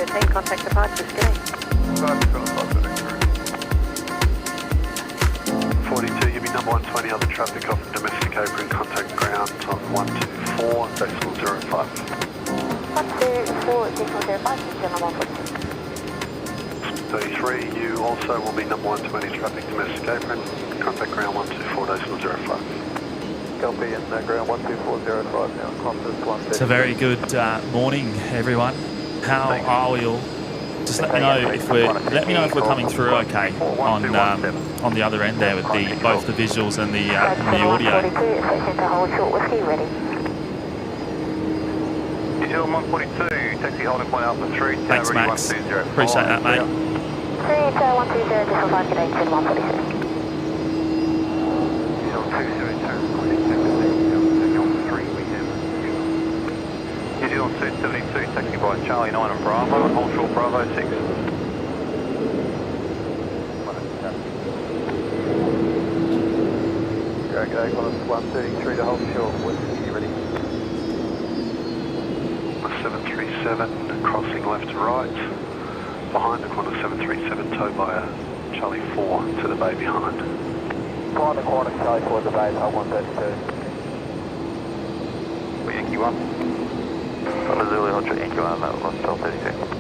13, contact departure today. 42, you'll be number 120 on the traffic off the domestic apron, contact ground on 124, decimal 05. 124, decimal 05, number 142. 33, you also will be number 120 traffic domestic apron, contact ground 124, decimal 05. Copy, and ground 12405 now, Qantas 130. It's a very good morning, everyone. How are we all? Just let me know if we're coming through okay on the other end there with both the visuals and the audio. New 142, taxi holding point Alpha 3. Thanks, Max. Appreciate that, mate. 120, decimal 5, good day, 142. New Zealand 272, taxi by Charlie 9 and Bravo, and hold short Bravo 6. G'day, Qantas 133 to hold short, Whiskey, ready? 737, crossing left to right, behind the Qantas 737, towed by a Charlie 4 to the bay behind. Behind the Qantas Charlie 4 to the bay, hold 132. Yankee 1. Qantas Zulu, Ultra Yankee 1, that was 1232.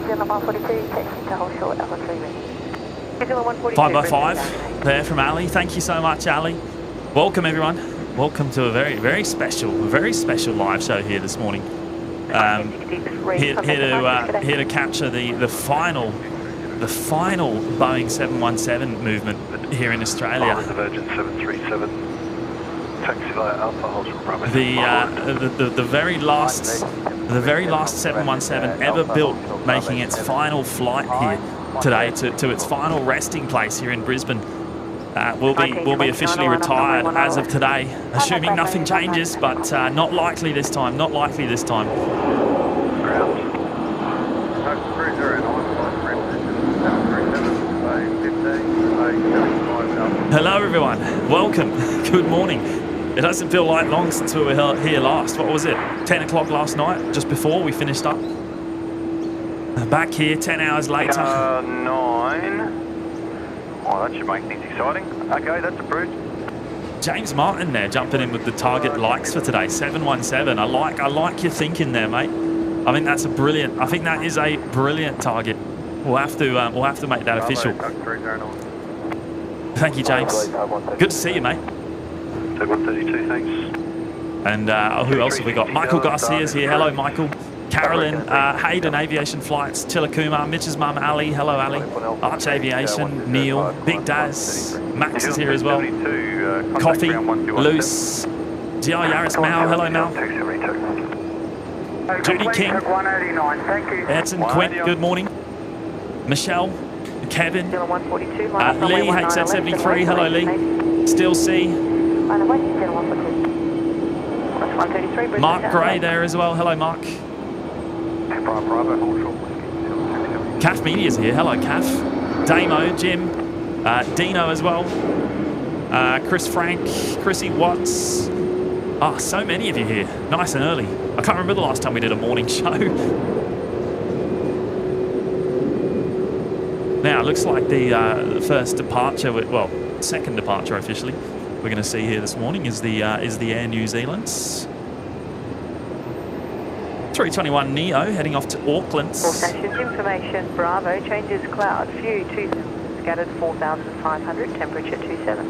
New 142, taxi to hold short, Alpha 3 ready. 5 by 5 there from Ali. Thank you so much, Ali. Welcome, everyone. Welcome to a very special live show here this morning. Here to capture the final Boeing 717 movement here in Australia. The Virgin 737, taxi via Alpha, hold short Bravo. The very last 717 ever built, making its final flight here today to its final resting place here in Brisbane. Will be officially retired as of today, assuming nothing changes, but not likely this time. Not likely this time. Hello, everyone. Welcome. Good morning. It doesn't feel like long since we were here last. What was it? 10 o'clock last night, just before we finished up. Back here 10 hours later. 9. Oh, that should make things exciting. Okay, that's approved. James Martin there jumping in with the target likes for today. 717. I like your thinking there, mate. I think that's a brilliant. I think that is a brilliant target. We'll have to make that official. Thank you, James. Good to see you, mate. 132, thanks. And who else have we got? Michael Garcia's here. Hello, Michael. Carolyn, Hayden Aviation Flights, Chilakuma, Mitch's mum, Ali. Hello, Ali. Arch Aviation, Neil, Big Daz, Max is here as well. Coffee, Loose, GR Yaris Mal. Hello, Mal. Judy King, Edson Quint, good morning. Michelle, Kevin, Lee, H773. Hello, Lee. Still C. Mark Gray there as well. Hello, Mark. Caf Media's here. Hello, Caf. Damo, Jim, Dino as well. Chris Frank, Chrissy Watts. Ah, so many of you here. Nice and early. I can't remember the last time we did a morning show. Now, it looks like the first departure, second departure officially, we're going to see here this morning is the Air New Zealand's 321 Neo heading off to Auckland. All stations information, Bravo, changes cloud, view 2000, scattered 4,500, temperature 27.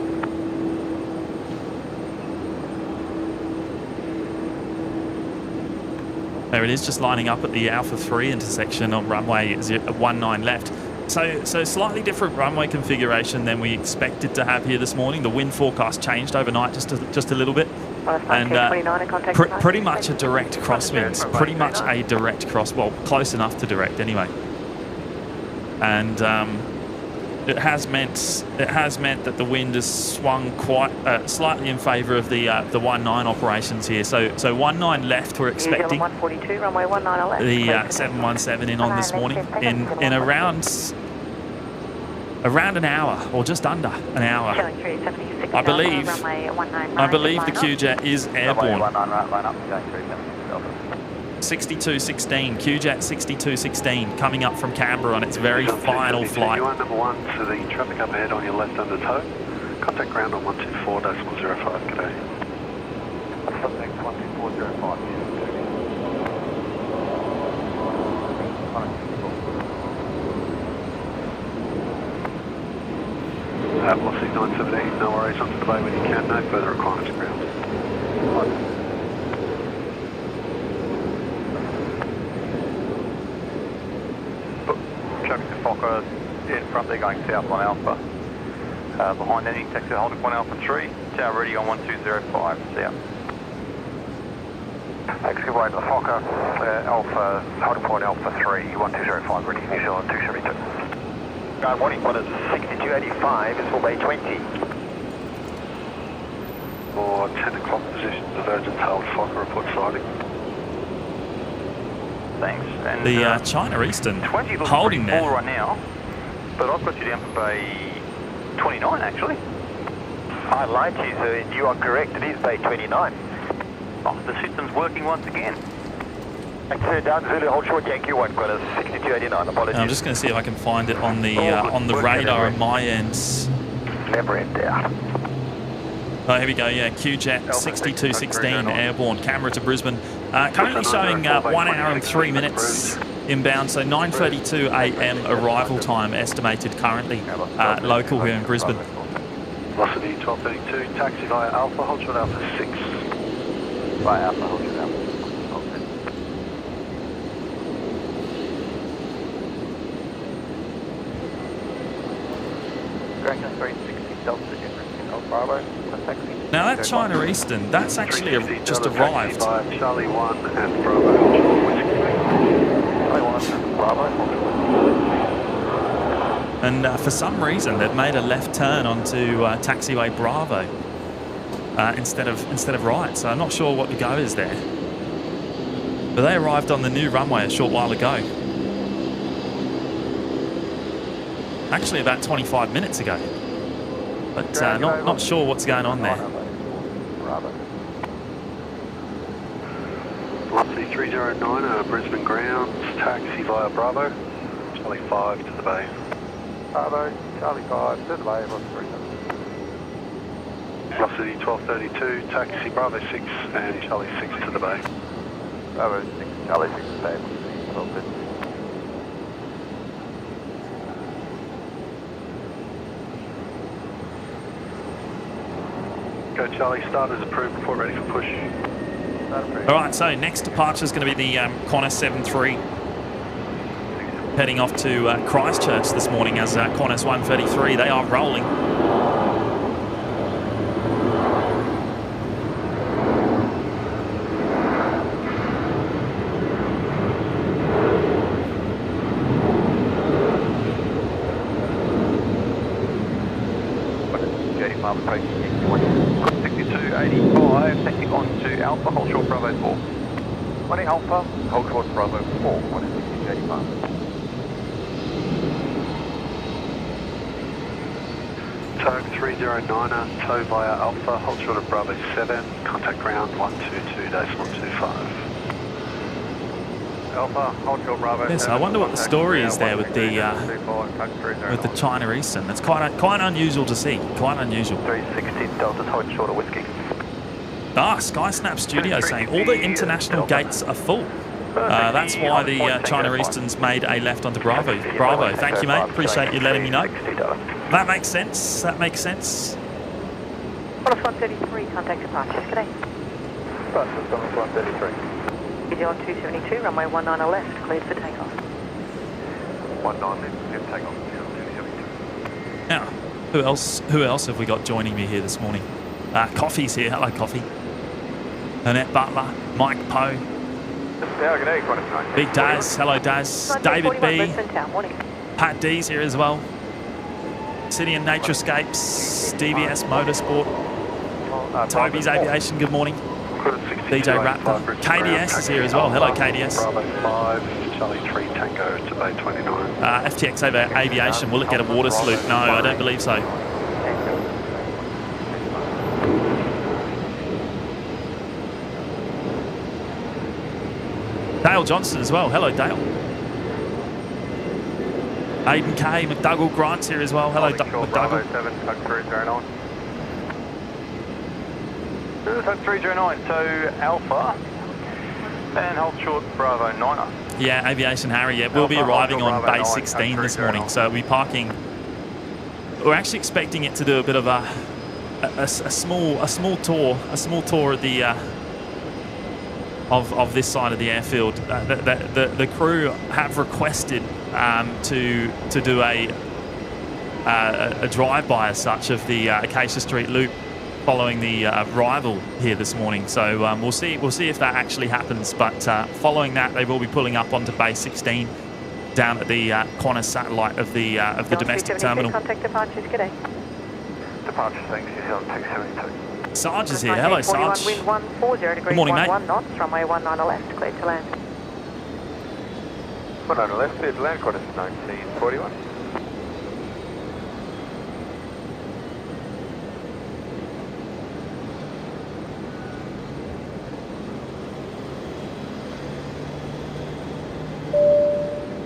There it is, just lining up at the Alpha 3 intersection on runway 19 left. So slightly different runway configuration than we expected to have here this morning. The wind forecast changed overnight just a little bit. And pretty much a direct crosswind. Pretty much a direct cross. Well, close enough to direct anyway. And it has meant that the wind has swung quite slightly in favour of the 19 operations here. So 19 left. We're expecting 142, runway 19 left. the 717 in on this morning in around an hour or just under an hour. I believe the QJet is airborne. 6216, QJet 6216 coming up from Canberra on its very final flight. You are number 1 to the traffic up ahead on your left under tow. Contact ground on 124.05. G'day. Contact 124.05. Velocity 917, no worries, onto the bay when you can, no further requirements ground. Traffic to Fokker in front, they're going south on Alpha. Behind ending, taxi holding point Alpha 3, tower ready on 1205 south. Taxi right to Fokker, Alpha, holding point Alpha 3, 1205 ready, New Zealand 272. Morning, one is 6285, is for Bay 20. For 10 o'clock position, divergent tailed Fokker report sighting. Thanks. And The China Eastern 20 looks holding pretty full there. right now, but I've got you down for Bay 29 actually. I lied to you, sir. You are correct. It is Bay 29. Oh, the system's working once again. Sir, down Zulu, hold short, Yankee 1, Qantas 6289. Apologies. I'm just going to see if I can find it on the radar on my end. Never in doubt. Oh, here we go. Yeah, QJet 6216 airborne. Camera to Brisbane. Currently showing 1 hour and 3 minutes inbound. So 9:32 a.m. arrival time estimated currently local here in Brisbane. Velocity 1232, taxi via Alpha, hold short Alpha 6. Via Alpha, hold short Alpha. Now that China Eastern, that's actually just arrived. Charlie 1 and Bravo, And for some reason, they've made a left turn onto taxiway Bravo instead of right. So I'm not sure what the go is there. But they arrived on the new runway a short while ago. Actually, about 25 minutes ago. But not sure what's going on there. Velocity 309, Brisbane grounds, taxi via Bravo, Charlie 5 to the bay. Bravo, Charlie 5 to the bay, Velocity 1232, taxi Bravo 6 and Charlie 6 to the bay. Bravo 6, Charlie 6 to the bay, 1232. Go Charlie, start as approved, report ready for push. All right, so next departure is going to be the Qantas 73. Heading off to Christchurch this morning as Qantas 133. They are rolling. Alpha, hold short Bravo 4. Morning Alpha, hold short Bravo 4, 165. Tow 309er, tow via Alpha, hold short of Bravo 7, contact ground 122.125. Alpha, hold short Bravo 7. Yes, I wonder what the story is there with the China Eastern. It's quite unusual to see, quite unusual. 316 Delta, hold short of Whiskey. Skysnap Studio saying all the international gates are full. That's why the China Easterns made a left onto Bravo. Bravo, thank you, mate. Appreciate you letting me know. That makes sense. That makes sense. Qantas 133, contact departure. G'day. Qantas 133. Easy on 272, runway 19 left, cleared for takeoff. 19 left, cleared for takeoff. Now, who else have we got joining me here this morning? Coffee's here. Hello, Coffee. Annette Butler, Mike Poe. Big Daz. Hello, Daz. David B. Pat D's here as well. City and Naturescapes, DBS Motorsport, Toby's Aviation, good morning. DJ Raptor. KDS is here as well. Hello, KDS. Bravo 5, Charlie 3 Tango to Bay 29. FTX Aviation, will it get a water salute? No, I don't believe so. Dale Johnson as well. Hello, Dale. Aidan K, McDougall Grant's here as well. Hello, McDougall. Bravo 7, Tuck 309. 309, so Alpha and hold short Bravo 9er. Yeah, Aviation Harry, yeah, we'll be arriving on Bay 16 this morning, so we'll be parking. We're actually expecting it to do a bit of a small tour of the of this side of the airfield. The crew have requested to do a drive-by as such of the Acacia Street Loop following the arrival here this morning. So we'll see if that actually happens. But following that, they will be pulling up onto Bay 16 down at the Qantas satellite of the domestic terminal. Contact departures, good day. Departure, thanks, New Zealand 272. Sarge is here. Hello, Sarge. Wind 140 degrees, good morning, mate. 11 knots, runway 19 left, cleared to land. 19 left, cleared to land, Qantas 1941.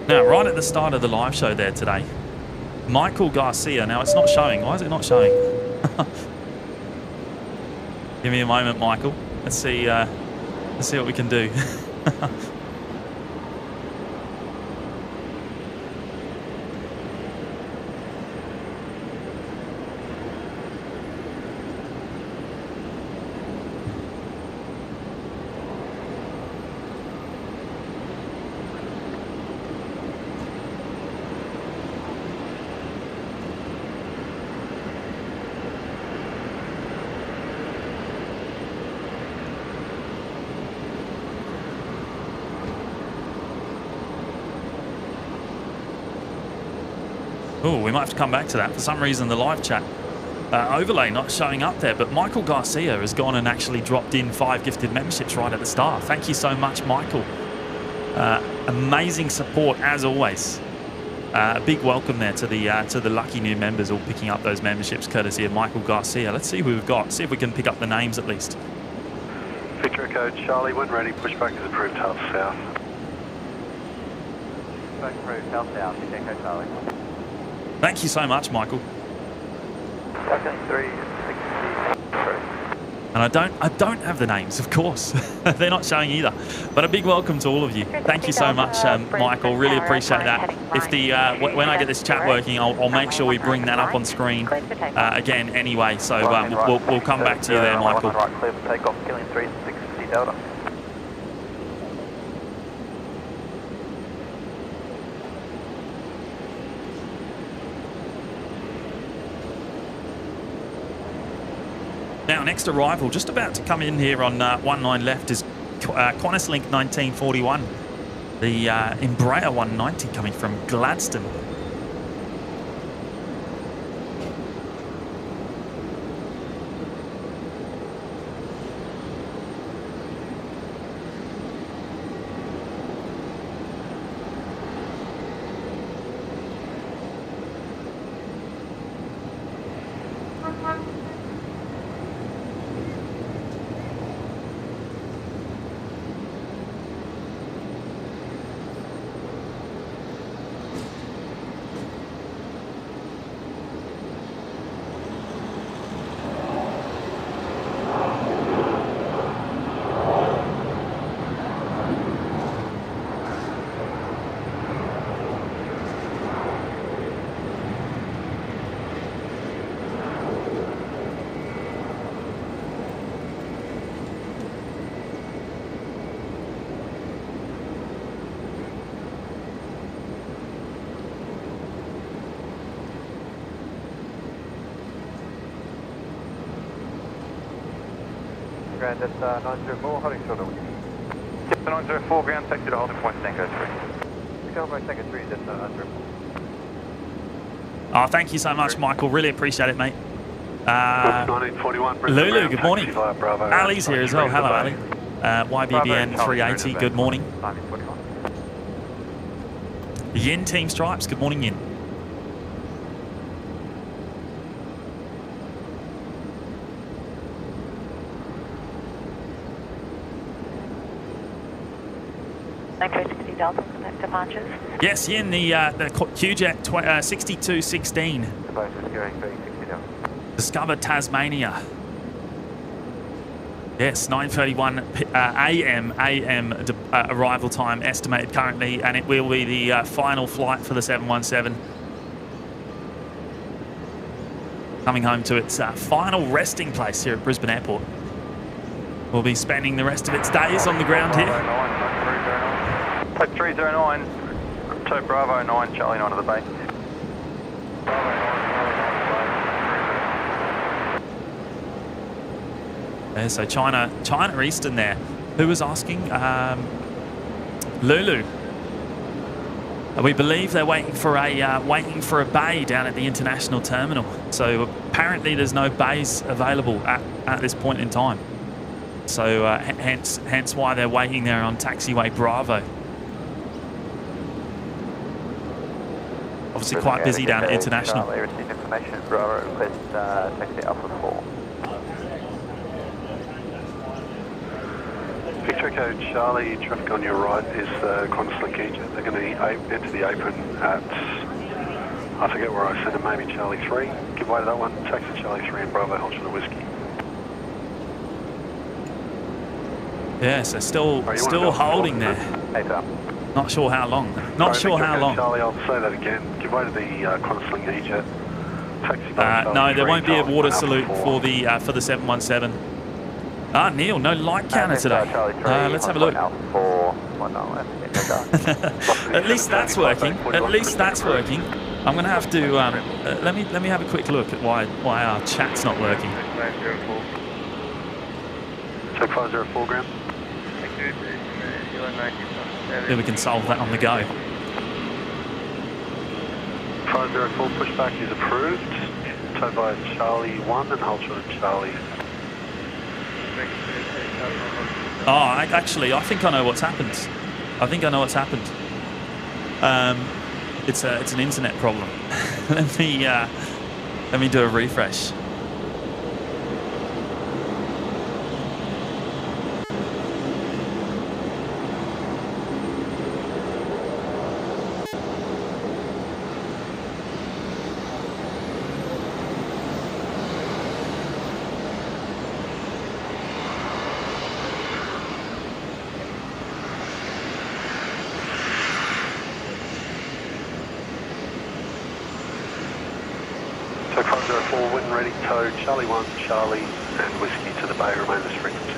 Now, right at the start of the live show there today, Michael Garcia. Now, it's not showing. Why is it not showing? Give me a moment, Michael. Let's see what we can do. Oh, we might have to come back to that. For some reason, the live chat overlay not showing up there. But Michael Garcia has gone and actually dropped in 5 gifted memberships right at the start. Thank you so much, Michael. Amazing support as always. A big welcome there to the lucky new members all picking up those memberships courtesy of Michael Garcia. Let's see who we've got. See if we can pick up the names at least. Victor Echo Charlie, when ready, pushback is approved half south. Pushback approved half south, Victor Echo Charlie. Thank you so much, Michael. Okay, 360. And I don't have the names, of course. They're not showing either. But a big welcome to all of you. Thank you so much, Michael. Really appreciate that. If the when I get this chat working, I'll make sure we bring that up on screen again anyway. So we'll come back to you there, Michael. Right, clear for takeoff, killing 360 Delta. Now, next arrival, just about to come in here on 19 left is Qantas Link 1941, the Embraer 190 coming from Gladstone. Ground at 904, holding short of Yep, 904 ground, taxi to holding point Tango 3. Tango 3 is at 904. Oh, thank you so much, Michael. Really appreciate it, mate. 1941. Lulu, good morning. Taxi via Bravo. Ali's here as well. Hello, Ali. YBBN 380, good morning. 1941. Yin Team Stripes, good morning, Yin. Delta, connect departures. Yes, Yin, the QJet 6216. Discovered Tasmania. Yes, 9:31 a.m. Arrival time estimated currently, and it will be the final flight for the 717. Coming home to its final resting place here at Brisbane Airport. We'll be spending the rest of its days on the ground here. Type 309, Type Bravo 9, Charlie 9 to the bay. Yeah, so China Eastern there. Who was asking? Lulu. We believe they're waiting for a bay down at the international terminal. So apparently there's no bays available at this point in time. So hence why they're waiting there on taxiway Bravo. Obviously quite busy down at international. Charlie received information. Bravo request taxi Alpha 4. Victor Echo Charlie, traffic on your right is the Qantas Link Egypt. They're going to enter the apron at, I forget where I said it, maybe Charlie 3. Give way to that one. Taxi Charlie 3 and Bravo Hold the whiskey. Yeah, so still holding there. Not sure how long. Not sure how long. Charlie, I'll say that again. Give way to the Qantas Link Egypt. Taxi no, there won't be a water salute for the 717. Ah, Neil, no light counter today. Let's have a look. At least that's working. At least that's working. I'm going to have to let me have a quick look at why our chat's not working. Check 504 ground. Then we can solve that on the go. 504 pushback is approved. Towed by Charlie 1 and hold short of Charlie. Oh, actually, I think I know what's happened. It's an internet problem. let me do a refresh. So 504, wind ready, tow, Charlie 1, Charlie, and whiskey to the bay, remain this frequency.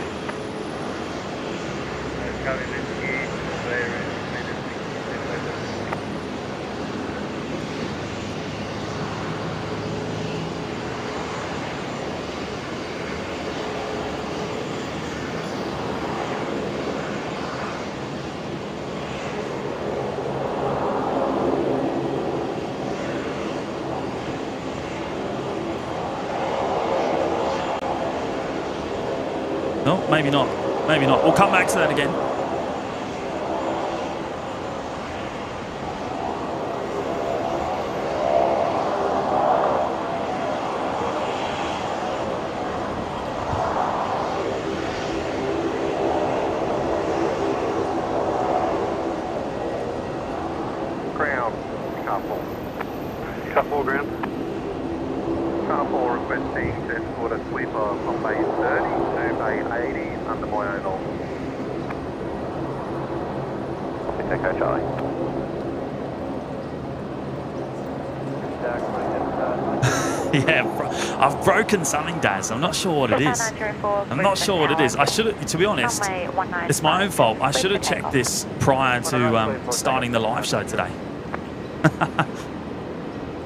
No, maybe not. Maybe not. We'll come back to that again. Ground, car 4. Car 4 ground. Car 4 requesting to escort a sweeper from Bay 30 to Bay 80 under my own order. Copy, Echo Charlie. Yeah, I've broken something, Daz. I'm not sure what it is. I'm not sure what it is. I should have, to be honest, it's my own fault. I should have checked this prior to starting the live show today.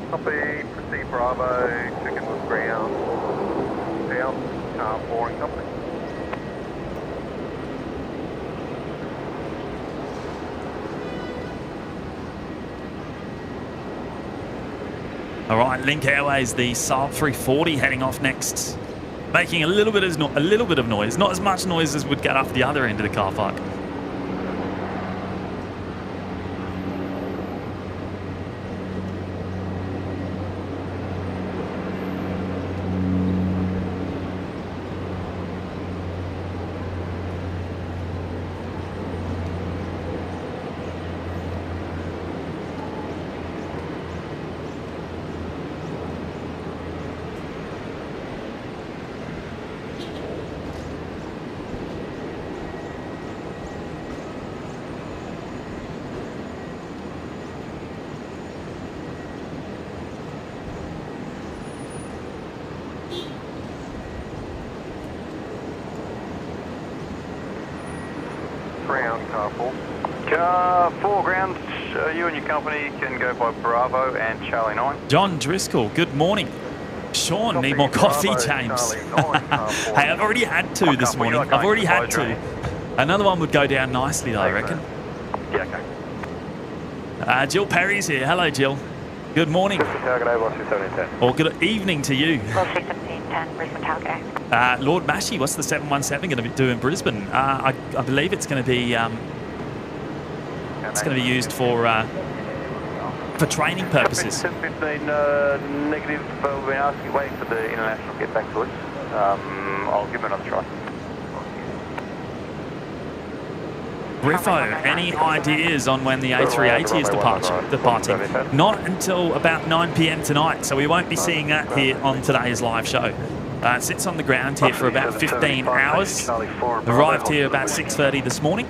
Copy, proceed Bravo, chicken with ground, down, car 4 and company. All right, Link Airways, the Saab 340 heading off next, making a little bit of noise. Not as much noise as would get off the other end of the car park. Car 4 ground, you and your company can go by Bravo and Charlie 9. John Driscoll, good morning. Sean, need more coffee, James. Hey, I've already had two this morning. I've already had two. Another one would go down nicely, though, I reckon. Yeah, okay. Jill Perry's here. Hello, Jill. Good morning. Or good evening to you. Brisbane Tower. Lord Massey, what's the 717 going to do in Brisbane? I believe it's going to be used for training purposes. 10:15 negative. We've been asking, waiting for the international to get back to us. I'll give it another try. Griffo, any ideas on when the A380 is departing? Not until about 9 p.m. tonight, so we won't be seeing that here on today's live show. It sits on the ground here for about 15 hours. Arrived here about 6:30 this morning,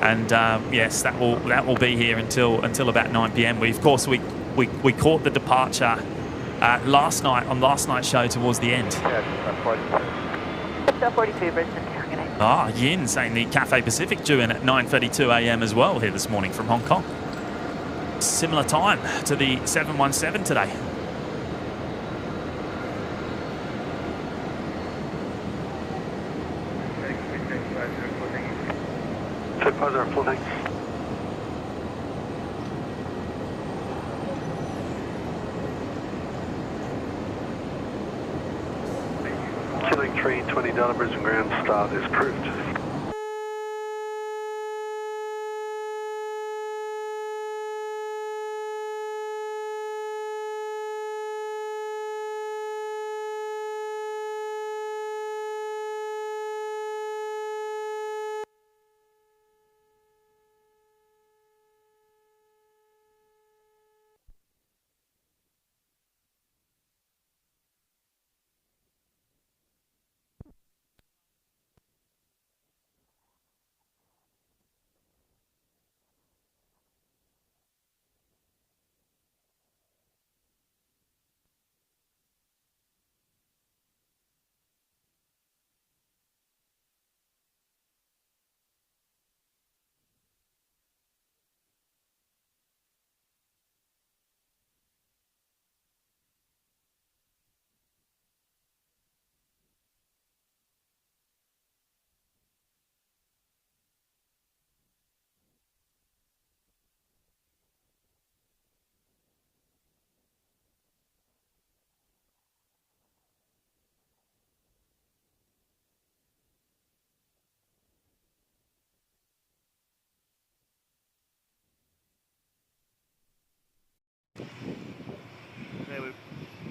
and yes, that will be here until about 9 p.m. We caught the departure last night on last night's show towards the end. 42 Brisbane. Yin saying the Cathay Pacific due in at 9:32 a.m. as well here this morning from Hong Kong. Similar time to the 717 today. Chilling 320 Delta Brisbane ground start is approved.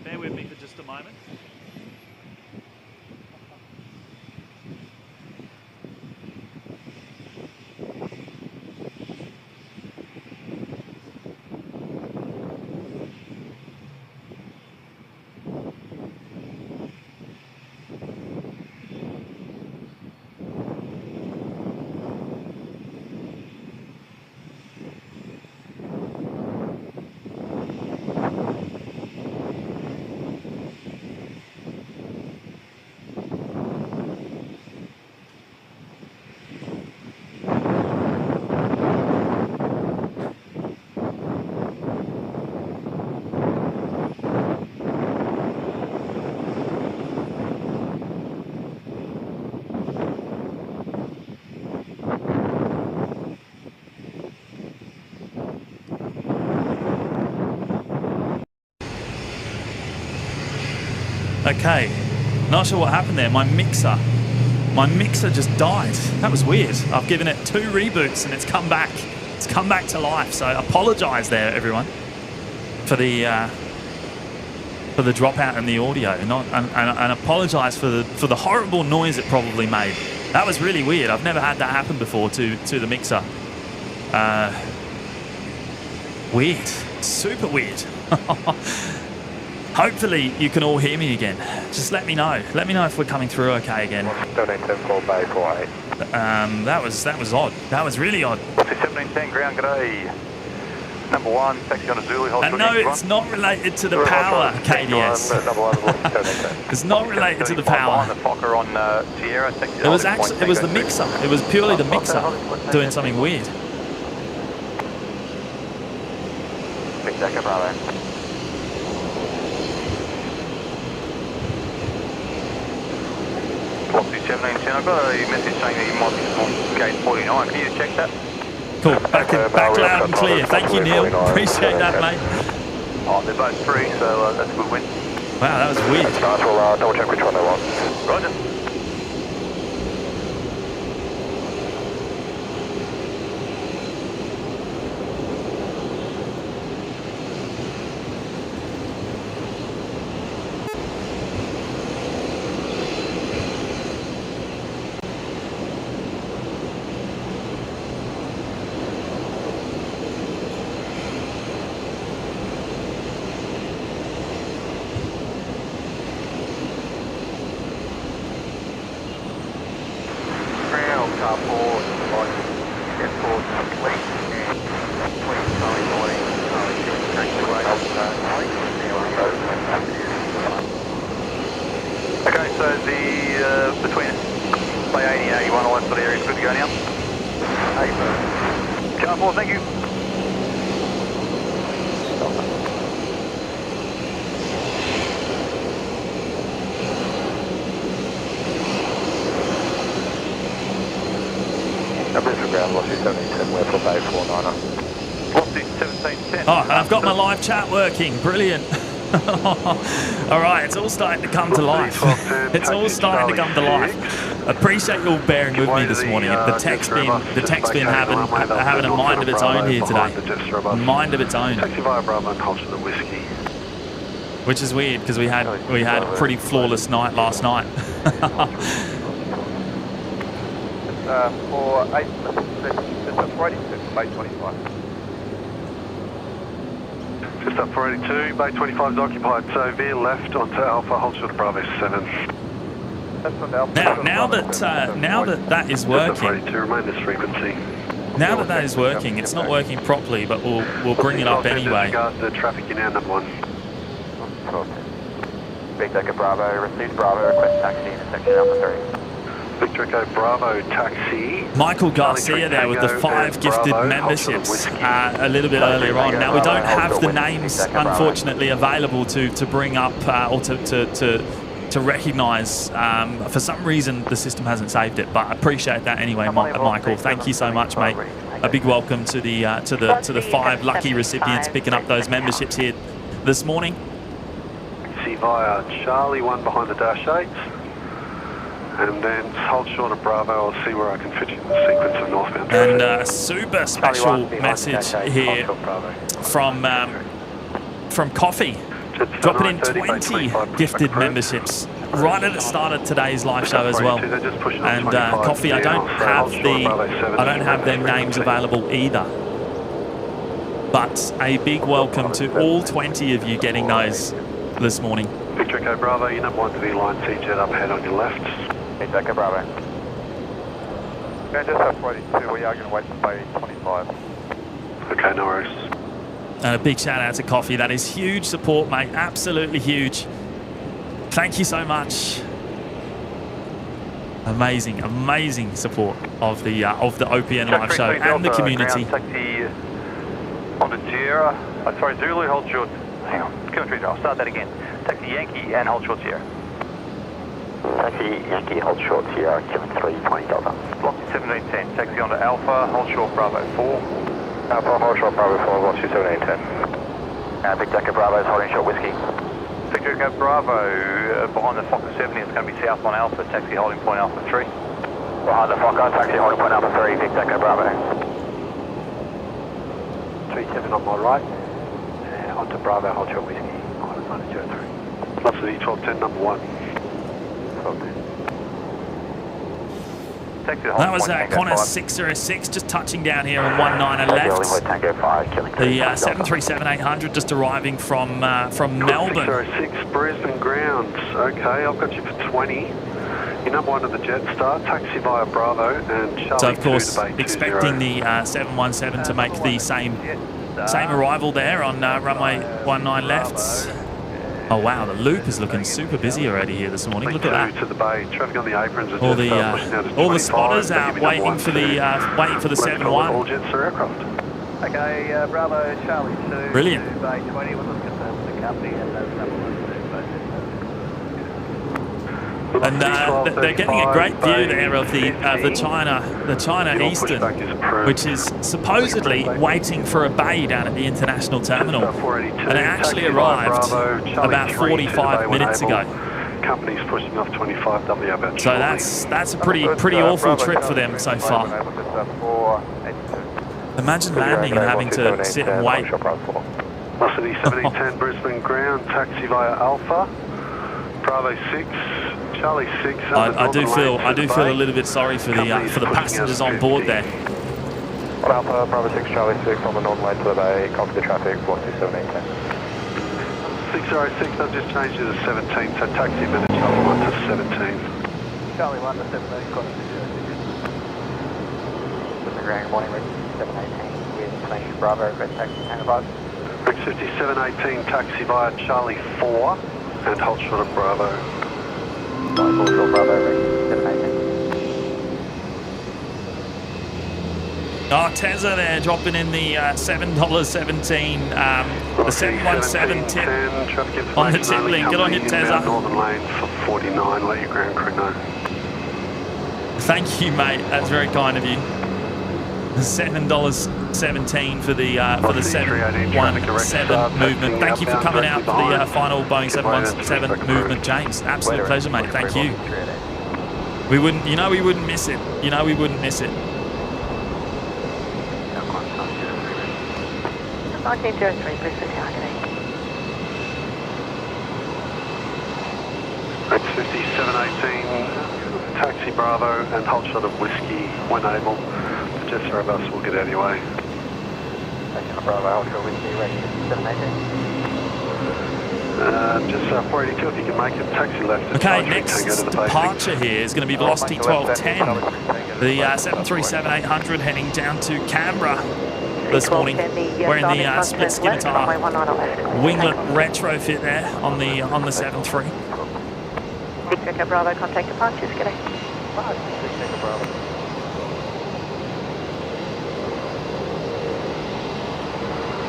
Bear with me for just a moment. Okay, not sure what happened there. My mixer just died. That was weird. I've given it 2 reboots and it's come back. It's come back to life. So apologise there, everyone, for the dropout in the audio, and apologise for the horrible noise it probably made. That was really weird. I've never had that happen before to the mixer. Weird, super weird. Hopefully you can all hear me again. Just let me know. Let me know if we're coming through okay again. 1774 Bay 48. That was odd. That was really odd. 1710 ground g'day. Number 1, taxi on a Zulu. And no, it's not related to the power, KDS. It's not related to the power. It was the mixer. It was purely the mixer doing something weird. Big Decker, bravo. Block 1710, I've got a message saying that you might be on gate 49. Can you just check that? Cool, back loud and clear. Thank you, Neil. Appreciate that, mate. Oh, they're both free, so that's a good win. Wow, that was weird. We'll double check which one they want. Roger. Okay, so between Bay 80 and 81, all that sort of area is good to go now? Car 4, thank you. Brisbane ground, Velocity 1710, we're for Bay 49er. Velocity 1710. Oh, and I've got my live chat working. Brilliant. All right, it's all starting to come to life. It's all starting to come to life. Appreciate you all bearing with me this morning. The tech's been having a mind of its own here today. Mind of its own. Taxi via Bravo and hold to the whiskey. Which is weird because we had a pretty flawless night last night. For 8, just up 42, Bay 25. Just up 482, Bay 25 is occupied, so veer left onto Alpha, hold short of Bravo 7. Now that is working. Just up 482, remain this frequency. Now that is working, it's not working properly, but we'll bring it up anyway. Disregard the traffic in our number 1. Big Decker Bravo, received Bravo, request taxi intersection Alpha 3. Victor Echo Bravo taxi. Michael Garcia there with the 5 gifted memberships a little bit earlier on. Now we don't have the names unfortunately available to bring up or to recognise. For some reason the system hasn't saved it, but I appreciate that anyway, Michael. Thank you so much, mate. A big welcome to the 5 lucky recipients picking up those memberships here this morning. See via Charlie 1 behind the dash 8. And then hold short of Bravo, I'll see where I can fit you in the sequence of northbound. And a super special message here from Coffee, dropping in 20 gifted memberships right at the start of today's live show as well. And Coffee, I don't have their names available either. But a big welcome to all 20 of you getting those this morning. Victor Echo Bravo, your number 1 to the line C-Jet up ahead on your left. Big Decker Bravo. Just up 42, we are going to wait for Bay 25. Okay, no worries. And a big shout out to Coffee. That is huge support, mate. Absolutely huge. Thank you so much. Amazing support of the OPN live show and the community. Taxi on the Sierra. Sorry, Zulu, hold short. Hang on, I'll start that again. Taxi Yankee and hold short Sierra. Taxi Yankee, hold short Sierra, 7320 Delta. Block 1710, taxi onto Alpha, hold short Bravo 4. Alpha, hold short Bravo 4, Velocity 1710. Big Decker Bravo is holding short whiskey. Victor Echo Bravo, behind the Fokker 70, it's going to be south on Alpha, taxi holding point Alpha 3. Behind the Fokker, taxi holding point Alpha 3, Victor Echo Bravo. 37 on my right, onto Bravo, hold short whiskey, Island 903. Velocity 1210, number 1. 1210. That was Qantas 606 just touching down here on 19 left. The 737-800 just arriving from Melbourne. 606 Brisbane grounds. Okay, I've got you for 20. You're number 1 at the Jetstar, taxi via Bravo and Charlie. So of course, expecting the 717 to make the same arrival there on runway 19 left. Oh wow, the loop is looking super busy already here this morning. Look at that. To the bay. Traffic on the aprons. All the spotters are waiting for the 7-1. All jets are aircraft. Okay, Bravo, Charlie 2. Brilliant. To Bay 20, we'll just confirm with the company and those numbers. And they're getting a great view there of the China Eastern, which is supposedly waiting for a bay down at the international terminal, and it actually arrived about 45 minutes ago. Company's pushing off 25W about. So that's a pretty awful trip for them so far. Imagine landing and having to sit and wait. Velocity 1710 Brisbane ground, taxi via Alpha, Bravo 6. Charlie 6. I do feel a little bit sorry for the passengers on board there. Alpha, Bravo 6, Charlie 6 on the northern lane to the bay, copy the traffic, 42710. 606, I've just changed it to 17, so taxi minute, Charlie 1 to 17. Charlie 1 to 17, copy the Brisbane ground, good morning, Rick 718, with information Bravo, red taxi, Tango 5. Rick 5718, taxi via Charlie 4, and hold short of Bravo. Bravo, Rick 718. Oh, Tezza there dropping in the $7.17, the 717 tip on the tip link. Good on you, Tezza. Northern lane for 49, let your ground crew know. Thank you, mate. That's very kind of you. $7.17 for the 717 movement. Thank you for coming out for the final Boeing 717 movement, James. Absolute pleasure, mate. Thank you. We wouldn't miss it. We wouldn't miss it. 1903, Brisbane targeting. That's 5718, taxi Bravo and hold shot of whiskey when able. The Jetstar bus will get out of your way. Taxi Bravo, hold shot of whiskey, ready 718. Just 482 if you can make it, taxi left. Okay, next departure here is going to be velocity 1210. The 737-800 heading down to Canberra this morning. We're in the split Scimitar winglet retrofit there on the 7.3. Victor Bravo, contact departures, g'day.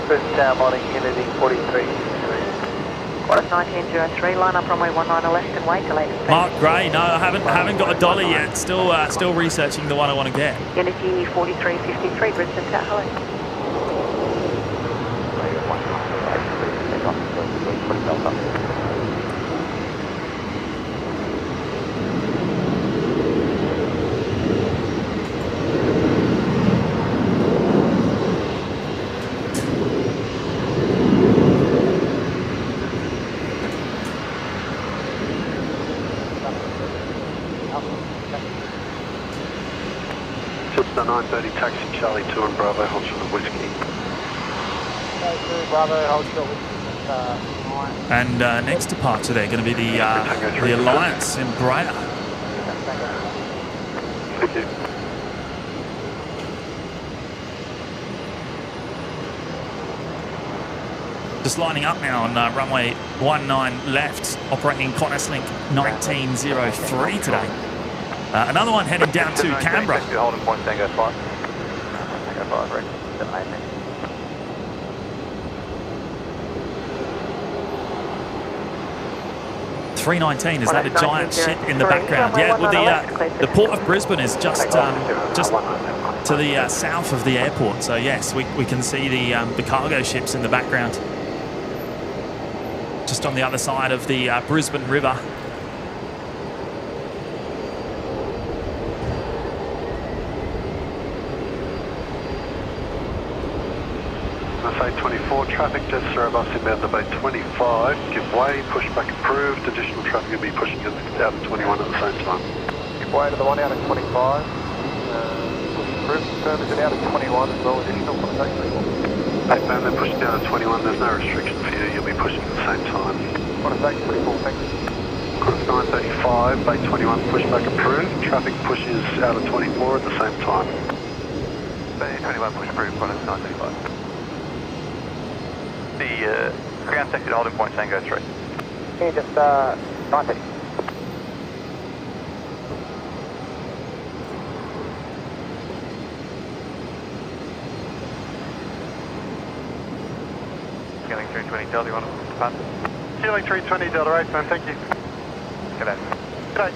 Brisbane Tower, morning, Unity 43. Qantas 1903, line up runway 19 left and wait till 8. Mark Gray, no, I haven't got a dolly yet. Still researching the one I want to get. Unity 4353, Brisbane Tower, hello. Just the 930 taxi Charlie 2 and Bravo, hold short of whiskey. Bravo, hold short whiskey. And next departure they're going to be the Alliance in Embraer. Thank you. Just lining up now on runway 19 left, operating Qantas Link 1903 today. Another one heading down to Canberra. Holding point Tango 5. Tango 5, Rick 718. 319, is that a giant ship in the background? Yeah, well, the port of Brisbane is just to the south of the airport. So yes, we can see the cargo ships in the background. just on the other side of the Brisbane River. Bay 24, traffic jets are about inbound to Bay 25. Give way, pushback approved. Additional traffic will be pushing out of 21 at the same time. Give way to the one out of 25. Push approved. Confirm is it out of 21 as well. Additional contact. Outbound, they're pushing down to 21. There's no restriction for you. You'll be pushing at the same time. Contact 24, thanks. Qantas 935, Bay 21, pushback approved. Traffic pushes out of 24 at the same time. Bay 21, push approved, Qantas 935. The ground taxi to holding point, Tango 3. Can you just 930? Scaling 320 Delta, you want to depart? Scaling 320 Delta 8, man, thank you. G'day. G'day.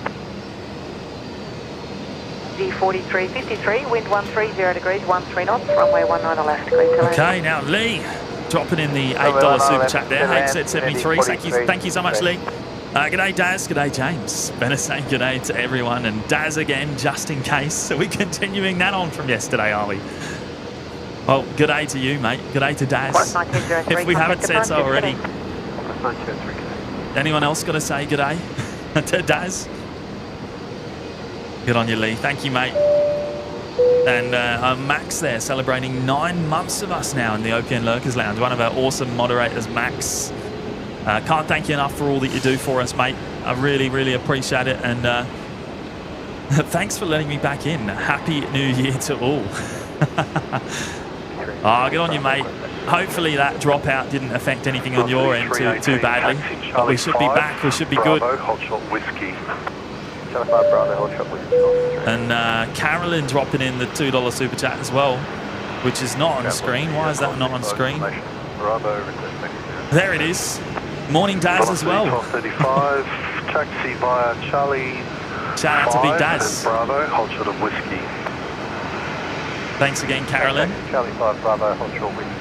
D4353, wind 130 degrees, 13 knots, runway 19 elastically. Okay, now Lee dropping in the $8 super chat there. H said 73. Thank you so much, Lee. G'day, Daz. G'day, James. Better say g'day to everyone. And Daz again, just in case. So we're continuing that on from yesterday, are we? Well, g'day to you, mate. G'day to Daz. If we haven't said so already. Anyone else got to say g'day to Daz? Good on you, Lee. Thank you, mate. And Max there, celebrating 9 months of us now in the OPN Lurkers Lounge. One of our awesome moderators, Max. Can't thank you enough for all that you do for us, mate. I really, really appreciate it. And thanks for letting me back in. Happy New Year to all. Oh, good on you, mate. Hopefully that dropout didn't affect anything on your end too badly. But we should be back. We should be good. And Carolyn dropping in the $2 super chat as well, which is not on screen. Why is that not on screen? There it is. Morning, Daz, as well. 1235, taxi via Charlie. Shout out to Big Daz. Bravo, hold short of whiskey. Thanks again, Carolyn. Charlie 5 Bravo, hold short whiskey.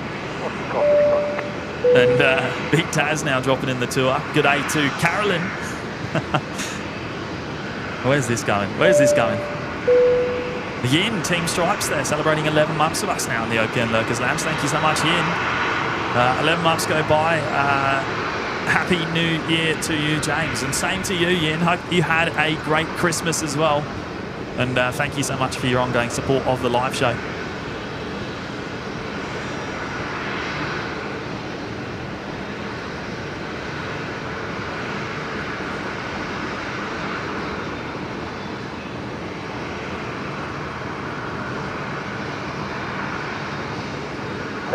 And Big Taz now dropping in the tour. Good day to Carolyn. Where's this going? Where's this going? Yin, Team Stripes there, celebrating 11 months of us now in the OPN Lurkers Lounge. Thank you so much, Yin. 11 months go by. Happy New Year to you, James. And same to you, Yin. Hope you had a great Christmas as well. And thank you so much for your ongoing support of the live show.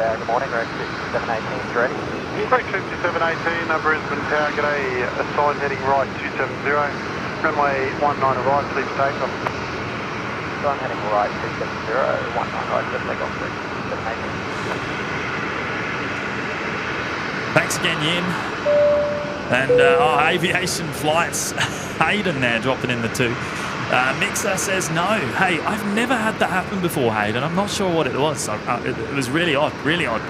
Good morning, road 5718 is ready. Break 5718, Brisbane Tower, g'day, assign heading right 270, runway 19 right, please take off. Assign heading right 270, 19 right, just take off 5718. Thanks again, Yin. And aviation flights, Hayden there dropping in the 2. Mixer says no. Hey, I've never had that happen before, Hayden. I'm not sure what it was. It was really odd, really odd.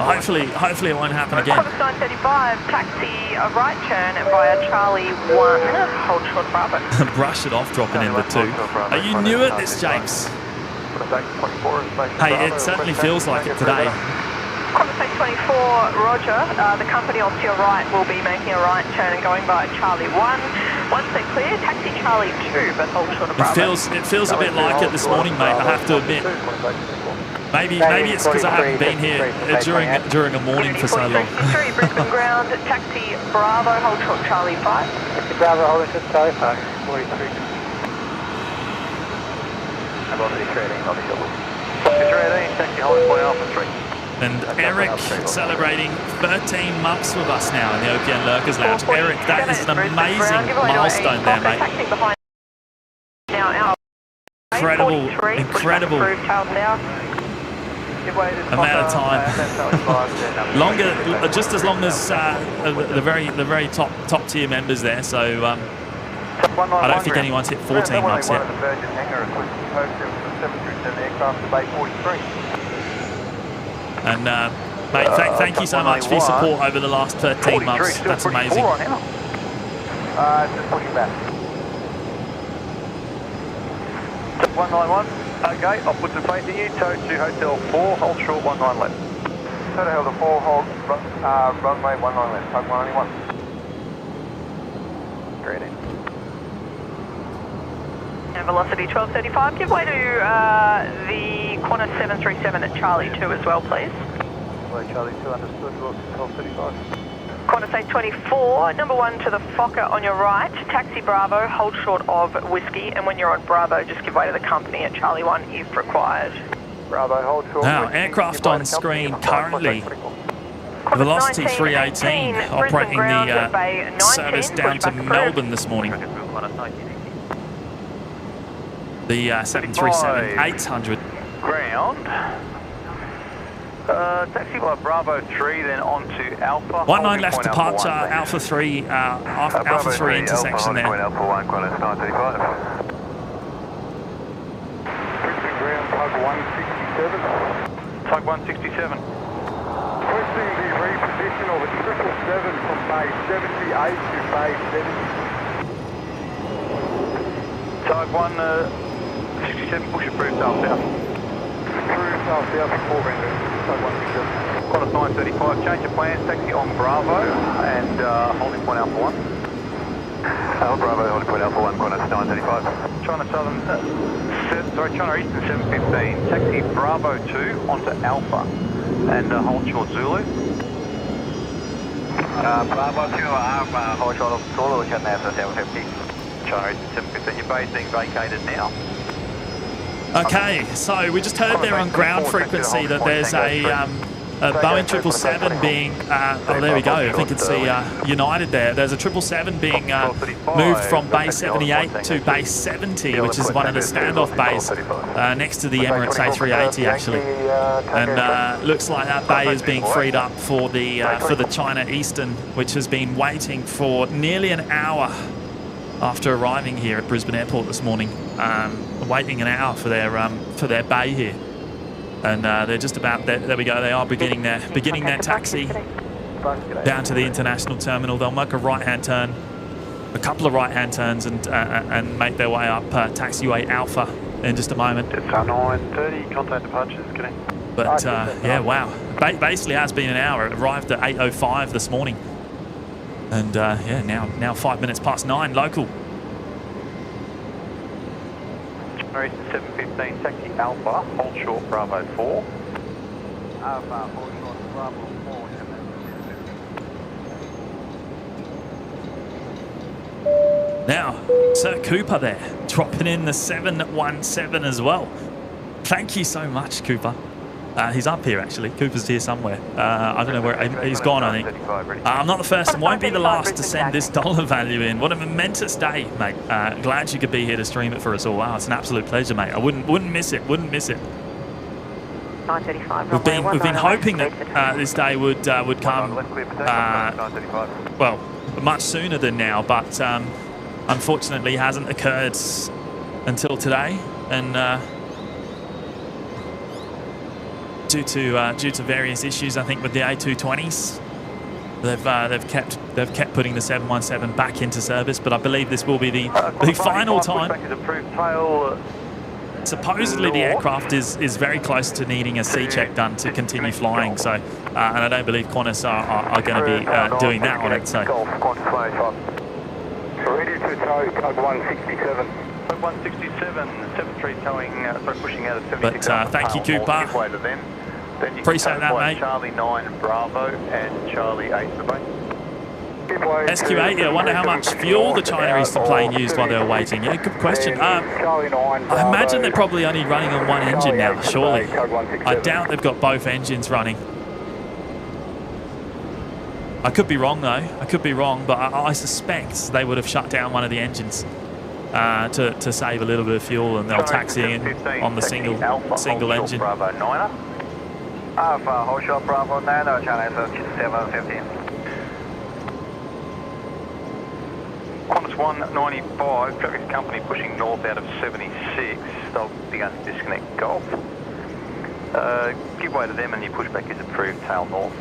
Hopefully it won't happen again. Qantas 935, taxi a right turn via Charlie 1, hold short Bravo. Brush it off, dropping in the 2. Are you new at this, James? Hey, it certainly feels like it today. Qantas 824, roger. The company off to your right will be making a right turn and going by Charlie 1. Once they're clear, taxi Charlie 2, but hold short of Bravo. It feels a bit like it this morning, mate, I have to admit. Maybe it's because I haven't been here during a morning for so long. 43, Brisbane ground, taxi Bravo, hold short Charlie 5. Taxi Bravo, hold short Charlie 5, 43. I'm on the 318, on the hill. 318, taxi hold point Alpha 3. And Eric celebrating 13 months with us now in the OPN Lurkers Lounge. Eric, that is an amazing milestone there, mate. Incredible amount of time. Just as long as the very top tier members there. So I don't think anyone's hit 14 months yet. And Mate, thank you so much for your support over the last 13 months. That's amazing. Just pushing back. 191. Okay, I'll put some faith in you. Tow to Hotel 4, hold short 19 left. Tow to Hotel 4, hold runway 19 left. Hug 191. Great. And velocity 1235. Give way to the Qantas 737 at Charlie 2 as well, please. Hello, Charlie 2, understood. Velocity 1235. Qantas 824, number 1 to the Fokker on your right, taxi Bravo, hold short of Whiskey, and when you're on Bravo, just give way to the company at Charlie 1 if required. Bravo, hold short. Now, Whiskey, aircraft on screen currently. Velocity 318, operating the service down to Melbourne this morning. The 737-800. Ground. Taxi by Bravo 3, then on to Alpha. 19 left departure, Alpha 3, Alpha 3 intersection there. Alpha 1, Qantas 935. Brisbane ground, tug 167. Tug 167. Requesting the reposition of a 777 from base 78 to base 70. Tug 167, push approved south. Approved south, 4 vendors. Tug 167. Qantas 935, change of plans, taxi on Bravo and holding point Alpha 1. Alpha Bravo, holding point Alpha 1, Qantas 935. China Southern, China Eastern 715, taxi Bravo 2 onto Alpha and hold short Zulu. Bravo 2, hold short of Zulu, China 750. China Eastern 715, your base being vacated now. Okay, so we just heard there on ground frequency that there's a Boeing 777 being, oh there we go, I think it's the United there. There's a 777 being moved from base 78 to base 70, which is one of the standoff bays next to the Emirates A380 actually. And looks like that bay is being freed up for the China Eastern, which has been waiting for nearly an hour after arriving here at Brisbane Airport this morning. Waiting an hour for their bay here. And they're just about there we go. They are beginning their taxi down to the international terminal. They'll make a right-hand turn, a couple of right-hand turns, and make their way up taxiway Alpha in just a moment. It's 9:30. Contact departures. Connect. But yeah, wow. Basically has been an hour. It arrived at 8:05 this morning, and yeah, now 5 minutes past 9 local. China 715, taxi Alpha, hold short Bravo 4. Alpha, hold short Bravo 4. Now, Sir Cooper there, dropping in the 717 as well. Thank you so much, Cooper. He's up here, actually. Cooper's here somewhere. I don't know where he's gone, I think. I'm not the first and won't be the last to send this dollar value in. What a momentous day, mate. Glad you could be here to stream it for us all. Wow, it's an absolute pleasure, mate. I wouldn't miss it. Wouldn't miss it. 935. We've been hoping that this day would come, well, much sooner than now, but unfortunately hasn't occurred until today, and due to various issues, I think with the A220s, they've kept putting the 717 back into service. But I believe this will be the final time. Supposedly the aircraft is very close to needing a C check done to continue flying. So, and I don't believe Qantas are going to be doing that on it. So. Ready to tow tug 167. 167, 73 towing, pushing out of 76. But thank you, Cooper. Then you appreciate that, mate. Charlie 9 Bravo and Charlie 8 for base. SQ8, yeah, I wonder how much fuel the China Eastern plane used while they were waiting. Yeah, good question. I imagine they're probably only running on one engine now, surely. I doubt they've got both engines running. I could be wrong, though. I could be wrong, but I suspect they would have shut down one of the engines to save a little bit of fuel, and they'll taxi in on the single engine. Bravo 9er. Alpha, hold short Bravo 9er, China 715. Qantas 195, traffic company pushing north out of 76. They'll begin to disconnect Golf. Give way to them and your pushback is approved, tail north.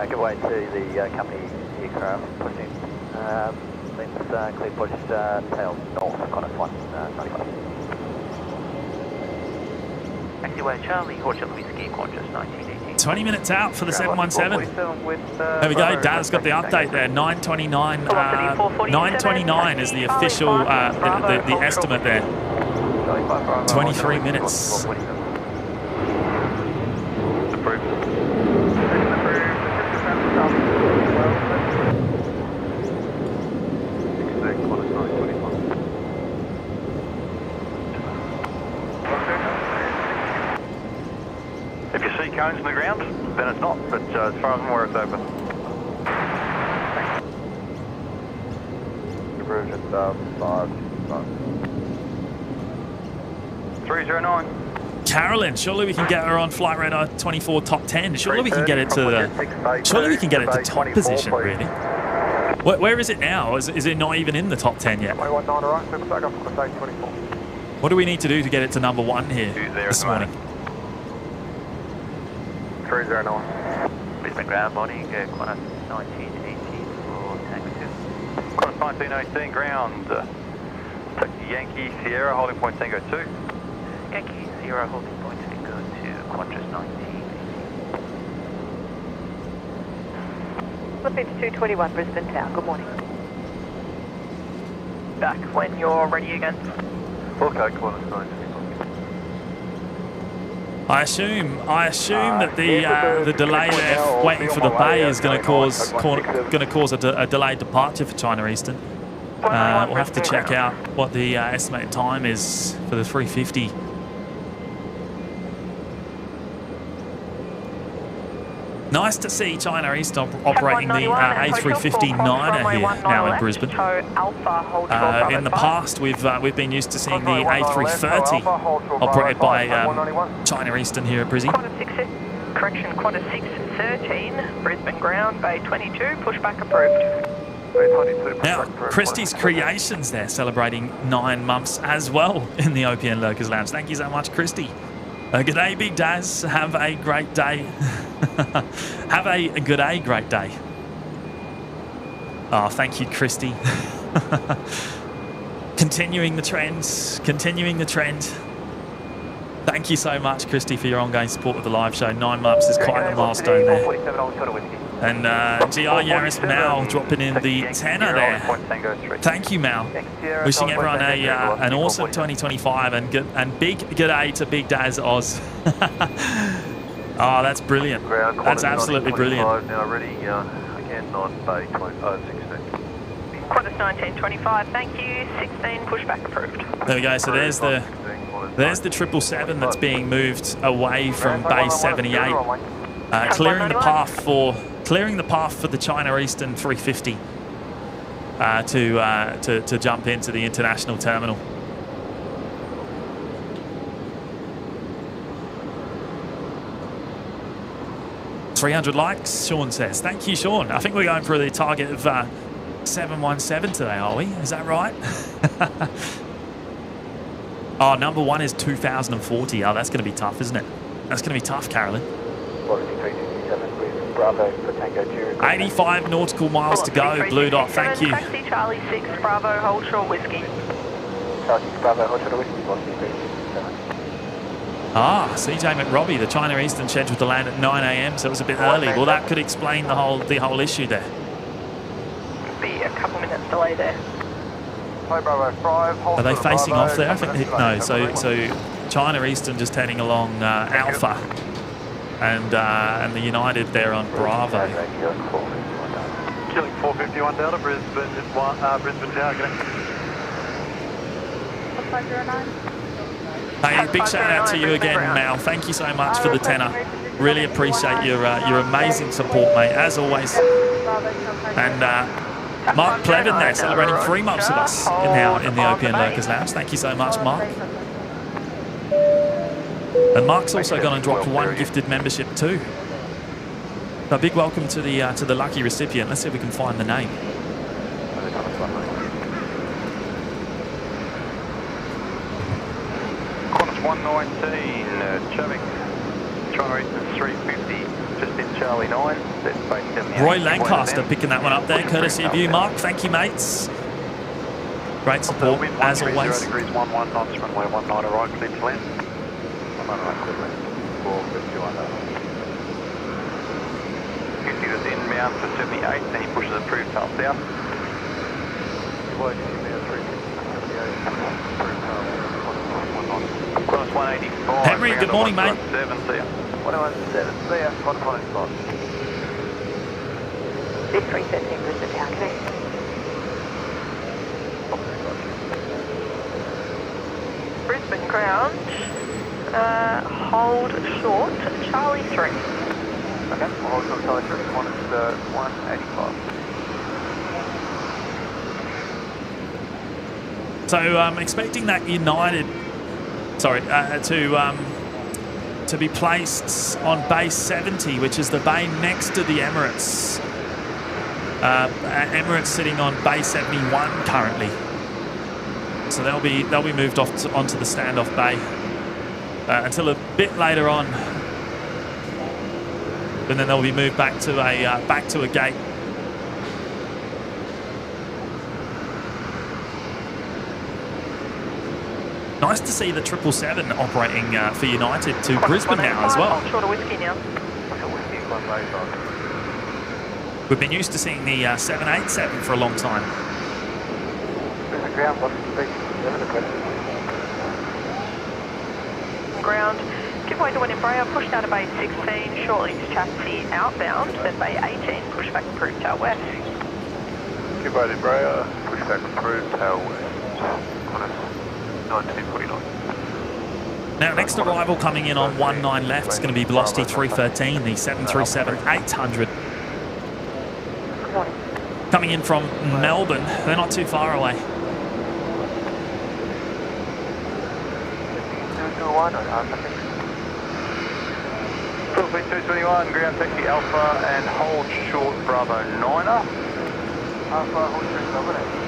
Give way to the company aircraft pushing. Let's clear push tail north, Qantas 195. Taxiway Charlie, Hotel Whiskey, Qantas 1918. 20 minutes out for the 717. There we go. Dad's got the update there. 9:29. 9:29 is the official the estimate there. 23 minutes. Approved. If you see cones in the ground, then it's not, but as far as I'm aware, it's open. Diversion 5. 309. Carolyn, surely we can get her on flight radar 24 top 10. Surely we can get it to the. Surely we can get it to top position, really. Where is it now? Is it not even in the top 10 yet? What do we need to do to get it to number 1 here this morning? 309. Brisbane ground morning, Qantas 1918 for taxi. Qantas 1918 ground. Taxi Yankee Sierra holding point Tango 2. Yankee Sierra holding point Tango 2, Qantas 1918. Flip into 221 Brisbane Town, good morning. Back when you're ready again. Okay, Qantas 1918. I assume that the delay there, waiting for the bay, is going to cause a delayed departure for China Eastern. We'll have to check out what the estimated time is for the 350. Nice to see China Eastern operating the A350-9er here now in Brisbane. In the past, we've been used to seeing the A330 operated by China Eastern here at Brisbane. Qantas 613, Brisbane ground, Bay 22, pushback approved. Now, Christie's Creations there celebrating 9 months as well in the OPN Lurkers Lounge. Thank you so much, Christy. Good day, Big Daz. Have a great day. Have a good day, great day. Oh, thank you, Christy. Continuing the trend. Thank you so much, Christy, for your ongoing support of the live show. 9 months is quite a milestone there. And GR Yaris Mal dropping in the tenner there. Thank you, Mal. Wishing everyone an awesome 2025 and big good day to Big Daz Oz. Oh, that's brilliant. That's absolutely brilliant. Now ready again on Bay 16. Qantas 1925, thank you. 16, pushback approved. There we go. So there's the 777 that's being moved away from Bay 78, clearing the path for the China Eastern 350 to jump into the international terminal. $300 likes, Sean says. Thank you, Sean. I think we're going for the target of 717 today, are we? Is that right? Oh, number 1 is 2040. Oh, that's going to be tough, isn't it? That's going to be tough, Carolyn. 85 nautical miles to go, Blue Dot, thank you. Taxi Charlie 6, Bravo, hold short whiskey. Bravo, hold short whiskey, Ah, CJ McRobbie, the China Eastern scheduled to land at 9 a.m, so it was a bit early. Well, that could explain the whole issue there. Be a couple minutes delay there. Are they facing off there? I think no. So China Eastern just heading along Alpha, and the United there on Bravo. Killing 451 Delta, Brisbane Tower, get it. Hey, big shout out to you again, Mal. Thank you so much for the tenner. Really appreciate your amazing support, mate, as always. And Mark Plevin there, celebrating 3 months with us now in the OPN Lurkers Lounge. Thank you so much, Mark. And Mark's also going to drop 1 gifted membership too. So a big welcome to the lucky recipient. Let's see if we can find the name. Qantas 119, 350, just in Charlie 9. That's base 78. Roy Lancaster picking that one up there, courtesy of you, Mark. Thank you, mates. Great support, as always. Degrees 11 knots, runway 19 right, clear to land. 19 right, clear to land. 451. 50 was inbound for 78, then he pushes approved tail south. Qantas 185. Henry, good morning, mate. 7, see ya. 117, see ya. Contact spot. Big 313 Brisbane Tower, connect. Brisbane ground, hold short, Charlie 3. Okay, we'll hold short Charlie 3. Qantas 185. So I'm expecting that United, to be placed on base 70, which is the bay next to the Emirates. Emirates sitting on base 71 currently. So they'll be moved off onto the standoff bay until a bit later on, and then they'll be moved back to a gate. Nice to see the 777 operating for United to Brisbane now as well. Short of whiskey now. We've been used to seeing the 787 for a long time. Ground, give way to an Embraer, push down to bay 16, shortly to chassis outbound, then bay 18, push back approved tail west. Give way to Embraer, push back approved tail west. Qantas 1949. Now, next arrival coming in on 19 left is going to be Velocity 313, the 737-800. Coming in from Melbourne. They're not too far away. Philippine 221, ground taxi Alpha and hold short Bravo 9er. Alpha, hold short Bravo 9er.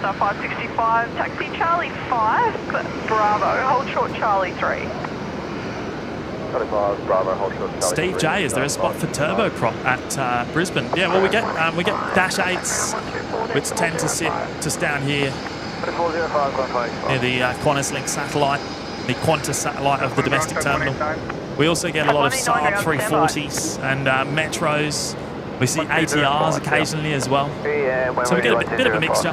So 565, taxi Charlie 5, Bravo, hold short Charlie 3. Bravo, hold short Charlie Steve 3. J, is there a spot for turboprop at Brisbane? Yeah, well we get dash 8s, which tend to sit just down here near the Qantas Link satellite, the Qantas satellite of the domestic terminal. We also get a lot of Saab 340s and Metros. We see ATRs occasionally as well. So we get a bit of a mixture.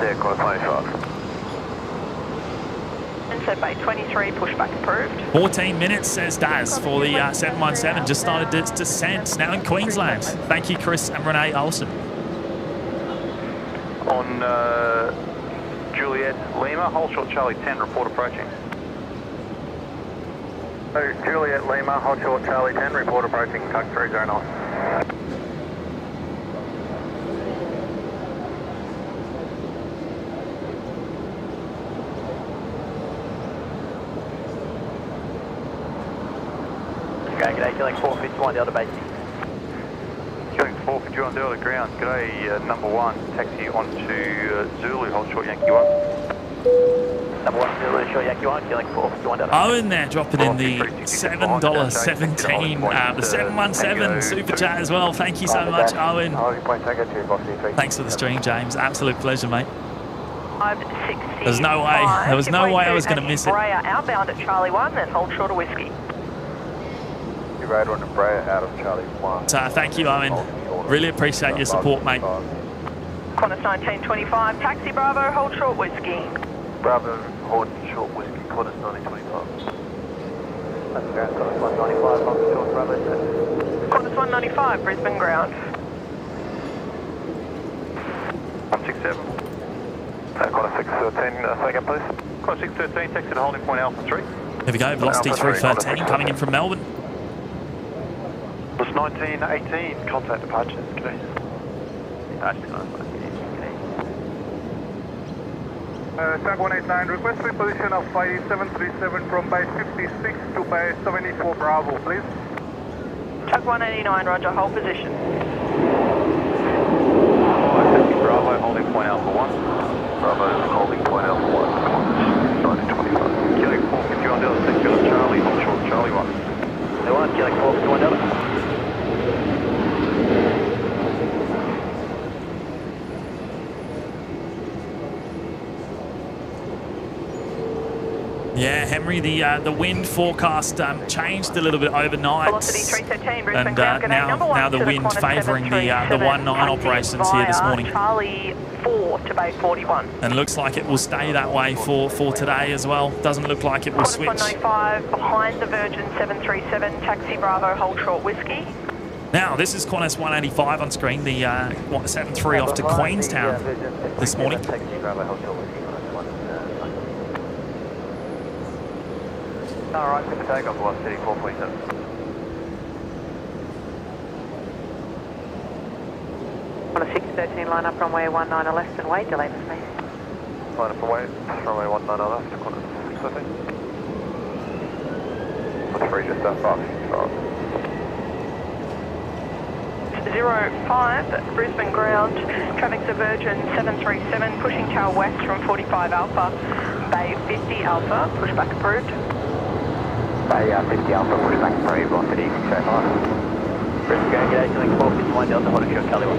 And so bay 23, pushback approved. 14 minutes, says Daz, for the 717. Just started its descent, now in Queensland. Thank you, Chris and Renee Olsen. On Juliet Lima, hold short Charlie 10, report approaching. Juliet Lima, hold short Charlie 10, report approaching, tuck 309. G'day, killing 451 Delta base 6. Killing 451 Delta ground. G'day, number 1, taxi onto Zulu, hold short Yankee 1. Number 1 Zulu, short Yankee 1, killing 451 Delta. Owen there dropping in the $7.17, the 717 super chat as well. Thank you so much, Owen. Thanks for the stream, James. Absolute pleasure, mate. 565. There was no way I was going to miss it. Embraer outbound at Charlie 1, then hold short of whiskey. Radar on Embraer out of Charlie 1. Thank you, Owen. Really appreciate your support, mate. Qantas 1925, taxi Bravo, hold short whiskey. Bravo, hold short whiskey, Qantas 1925. That's ground, Qantas 195, hold short Bravo 6. Qantas 195, Brisbane ground. 167. Qantas 613, second please. Qantas 613, taxi to holding point Alpha 3. Here we go, Velocity 313 coming in from Melbourne. It's 1918, contact departure. Okay. Tag 189, request reposition of flight 737 from base 56 to base 74 Bravo, please. Tag 189, roger, hold position. Taxi Bravo, holding point Alpha 1. Bravo, hold Yeah, Henry, the wind forecast changed a little bit overnight. Velocity 313, Brisbane And ground. Good day. Number one now the to wind Qantas favouring the 737, 19 operations here this via morning. Charlie 4 to Bay 41. And looks like it will stay that way for today as well. Doesn't look like it will Qantas switch. 195 behind the Virgin 737, taxi Bravo, hold short whiskey. Now, this is Qantas 185 on screen, the 73 off to Queenstown this morning. All right, good takeoff, velocity 4.7. On a 613, line up runway 19 left and wait, delay the space. Line up runway 19 left, Qantas 613. That's free, just that fast. 05, Brisbane ground, traffic's a Virgin 737, pushing tail west from 45 Alpha, Bay 50 Alpha, pushback approved. Bay 50 Alpha, pushback approved, velocity 605. Brisbane ground, g'day, killing 451 Delta, what is your Charlie 1?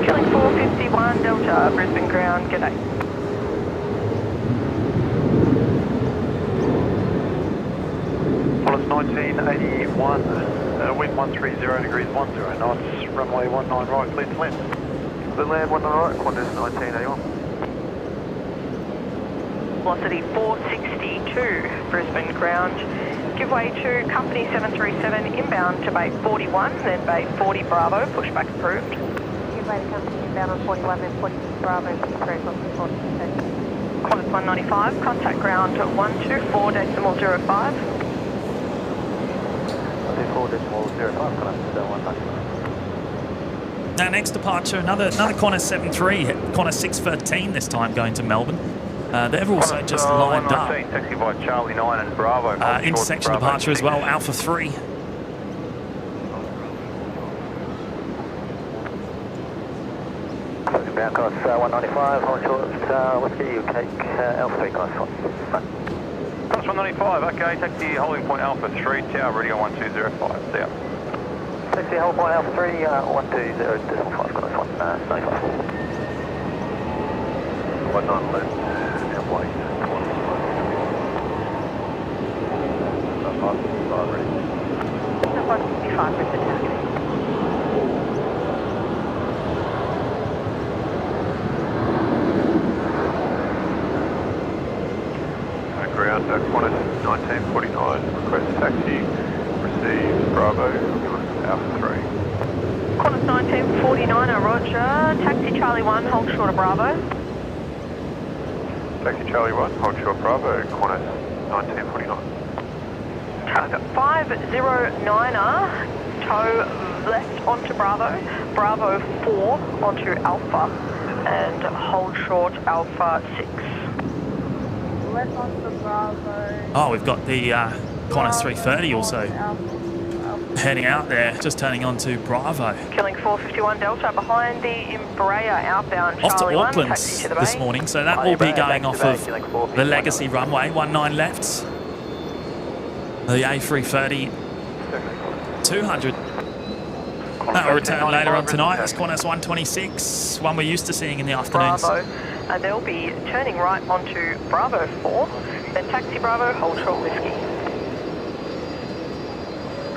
Killing 451 Delta, Brisbane ground, g'day. Qantas 1981, wind 130 degrees 10 knots, runway 19 right, clear to land. Clear land 19 right, Qantas 1981. Velocity 462, Brisbane ground. Give way to company 737 inbound to Bay 41, then Bay 40 Bravo, pushback approved. Give way to company inbound on 41, then 40 Bravo, very close to 40. Qantas 195, contact ground 124.05. 124.05, Qantas 195. Now, next departure, another Qantas 73, Qantas 613 this time going to Melbourne. They've also just lined up. Taxi by Charlie 9 and Bravo. Intersection Bravo departure 6. as well, Alpha 3. Inbound Qantas 195, hold short, whiskey, you take Alpha 3, Qantas 1. Qantas 195, okay, taxi holding point Alpha 3, tower ready on 1205, see ya. Taxi hold point Alpha 3, 120.5, Qantas 195. 19 left, airplane. Ready. 155, Brisbane tower. Ground, Qantas 1949, request taxi, receive Bravo, Alpha 3. Qantas 1949, roger, taxi Charlie 1, hold short of Bravo. Taxi Charlie 1, hold short Bravo, Qantas 1949. 509er, tow left onto Bravo, Bravo 4 onto Alpha, and hold short Alpha 6. Left onto Bravo. Oh, we've got the Qantas 330 also heading out there, just turning on to Bravo. Killing 451 Delta behind the Embraer outbound Off to Charlie 1, Auckland taxi to the this bay. morning, so that will be going off of the legacy runway, 19 left. The A330 200. That will return later on tonight. That's Qantas 126, one we're used to seeing in the afternoons. Bravo, and they'll be turning right onto Bravo 4, then taxi Bravo, hold short whiskey.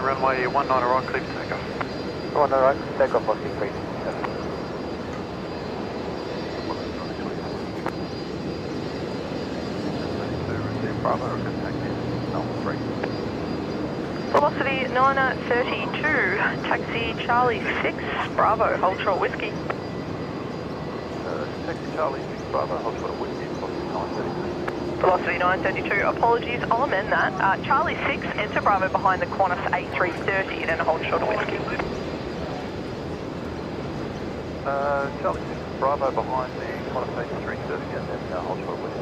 Runway 19 right, clear to take off. 19 right, take off, velocity 3. Bravo, request taxi, Alpha 3. Velocity 932, taxi Charlie 6, Bravo, hold short whiskey. Taxi Charlie 6, Bravo, hold short whiskey, velocity 932. Velocity 932, apologies, I'll amend that. Charlie 6, enter Bravo behind the Qantas A330, then hold short of whiskey. Charlie 6, Bravo behind the Qantas A330 and then hold short whiskey.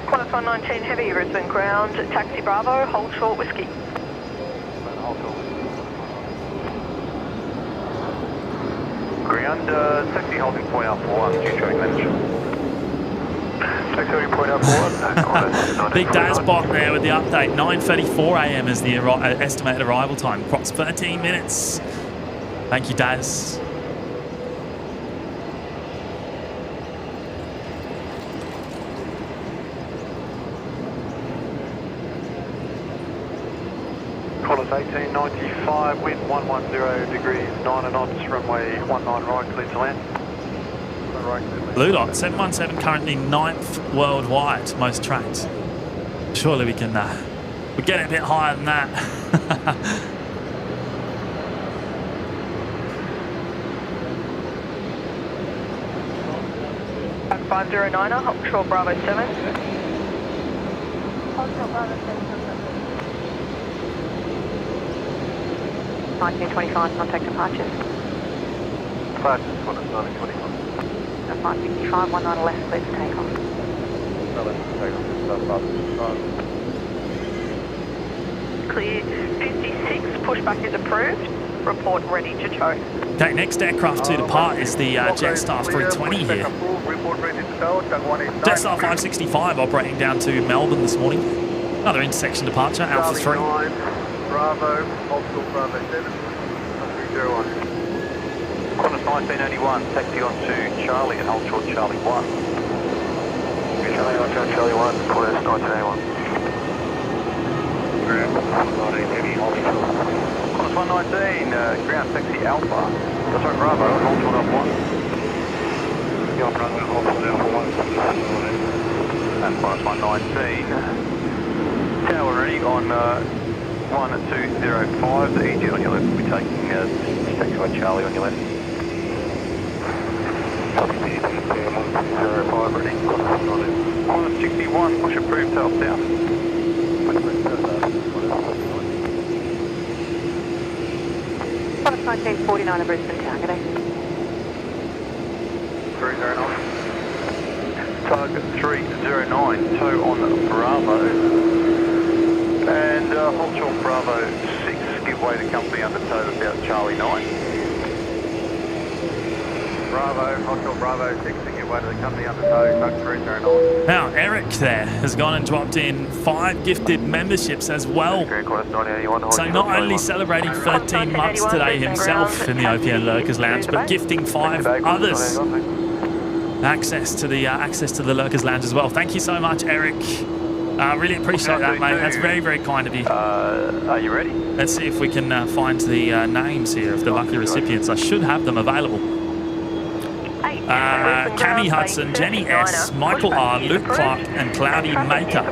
Qantas 119 heavy, Brisbane ground, taxi Bravo, hold short whiskey. Ground, taxi holding point Alpha 1, due traffic manager. Taxi holding point Alpha 1, Big Daz bot there with the update. 9:34 a.m. is the estimated arrival time. Approx 13 minutes. Thank you, Daz. 1895, wind 110 degrees, 9 knots, runway 19 right, clear to land. Blue Dot 717 currently 9th worldwide, most tracked. Surely we can we'll get it a bit higher than that. 509er, Offshore Bravo 7. Offshore Bravo 7. 1925, contact departures. Departures, 1925. 565, 19 left, clear for takeoff. Clear 56, pushback is approved. Report ready to tow. Okay, next aircraft to depart is the Jetstar 320 here. Jetstar 565 operating down to Melbourne this morning. Another intersection departure, Alpha 3. Bravo, Offshore Bravo 7, 301. Qantas 1981, taxi on to Charlie and hold short Charlie 1. Charlie on short Charlie 1, Qantas 1981. Ground 119, heavy, hold short. Qantas 119, ground taxi Alpha. That's right, Bravo, hold short Alpha 1. Yeah, Bravo, hold short Alpha 1. And Qantas 119. Tower ready on 1205, the EG on your left will be taking taxiway Charlie on your left. Qantas 61, push approved, tail south. Qantas 1949 of Brisbane Town, good day. 309. Target 309, tow on Bravo. And hold short Bravo 6, give way to company under tow about Charlie 9. Bravo, hold short Bravo 6 to give way to the company under tow, tuck 309. Now, Eric there has gone and dropped in 5 gifted memberships as well. So not only celebrating 13 months today himself in the OPN Lurkers Lounge, but gifting 5 others access to the Lurkers Lounge as well. Thank you so much, Eric. Really appreciate that, mate. That's very, very kind of you. Are you ready? Let's see if we can find the names here of the lucky recipients. I should have them available. Cammy Hudson, Jenny S, Michael R, Luke Clark and Cloudy Maker,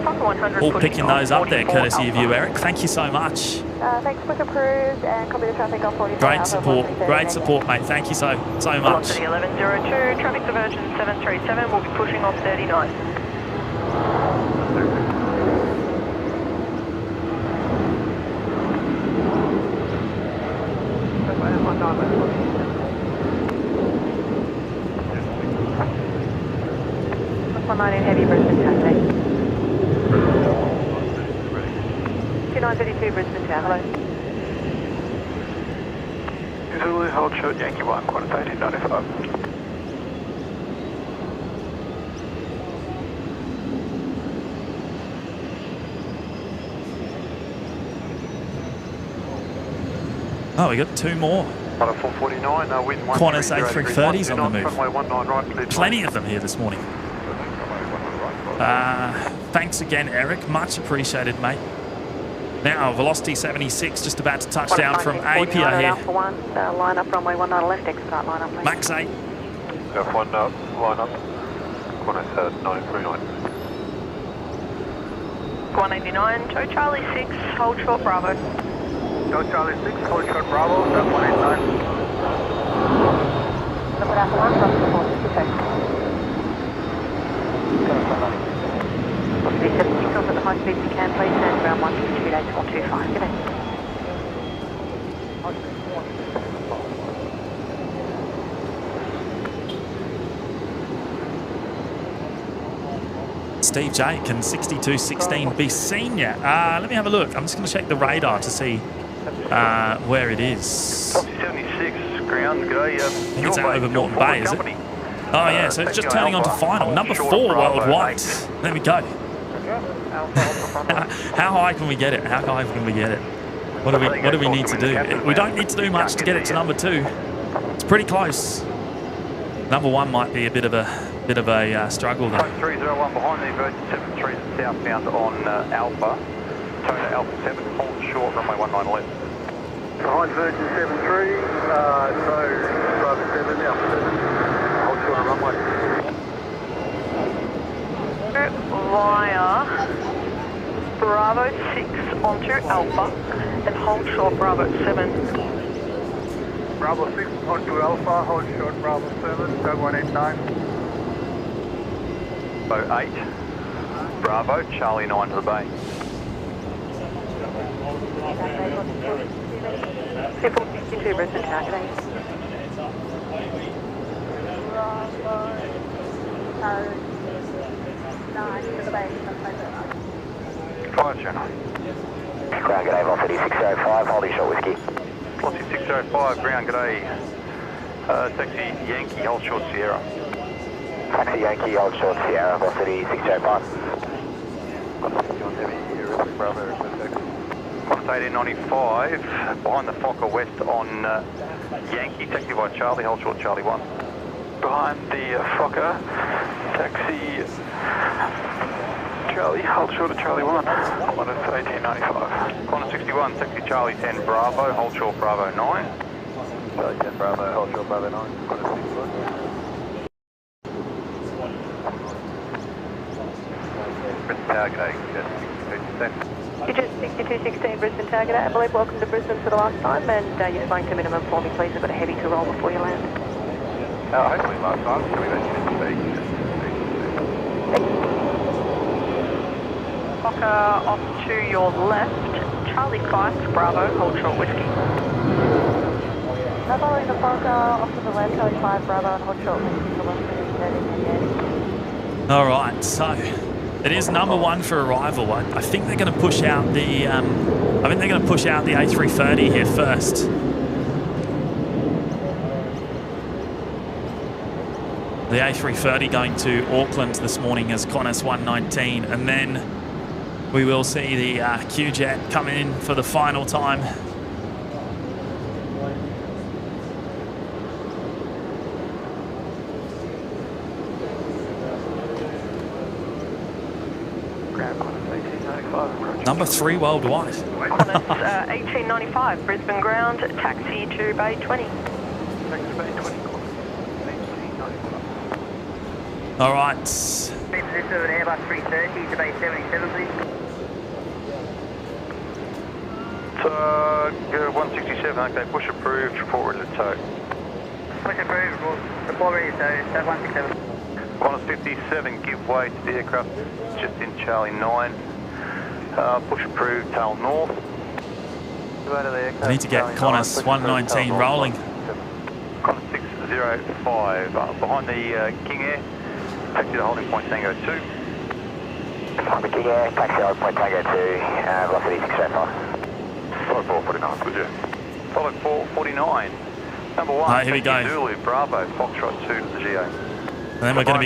all picking those up there, courtesy of you, Eric. Thank you so much. Thanks, push approved and copy the traffic off 44. Great support, mate. Thank you so much. Velocity 1102, traffic diversion 737, we'll be pushing off 39. Heavy Brisbane Town, 2932 Brisbane Town, hello. Zulu, hold short Yankee 1, Qantas 1895. Oh, we got 2 more. 449, wind 1. Qantas A330s on the move. Runway 19 right, clear. Plenty of them here this morning. Thanks again, Eric. Much appreciated, mate. Now, Velocity 76 just about to touch down from Apia here. Alpha 1, line up runway 19 left, expert line up, please. Max 8. F1 line up. Qantas 939. 189, tow Charlie 6, hold short Bravo. Tow Charlie 6, hold short Bravo, 189. Number Alpha 1, from support, 52. Be 76 off at the high speed we can, please, and ground 122.425. Good day. Steve J, can 6216 be seen yet? Let me have a look. I'm just going to check the radar to see where it is. 76, ground, g'day. I think it's out over Moreton Bay, is it? Oh yeah, so it's just turning on to final. Number 4 worldwide. There we go. How high can we get it? How high can we get it? What do we need to do? We don't need to do much to get it to number 2. It's pretty close. Number 1 might be a bit of a struggle though. 301 behind the Virgin 73 southbound on Alpha. Daytona Alpha 7, hold short, runway 19 left. Behind Virgin 73, so Bravo 7, Alpha 7, hold short on runway. Via Bravo 6 onto Alpha and hold short Bravo 7. Bravo 6 onto Alpha, hold short Bravo 7, tag 189. Bravo 8, Bravo, Charlie 9 to the bay. Triple 62 Brisbane target. Fire channel. Ground g'day, velocity 605, holding short whiskey. Velocity 605, ground g'day. Taxi Yankee, hold short Sierra. Taxi Yankee, hold short Sierra, velocity 605. Fox 1895, behind the Fokker West on Yankee, taxi by Charlie, hold short Charlie 1. Behind the Fokker, taxi Charlie, hold short of Charlie 1. Qantas 1895. Qantas 61, taxi Charlie 10 Bravo, hold short Bravo 9. Charlie 10 Bravo, hold short Bravo 9. Qantas 61. Brisbane target 8, Digit 6216 Brisbane target. I believe welcome to Brisbane for the last time, and you're flying to minimum for me, please. I've got a heavy to roll before you land. hopefully last time, can we let you speak? Fokker off to your left, Charlie 5 Bravo, hold short whiskey. Following the Fokker off to the left, Charlie 5 Bravo, and hold short whiskey for velocity 30. All right, so it is number one for arrival. I think they're going to push out the. I think they're going to push out the A330 here first. The A330 going to Auckland this morning as Qantas 119, and then we will see the Q-Jet coming in for the final time. Number 3 worldwide. Qantas 1895, Brisbane ground, taxi to Bay 20. Taxi Bay 20, All right. Position of an Airbus 330 to Bay 77, please. 167, okay, push approved, report ready to tow. Push approved, report ready to tow, tag 167. Qantas 57, give way to the aircraft just in Charlie 9. Push approved, tail north. I need to get Qantas 119 rolling. Qantas 605, behind the King Air, taxi to holding point Tango 2. Behind the King Air, taxi holding point Tango 2, velocity 605. Follow 449, would you? Follow 449. Number 1, Right, here we go. Zulu, Bravo, Foxtrot 2 to the GO. And then we're going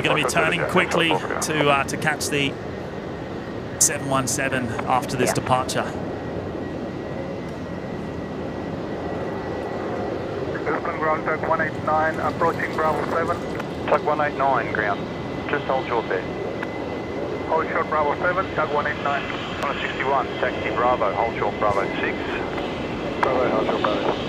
to be turning quickly to catch the 717 after this departure. Brisbane ground, tag 189, approaching Bravo 7. Tug 189 ground, just hold short there. Hold short Bravo 7, tag 189. 161, taxi Bravo, hold short Bravo 6. Bravo, hold short Bravo 6.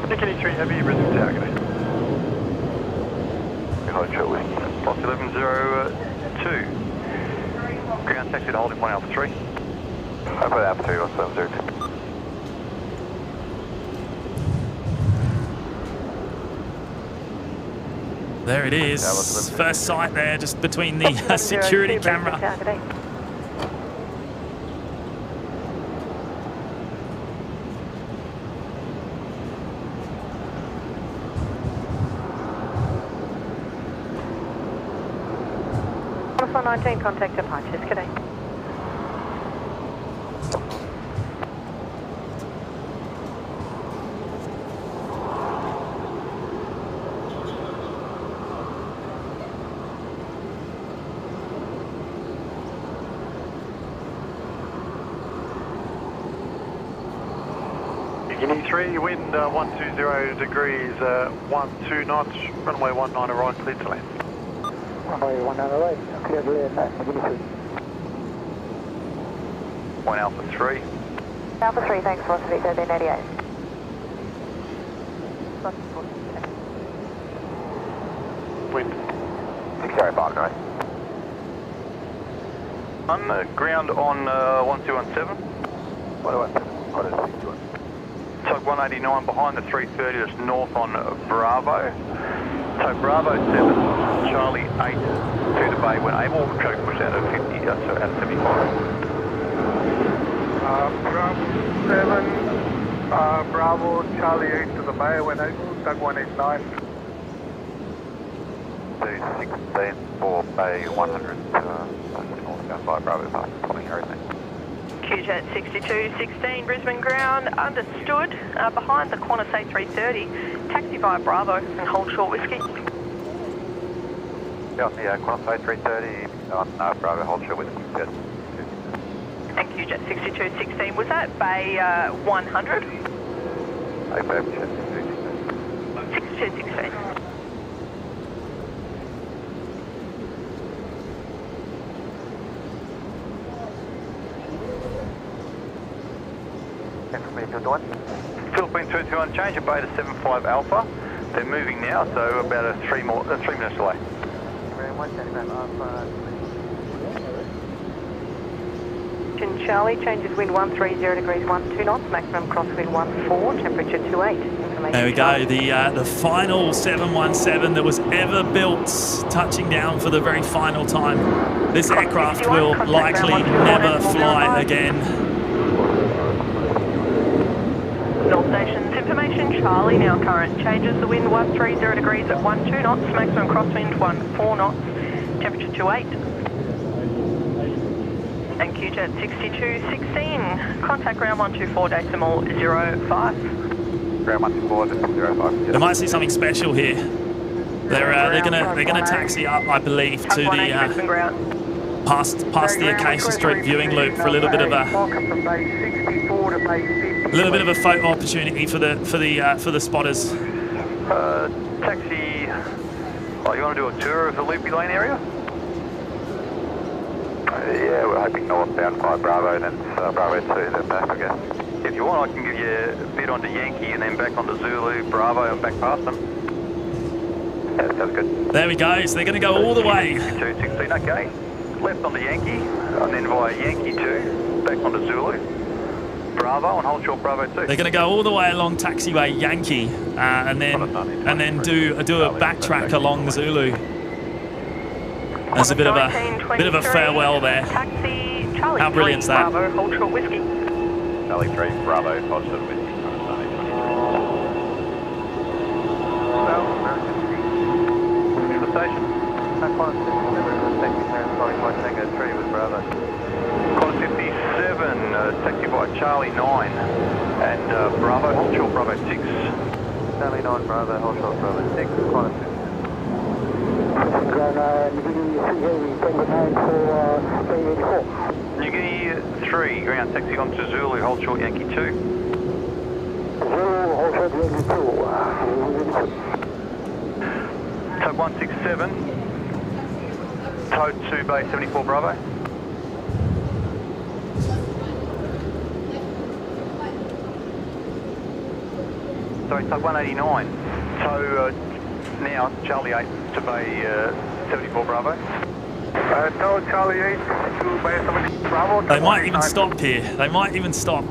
Nick 83 Heavy, Brisbane target. Hold short with Fox 1102. Ground taxi to holding point Alpha 3. I've got Alpha 3, Fox 1102. There it is. First sight there, just between the security camera. Qantas 119, contact departures, today. 3, wind 120 degrees, 12 knots, runway 19 right, clear to land. Runway 19 right, clear to land, McGinney 1 Alpha 3. Alpha 3, thanks, velocity 1388. Wind. 605, guys. On ground on 1217. 117, what is 61? Tug 189 behind the 330, that's north on Bravo. So Bravo 7, Charlie 8 to the bay when able, try to push out at 50, so out of 75. Bravo 7, Bravo, Charlie 8 to the bay when able, Tug 189. 216 for bay 100, northbound by Bravo, past following everything. QJet 6216 Brisbane ground, understood. Behind the Qantas A330, taxi via Bravo and hold short whiskey. Yeah, Qantas A330 on Bravo, hold short whiskey, good. And QJet 6216, was that bay 100? Okay, 6216. Philippine 221, change of bay to 75 Alpha. They're moving now, so about 3 minutes away. Charlie, changes wind 130 degrees 12 knots, maximum crosswind 14, temperature 28. There we go, the final 717 that was ever built, touching down for the very final time. This aircraft will likely never fly again. North Station's information, Charlie now current, changes the wind 130 degrees at 12 knots, maximum crosswind 14 knots, temperature 28. And QJet 6216, contact ground 124 decimal 05. Ground 124 decimal 05. They might see something special here. They're gonna taxi up, I believe, to the past the Acacia Street viewing loop for a little bit of a photo opportunity for the spotters. Taxi. Oh, you want to do a tour of the Loopy Lane area? Yeah, we're hoping northbound by Bravo, then Bravo 2, then back, I guess. If you want, I can give you a bit onto Yankee and then back onto Zulu, Bravo, and back past them. Yeah, sounds good. There we go, so they're going to go all the way. 216, okay. Left onto Yankee, and then via Yankee 2, back onto Zulu, Bravo, and hold short Bravo 2. They're going to go all the way along taxiway Yankee, and then do a backtrack along Zulu. There's a bit of a farewell there. Taxi, Charlie How brilliant's that? Bravo, hold short whiskey. Charlie 3, Bravo, hold short whiskey. To the station. Qantas 57, taxi by Charlie 9, and Bravo, hold short Bravo 6. Charlie 9, Bravo, hold short Bravo 6, Qantas 57. New Guinea 3, ground taxi on to Zulu, hold short Yankee 2. Zulu, hold short Yankee 2. Tug 167, towed to bay 74 Bravo. Sorry, Tug 189, tow now Charlie 8 to bay 74 Bravo. Tow Charlie 8 to bay 74 Bravo. They might even stop here. They might even stop.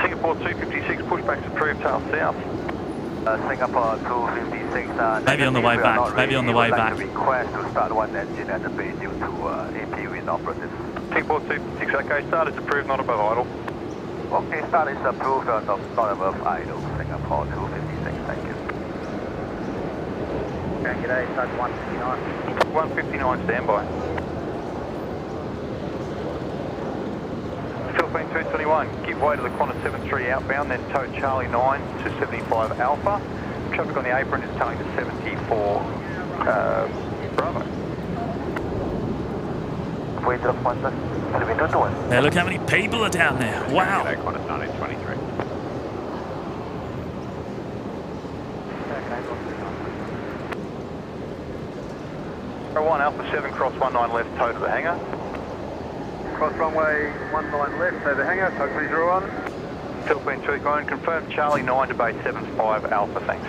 Singapore 256, pushbacks approved, tail south. Singapore 256. Maybe on the way back. Maybe on the way back. Request to start one engine at the bay due to AP wind operative. Singapore 256, okay, start is approved, not above idle. Okay, start is approved, not above idle. Singapore 256, thank you. Okay, g'day, start 159. 159, standby. Philippine 221, give way to the Qantas 73 outbound, then tow Charlie 9 to 75 Alpha. Traffic on the apron is telling to 74 Bravo. Wait up one left. Yeah, look how many people are down there. Wow. Qantas 1923. One Alpha 7, cross 19 left, toe to the hangar. Cross runway 19 left, over hangar, taxi 01. Philippine 3 Ground, confirm Charlie 9 to base 75 Alpha, thanks.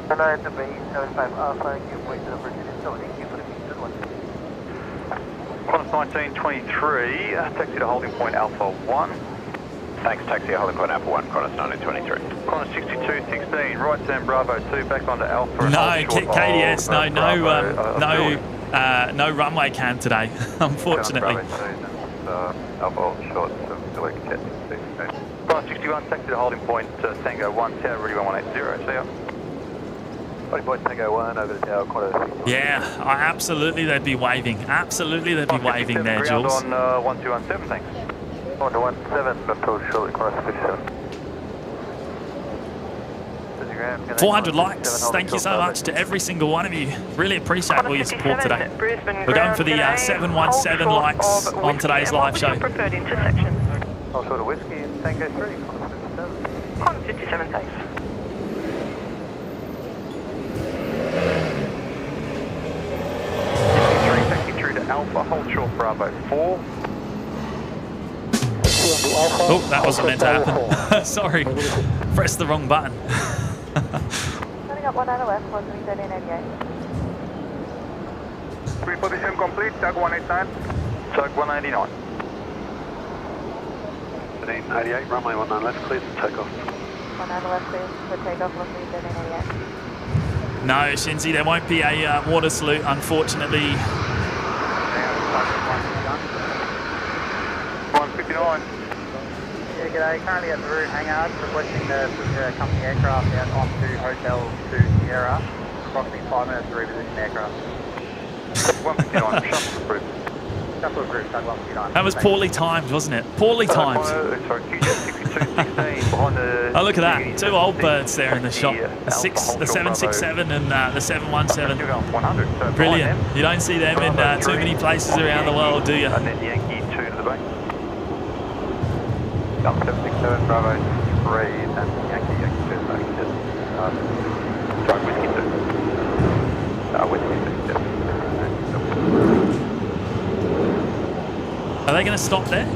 9 to base 75 Alpha, give way to the Brisbane International Airport. Qantas 1923, taxi to holding point Alpha 1. Thanks, taxi to holding point Alpha 1, Qantas 1923. Qantas 6216, right turn Bravo 2, back onto Alpha. No, KDS, no runway cam today, unfortunately. Alpha short, delete jet. Qantas 61, taxi to holding point Tango 1, tower ready 1180, see ya. Holding point Tango 1 over the tower, Qantas. Yeah, absolutely they'd be waving. Absolutely they'd be waving there, Jules. On 1217, thanks. 1217, left hold shortly, Qantas 57. 400 likes. Thank you so much to every single one of you. Really appreciate all your support today. Brisbane We're going for the Ground, 717 likes on today's live show. Preferred intersection. I'll sort of whiskey and Tango 3, Qantas 57. Qantas 57, thanks. Taxi through to Alpha, hold short Bravo 4. Oh, that wasn't meant to happen. Sorry, pressed the wrong button. Setting up 1 left, 1388. Pre-position complete, tag 189. Tug 189. 1388, runway 19 left, clear for takeoff. 1 left, clear for takeoff, runway 1388. No, Shinzi, there won't be a water salute, unfortunately. 159. Yeah, g'day. Currently at the Route hangar, requesting the company aircraft out onto Hotel 2 Sierra. Approximately 5 minutes to reposition aircraft. 159, shuffle approved. Shuffle approved, tag 159. That was poorly timed, wasn't it? Poorly timed. Sorry, QJ 6216 behind the... Oh, look at that. Two old birds there in the shot. The 767 and the 717. 100. So Brilliant. You don't see them in too many places around the world, do you? And then Yankee 2 to the base. 767, Bravo 3, and Yankee 2 to the base. Sorry, Whiskey 2. Whiskey 2, yeah. Are they going to stop there?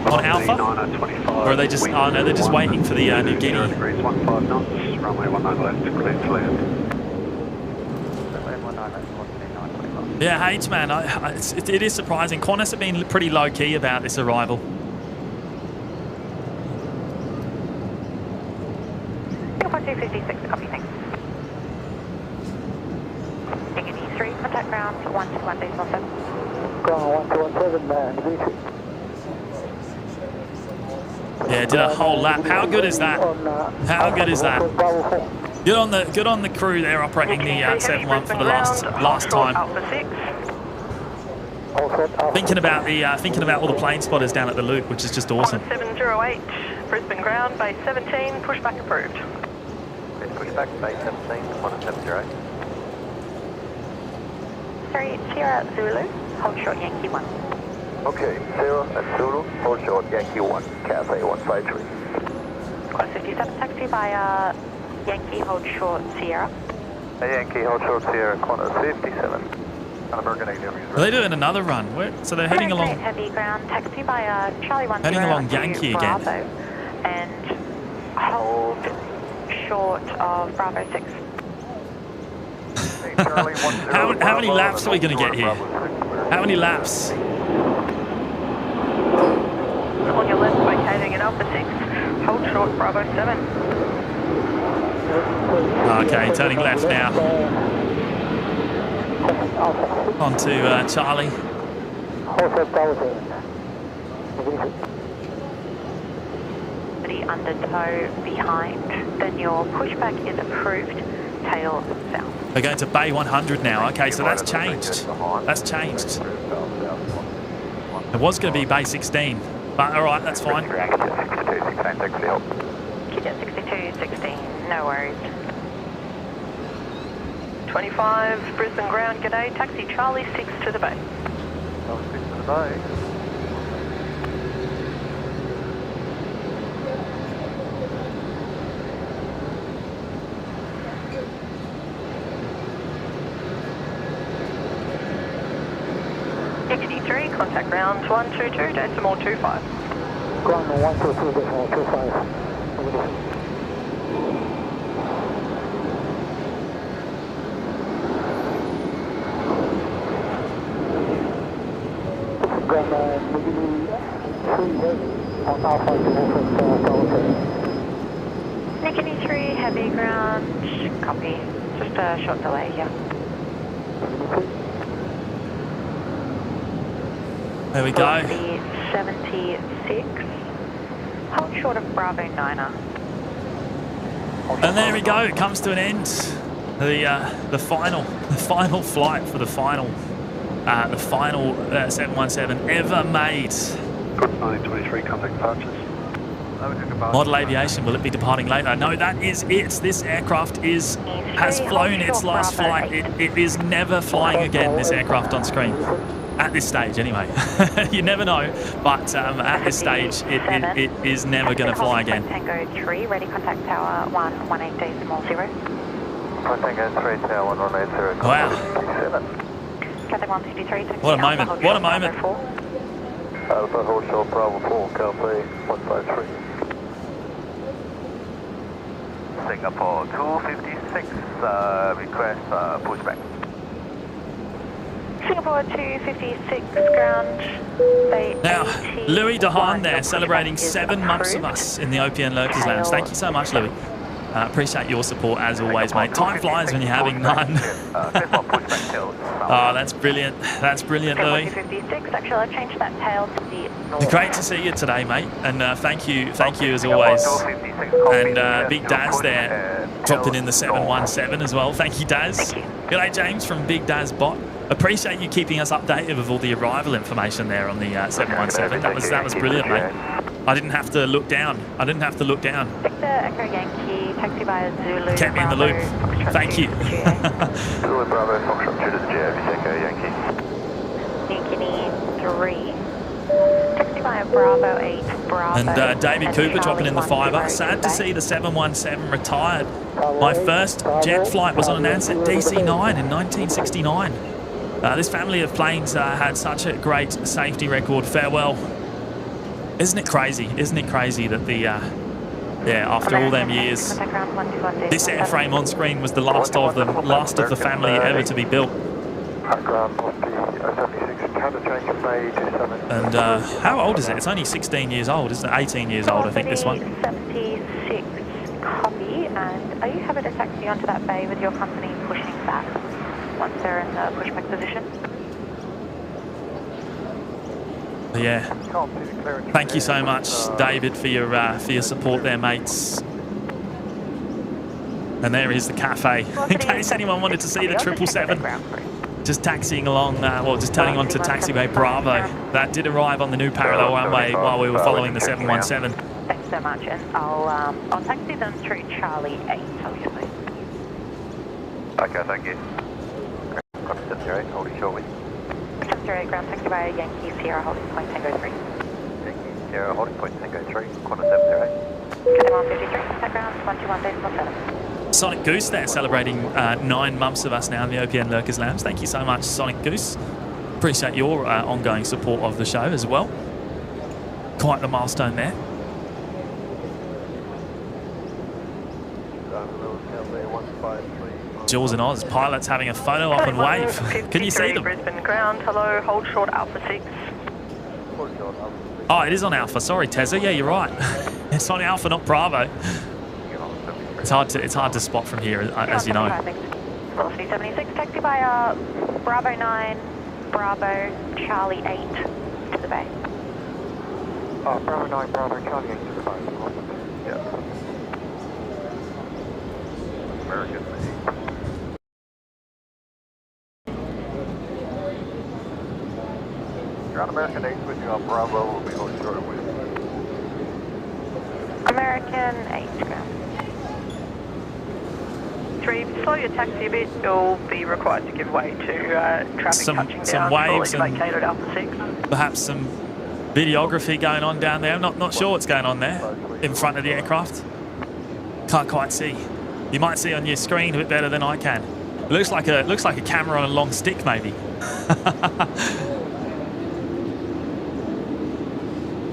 On Alpha? 9025. Or are they just... Oh, no, they're just waiting for the New Guinea. 0 degrees, 15 knots, runway 19 left, clear to land. Yeah, H, man, it is surprising. Qantas have been pretty low-key about this arrival. Singapore 256, copy, thanks. Dignity 3, contact ground 121 days 17. Ground 1217, Yeah, did a whole lap. How good is that? How good is that? Good on the crew there operating the 71 for the last time. Alpha 6. Thinking about all the plane spotters down at the loop, which is just awesome. 708, Brisbane Ground, base 17, pushback approved. Pushback, base 17, 170. 3, Sierra Zulu, hold short Yankee 1. Okay, Sierra and Zulu, hold short Yankee 1, Cathay 153. Qantas 57, taxi by Yankee, hold short Sierra. Yankee, hold short Sierra, Qantas 57. Are they doing another run? So they're heading along... Heavy ground, taxi by Charlie 10. Heading along Yankee again. Bravo, and hold short of Bravo 6. How many laps are we going to get here? How many laps? On your left, vacating in Alpha 6, hold short Bravo 7. Okay, turning left now. On to Charlie. Undertow behind, then your pushback is approved, tail south. We're going to Bay 100 now. Okay, so that's changed. That's changed. It was going to be Bay 16, but all right, that's fine. QJet 6216, no worries. 25, Brisbane Ground, g'day, taxi Charlie 6 to the bay. Bye. XD3, contact ground 122, decimal 25. Ground 122, decimal 25. Ground on Alpha to Nickety 3, heavy ground, copy. Just a short delay here. There we go. 76. Hold short of Bravo 9er. And there we go. It comes to an end. The final flight for the final 717 ever made. 1923, contact departures. Model Aviation, will it be departing later? No, that is it. This aircraft has flown its last flight. It is never flying again, this aircraft on screen. At this stage, anyway. You never know, but at this stage, it is never going to fly again. Tango 3, ready, contact tower 118.0. Tango 3, tower 118.0. Wow. Contact 153. What a moment. What a moment. Alpha, hold short, Bravo 4, Calpay 153. Singapore 256, request pushback. Singapore 256, ground, Bay Now, 80, Louis Dehaan there, celebrating 7 months of us in the OPN Lurkers Lounge. Thank you so much, Louis. Appreciate your support as always, mate. Time flies when you're having none. Oh, that's brilliant. That's brilliant, Louis. 256, actually I've changed that tail to the north. Great to see you today, mate. And thank you as always. And Big Daz there, dropped it in the 717 as well. Thank you, Daz. G'day, James from Big Daz Bot. Appreciate you keeping us updated with all the arrival information there on the 717. That was brilliant, mate. I didn't have to look down. Victor Echo Yankee, taxi by Zulu. Kept me in the loop. Thank you. Zulu Bravo, Foxtrot 2 to the GA, Echo Yankee. Yankee 3. Taxi by Bravo 8, Bravo. And David Cooper dropping in the fiver. Sad to see the 717 retired. My first jet flight was on an Ansett DC-9 in 1969. This family of planes had such a great safety record. Farewell. Isn't it crazy? Isn't it crazy that after all them years, this airframe on screen was the last of the family ever to be built. And how old is it? It's only 16 years old, isn't it? 18 years old, I think, this one. 76, copy. And are you happy to taxi onto that bay with your company pushing back once they're in the pushback position? Yeah. Thank you so much, David, for your support there, mates. And there is the cafe. In case anyone wanted to see the 777, just taxiing along, just turning on to taxiway Bravo. That did arrive on the new parallel runway while we were following the 717. Thanks so much, and I'll taxi them through Charlie 8, obviously. Okay, thank you. Copy 78, holding short with you. 78, ground taxi by Yankee Sierra, holding point Tango 3. Yankee Sierra, holding point Tango 3, corner 708. Captain 153, contact ground 121.7. Sonic Goose there, celebrating 9 months of us now in the OPN Lurkers Lounge. Thank you so much, Sonic Goose. Appreciate your ongoing support of the show as well. Quite the milestone there. Jules and Oz, pilots having a photo op and wave. Can you see them? Brisbane ground, hello, hold short Alpha 6. Oh, it is on Alpha. Sorry, Tezza. Yeah, you're right. It's on Alpha, not Bravo. It's hard to spot from here, as you know. Velocity 76, taxi by Bravo 9, Bravo, Charlie 8 to the bay. Bravo 9, Bravo, Charlie 8 to the bay. Yeah. American 8. Ground American 8 switching on Bravo will be holding short with. American 8 ground. 23, if you slow your taxi a bit, you'll be required to give way to traffic touching some down. waves Fully and vacated Alpha 6. perhaps some videography going on down there. I'm not sure what's going on there in front of the aircraft. Can't quite see. You might see on your screen a bit better than I can. It looks like a camera on a long stick, maybe.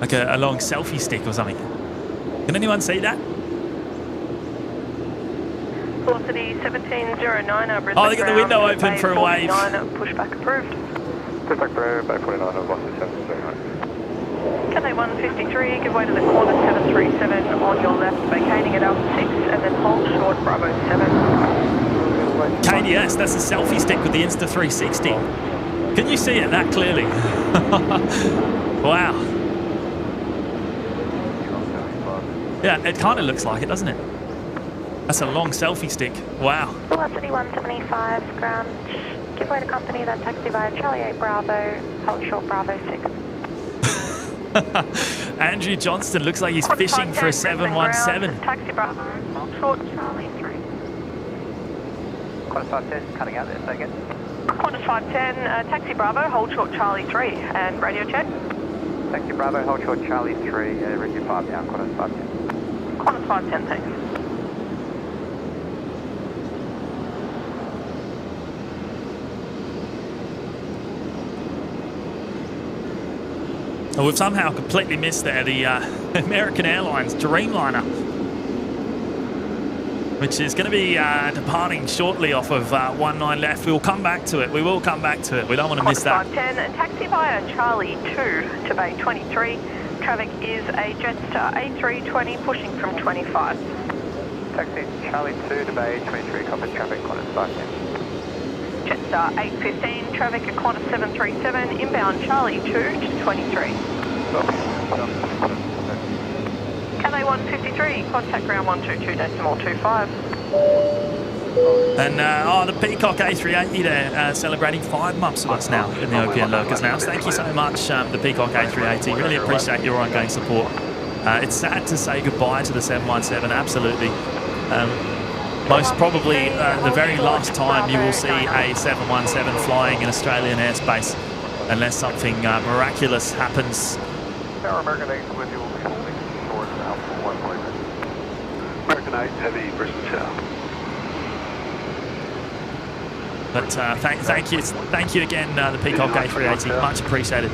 Like a long selfie stick or something. Can anyone see that? Velocity 1709 Brisbane. Oh, they got the window open for a wave. Pushback approved. Pushback approved, Bay 49 of velocity 709. Cathay 153, give way to the corner 737 on your left, vacating at Alpha 6, and then hold short Bravo 7. KDS, that's a selfie stick with the Insta360. Can you see it that clearly? Wow. Yeah, it kind of looks like it, doesn't it? That's a long selfie stick. Wow. Velocity 175, ground. Give way to company, then taxi via Charlie 8 Bravo, hold short Bravo 6. Andrew Johnston looks like he's fishing for a 717. Taxi Bravo, hold short Charlie 3. Qantas 510, cutting out there, say again. Qantas 510, taxi Bravo, hold short Charlie 3, and radio check. Taxi Bravo, hold short Charlie 3, radio 5 down, Qantas 510. Qantas 510, thanks. Oh, we've somehow completely missed there the American Airlines Dreamliner, which is going to be departing shortly off of 19 left. We'll come back to it. We will come back to it. We don't want to miss that. 510, taxi via Charlie 2 to Bay 23. Traffic is a Jetstar A320 pushing from 25. Taxi Charlie 2 to Bay 23, copy traffic, Qantas 510. Jetstar 815, traffic at Qantas 737, inbound Charlie 2 to 23. Cathay 153, contact ground 122.25. And the Peacock A380 there, celebrating 5 months with us now in the OPN Locus now. So thank you so much, the Peacock A380. Really appreciate your ongoing support. It's sad to say goodbye to the 717, absolutely. Most probably the very last time you will see a 717 flying in Australian airspace, unless something miraculous happens. Tower American 8 with you will be holding short Alpha 1 point. American 8, heavy Brisbane Tower. But thank you again, the Peacock A380, much appreciated.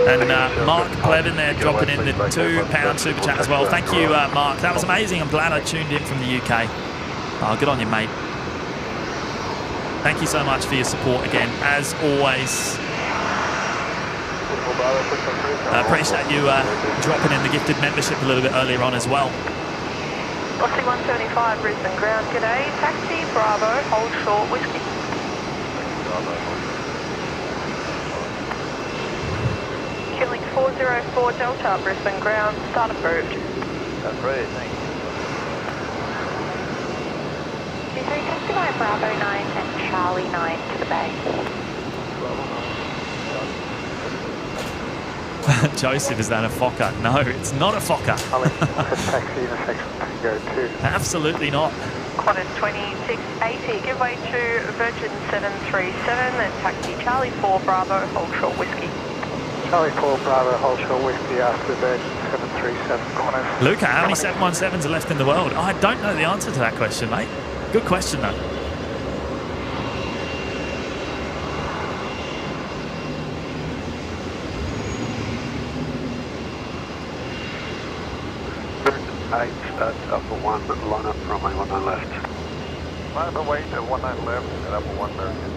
And Mark Plevin there dropping in the £2 super chat as well. Thank you, Mark. That was amazing. I'm glad I tuned in from the UK. Oh, good on you, mate. Thank you so much for your support again, as always. I appreciate you dropping in the gifted membership a little bit earlier on as well. Velocity 175, Brisbane ground. G'day, taxi Bravo, hold short whiskey. Killing 404 Delta, Brisbane ground, start approved. That's great, thank you. Sorry, taxi via Bravo 9 and Charlie 9 to the bay. Joseph, is that a Fokker? No, it's not a Fokker. Taxi intersection, go to. Absolutely not. Qantas 2680, give way to Virgin 737, then taxi Charlie 4 Bravo, hold short whiskey. Charlie 4 Bravo, hold short whiskey after Virgin 737, Qantas. Luca, how many 717s are left in the world? I don't know the answer to that question, mate. Good question, though. Virgin 8 at upper 1, line up runway 19 left. Line up away to 19 left and upper 1 American.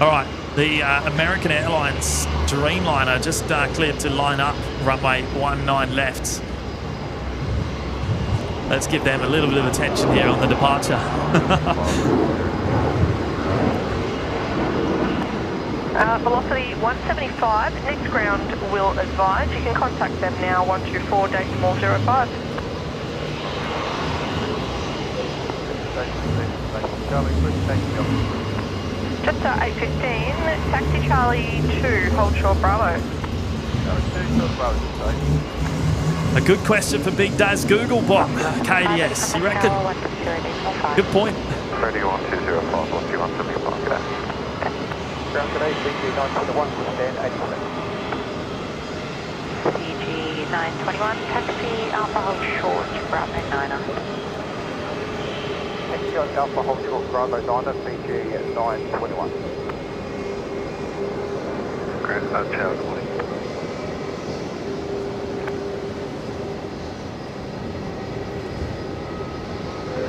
All right, the American Airlines Dreamliner just cleared to line up runway 19 left. Let's give them a little bit of attention here on the departure. Velocity 175, next ground will advise. You can contact them now, 124.05. Jetstar 815, taxi Charlie 2, hold short Bravo. A good question for Big Daz Googlebot, KDS. You reckon? Good point. 31-205, 121 Park, good day. Ground today, CG921, stand 87. CG921, taxi Alpha hold short, Bravo 9er. Taxi Alpha hold short, Bravo 9er, CG921. Grand Tower, good morning.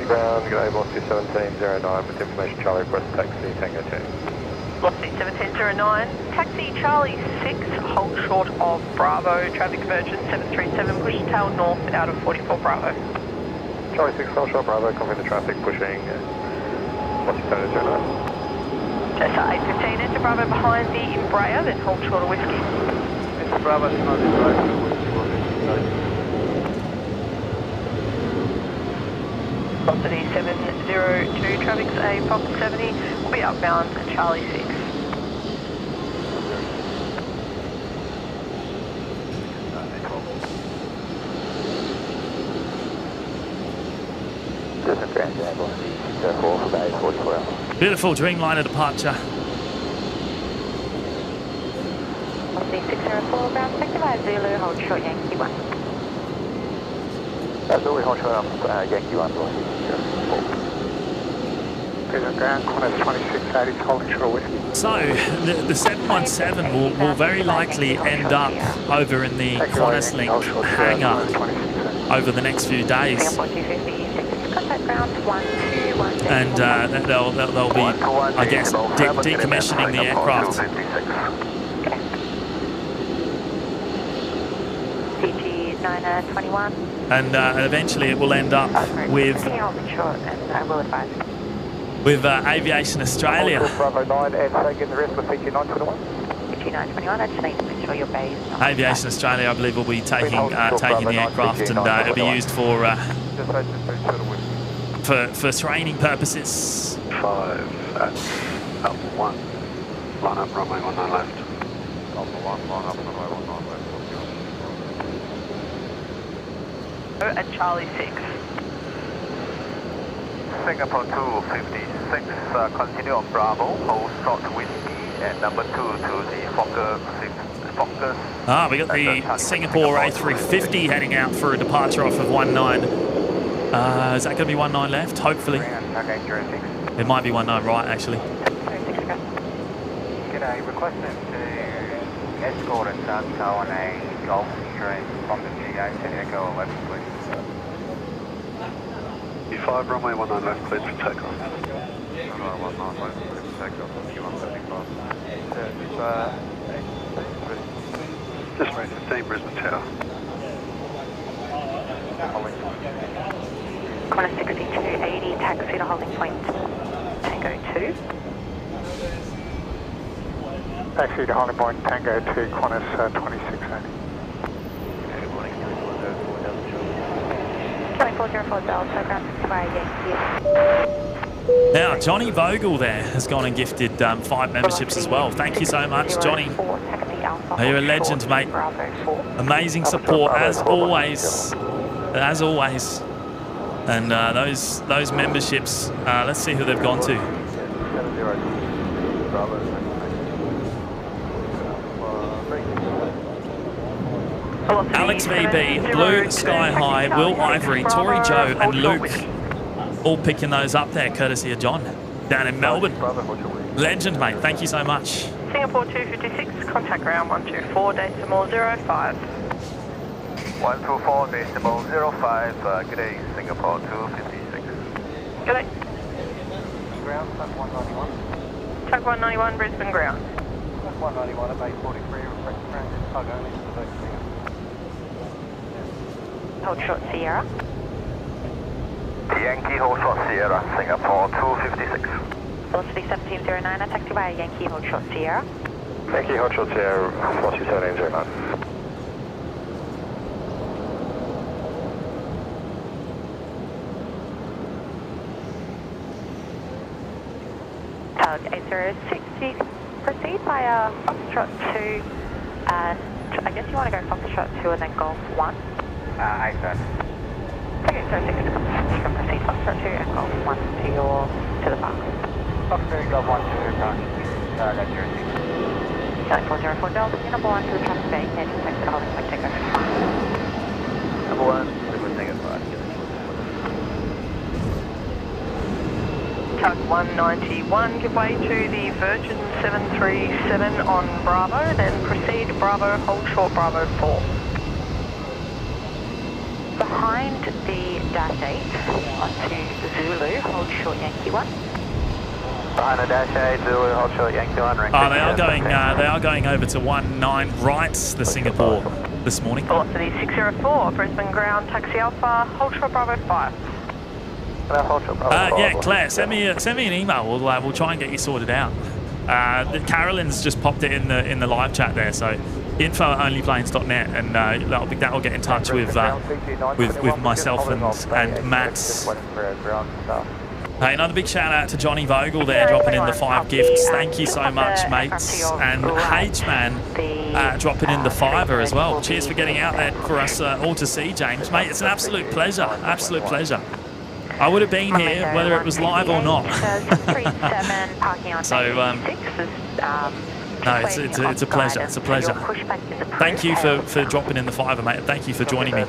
Ground, good day, Velocity 1709 with information Charlie request taxi Tango 2. Velocity 1709, taxi Charlie 6, hold short of Bravo, traffic convergence 737, push tail north out of 44 Bravo. Charlie 6, hold short Bravo, confirm the traffic pushing Velocity 1709. Jessa 815, enter Bravo behind the Embraer, then hold short of Whiskey. Enter Bravo, behind the Embraer, Velocity 702, traffic's a Fox 70, will be outbound at Charlie 6. Brisbane International Airport for bay 44 hours. Beautiful Dreamliner departure. Velocity 604, ground sector by Zulu, hold short Yankee 1. Zulu, hold short Yankee 1, Velocity 04. Brisbane ground, Qantas 2680, holding short Whiskey. So, the 717 will very likely end up over in the Qantas Link hangar over the next few days. Singapore 250, contact ground 121. And they'll be, I guess, decommissioning the aircraft. CG921. And eventually it will end up with Aviation Australia. Bravo 9 and taking the rest with CG921. CG921, I just need to make sure your bay is not Aviation Australia, I believe, will be taking the aircraft, and it'll be used for training purposes. 5 at Alpha 1. Line up, runway 19 left. Alpha 1, line up, runway 19 left. At Charlie 6. Singapore 256, continue on Bravo, hold short Whiskey, and number 2 to the Focus. We got the Singapore A350 heading out for a departure off of 19. Is that going to be 19 left? Hopefully. It might be 19 right, actually. G'day, requested to escort and go on a Golf insurance from the GA to Echo 11, please. E5, runway 19 left, cleared for takeoff. Runway 19 left, cleared for takeoff, Q175. Just rate 15, Brisbane Tower. Qantas 6280, taxi to holding point Tango 2. Taxi to holding point Tango 2, Qantas 2680. 2404 Delta, ground 65 Yankee. Now, Johnny Vogel there has gone and gifted 5 memberships as well. Thank you so much, Johnny. You're a legend, mate. Amazing support, as always. As always. And those memberships, let's see who they've gone to. Alex VB, Blue Sky High, Will Ivory, Tori Joe and Luke, all picking those up there, courtesy of John, down in Melbourne. Legend, mate. Thank you so much. Singapore 256, contact ground 124, decimal 05. 124 decimal 05, good day, Singapore 256. Good day. Ground, Tuck 191. Tuck 191, Brisbane ground. Tuck 191 at bay 43, request transit tug only for the Hold short Sierra. Yankee hold short Sierra, Singapore 256. Velocity 1709, a taxi by Yankee hold short Sierra. Yankee hold short Sierra, velocity 1709. Tug 806, proceed via Foxtrot 2, and I guess you want to go Foxtrot 2 and then Golf 1. A7. Okay, so 6 to proceed Foxtrot 2 and Golf 1 to the park. Foxtrot Golf 1 to park. That's your 6. Charlie 404 Delta, number 1 to the traffic bay, and taxi to holding point takeoff 5. Number 1, liquid takeoff 5. Tug 191, give way to the Virgin 737 on Bravo, then proceed Bravo, hold short Bravo 4. Behind the dash 8 onto Zulu, hold short Yankee 1. Behind the dash 8, Zulu, hold short Yankee 1. Oh, they are going over to 19 right, the Singapore this morning. Velocity 604, Brisbane ground, taxi Alpha, hold short Bravo 5. Yeah, Claire, send me an email. We'll try and get you sorted out. Carolyn's just popped it in the live chat there, so info@onlyplanes.net, and that'll get in touch with myself and Matt's. Hey, another big shout out to Johnny Vogel there, dropping in the 5 gifts. Thank you so much, mates. And H-Man dropping in the 5er as well. Cheers for getting out there for us all to see, James. Mate, it's an absolute pleasure. Absolute pleasure. I would have been here whether it was live or not. So, no, it's a pleasure. It's a pleasure. Thank you for dropping in the 5er, mate. Thank you for joining me.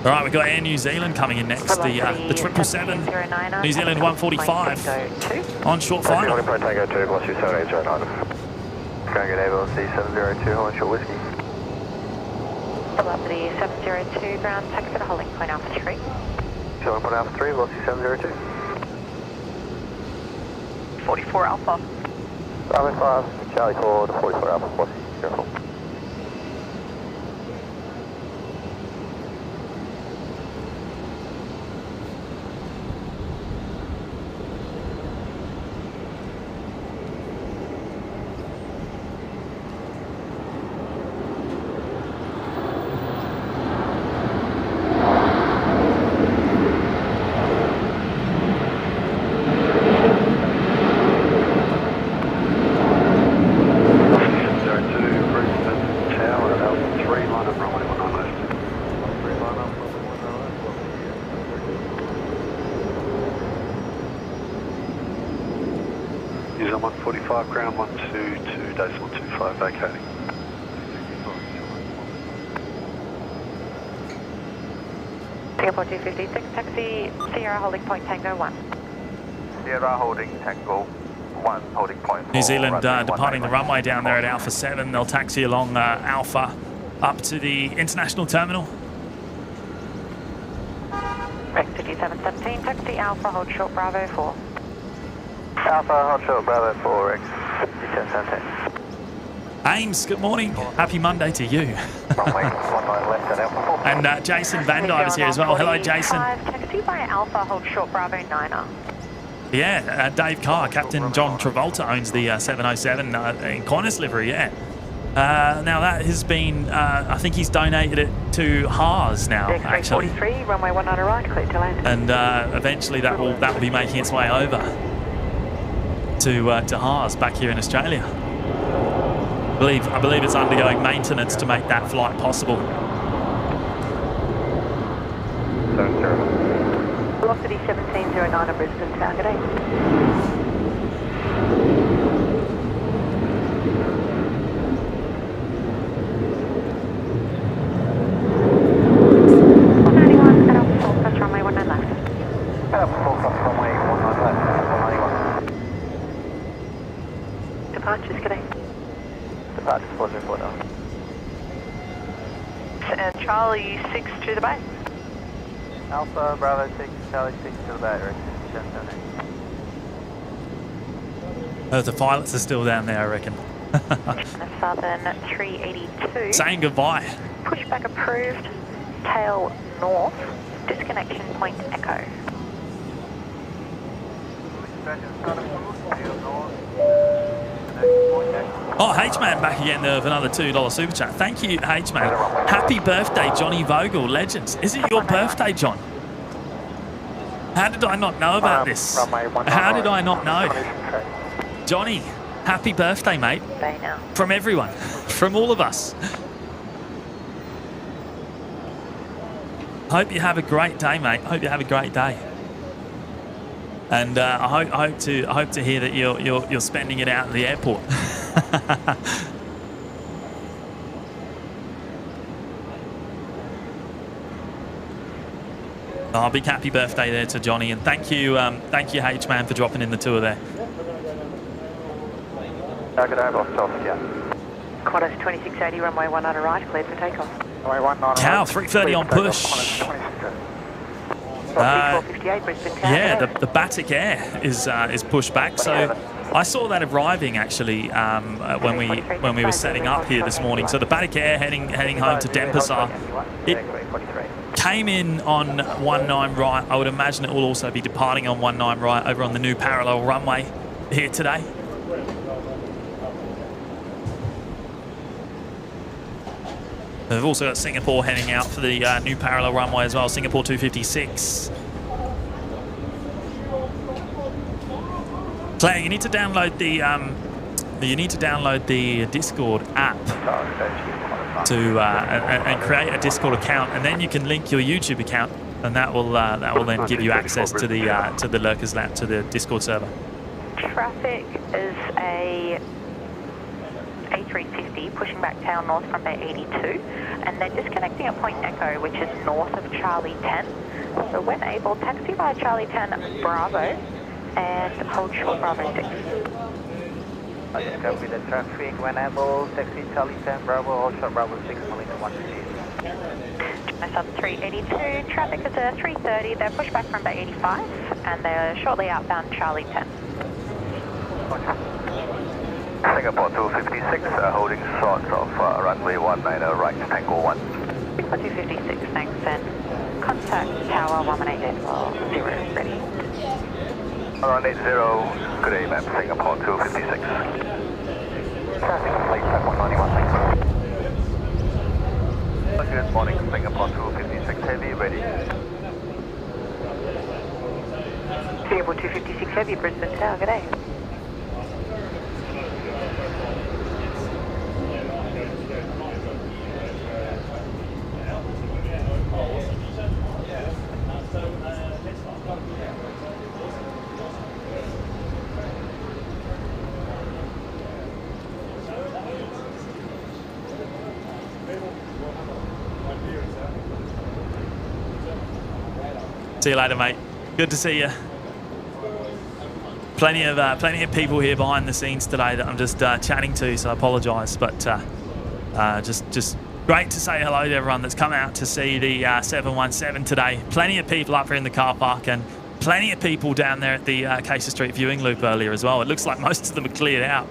All right, we've got Air New Zealand coming in next. The 777, New Zealand 145 on short final. Velocity 702, hold short whiskey. Velocity 702, ground taxi to holding point Alpha 3. Holding point Alpha 3, velocity 702. 44 Alpha. Bravo 5, Charlie 4 to 44 Alpha, velocity 04. Is on 145, ground 122.25, vacating. Singapore 256, taxi Sierra holding point Tango 1. Sierra holding Tango 1, holding point. New Zealand departing the runway down there at Alpha 7. They'll taxi along Alpha up to the international terminal. Rex 717, taxi Alpha, hold short Bravo 4. Alpha, hold short Bravo 4, Rex 717. Ames, good morning. Happy Monday to you. And Jason Van Dyke is here as well. Hello, Jason. Taxi by Alpha, hold short Bravo 9er. Yeah, Dave Carr, Captain John Travolta owns the 707 in Qantas livery, yeah. Now that has been, I think he's donated it to Haas now, actually. 43, runway 19 right, clear to land. And eventually that will be making its way over to Haas back here in Australia. I believe it's undergoing maintenance to make that flight possible. Velocity 1709 on Brisbane, target 8. Departures, good day. Departures, 404 now. And Charlie 6 to the bay. Alpha, Bravo 6, Charlie 6 to the bay, Rex 717. The pilots are still down there, I reckon. Southern 382. Saying goodbye. Pushback approved. Tail north. Disconnection point Echo. Oh, H-Man back again with another $2 super chat. Thank you, H-Man. Happy birthday, Johnny Vogel, legends. Is it your birthday, John? How did I not know about this? How did I not know? Johnny, happy birthday, mate. Bay now. From everyone. from all of us. Hope you have a great day, mate. Hope you have a great day. And I hope to hear that you're spending it out at the airport. Oh, big happy birthday there to Johnny, and thank you H-Man for dropping in the tour there. Good day, boss. Qantas 2680, runway 19 right, cleared for takeoff. Runway 19 Cow, 330 on push. 3458, Brisbane Town. Yeah, the Batik Air is pushed back. So I saw that arriving actually when we were setting up here this morning. So the Batik Air heading home to Denpasar. It came in on 19 right. I would imagine it will also be departing on 19 right over on the new parallel runway here today. They've also got Singapore heading out for the new parallel runway as well, Singapore 256. Claire, you need to download the Discord app to and create a Discord account, and then you can link your YouTube account, and that will then give you access to the Lurkers Lab, to the Discord server. Traffic is a A350 pushing back tail north from Bay 82, and they're disconnecting at Point Echo, which is north of Charlie 10. So when able, taxi via Charlie 10 Bravo and hold short Bravo 6. I just copy the traffic. When able, taxi Charlie 10 Bravo, hold short Bravo 6, moving to 150. Sub 382, traffic is a 330, they're pushed back from Bay 85, and they're shortly outbound Charlie 10. Singapore 256, holding short of runway 19 right, Tango 1. Singapore 256, thanks, and contact tower 118 for 0, ready. 180, good day, ma'am, Singapore 256. Traffic complete, 191, thank you. Good morning, Singapore 256 Heavy, ready. Singapore 256 Heavy, Brisbane Tower, good day. See you later, mate. Good to see you. Plenty of people here behind the scenes today that I'm just chatting to, so I apologise. But just great to say hello to everyone that's come out to see the 717 today. Plenty of people up here in the car park, and plenty of people down there at the Casey Street viewing loop earlier as well. It looks like most of them are cleared out.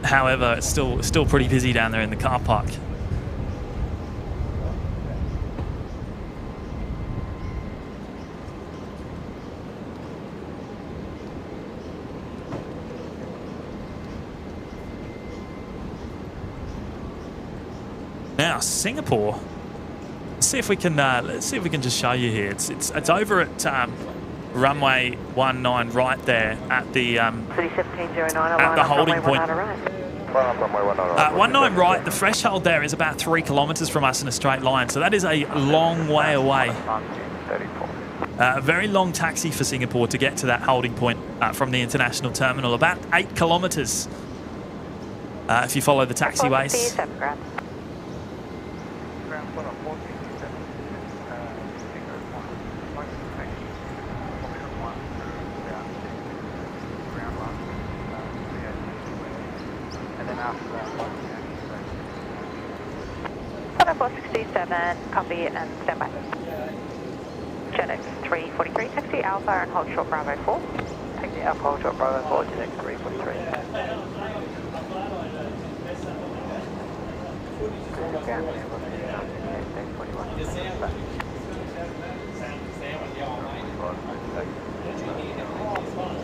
However, it's still pretty busy down there in the car park. Now Singapore. Let's see if we can just show you here. It's over at runway 19 right there at the holding point. 19 right. The threshold there is about 3 kilometres from us in a straight line, so that is a long way away. A very long taxi for Singapore to get to that holding point from the international terminal. About 8 kilometres if you follow the taxiways. Singapore 67, copy and stand by. JetX 343, taxi Alpha and hold short Bravo 4. Taxi Alpha, hold short Bravo 4, JetX 343.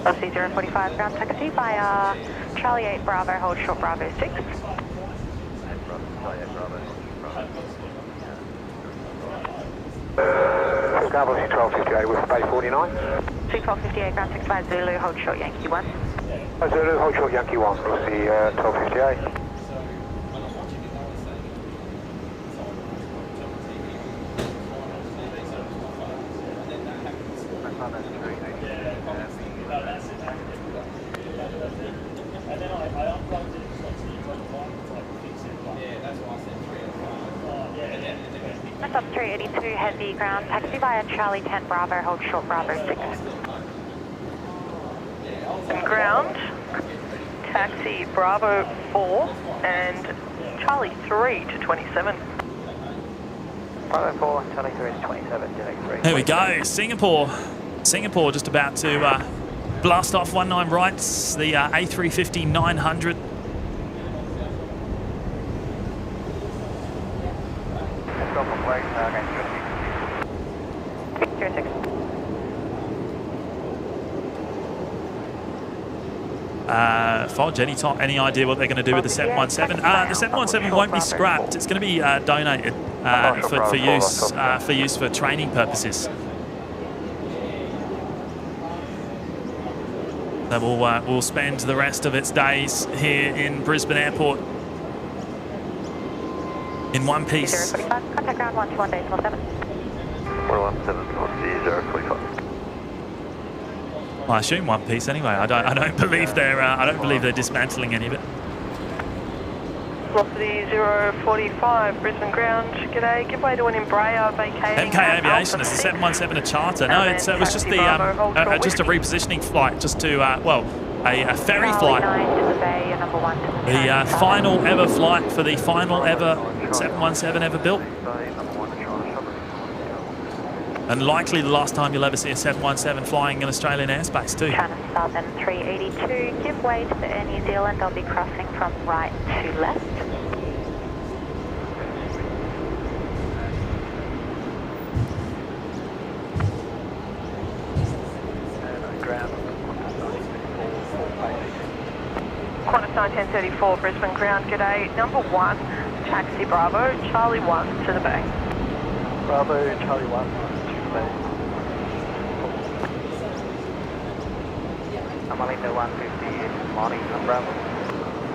LC 045, ground taxi via Charlie 8 Bravo, hold short Bravo 6. Bravo 1258 with Bay 49. 1258, ground taxi via Zulu, hold short Yankee 1. Zulu, hold short Yankee 1, we'll see 1258. Sub 382 heavy ground, taxi via Charlie 10 Bravo, hold short Bravo 6. And ground, taxi Bravo 4 and Charlie 3 to 27. Bravo 4, Charlie 3 to 27, direct 3. There we go, Singapore. Singapore just about to blast off 19 rights, the A350-900. Drop on plate, range 06. Fodge, any idea what they're going to do with the 717? The 717 won't be scrapped. It's going to be donated for use for training purposes. So we'll spend the rest of its days here in Brisbane Airport in one piece. 045, contact ground 121.7. 117, what's the 045? I assume one piece anyway. I don't believe they're dismantling any of it. Velocity 045, Brisbane ground, g'day, give way to an Embraer vacating. MK Aviation is the 717 a charter. No, it was just the just a repositioning flight, just to a ferry flight. The final ever flight for the final ever 717 ever built. And likely the last time you'll ever see a 717 flying in Australian airspace too. China Southern 382, give way to the Air New Zealand. I'll be crossing from right to left. Qantas 1034, Brisbane ground, g'day, number 1, taxi Bravo, Charlie 1 to the bay. Bravo, Charlie 1. Malindo 150, morning, Bravo.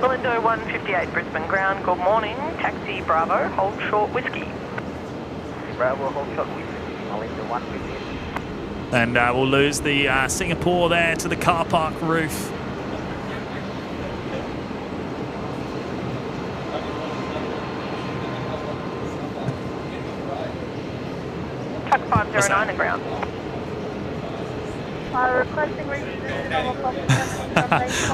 Malindo 158, Brisbane ground, good morning, taxi Bravo, hold short whiskey. Bravo, hold short whiskey, Malindo 158. And we'll lose the Singapore there to the car park roof. Truck 509 and ground.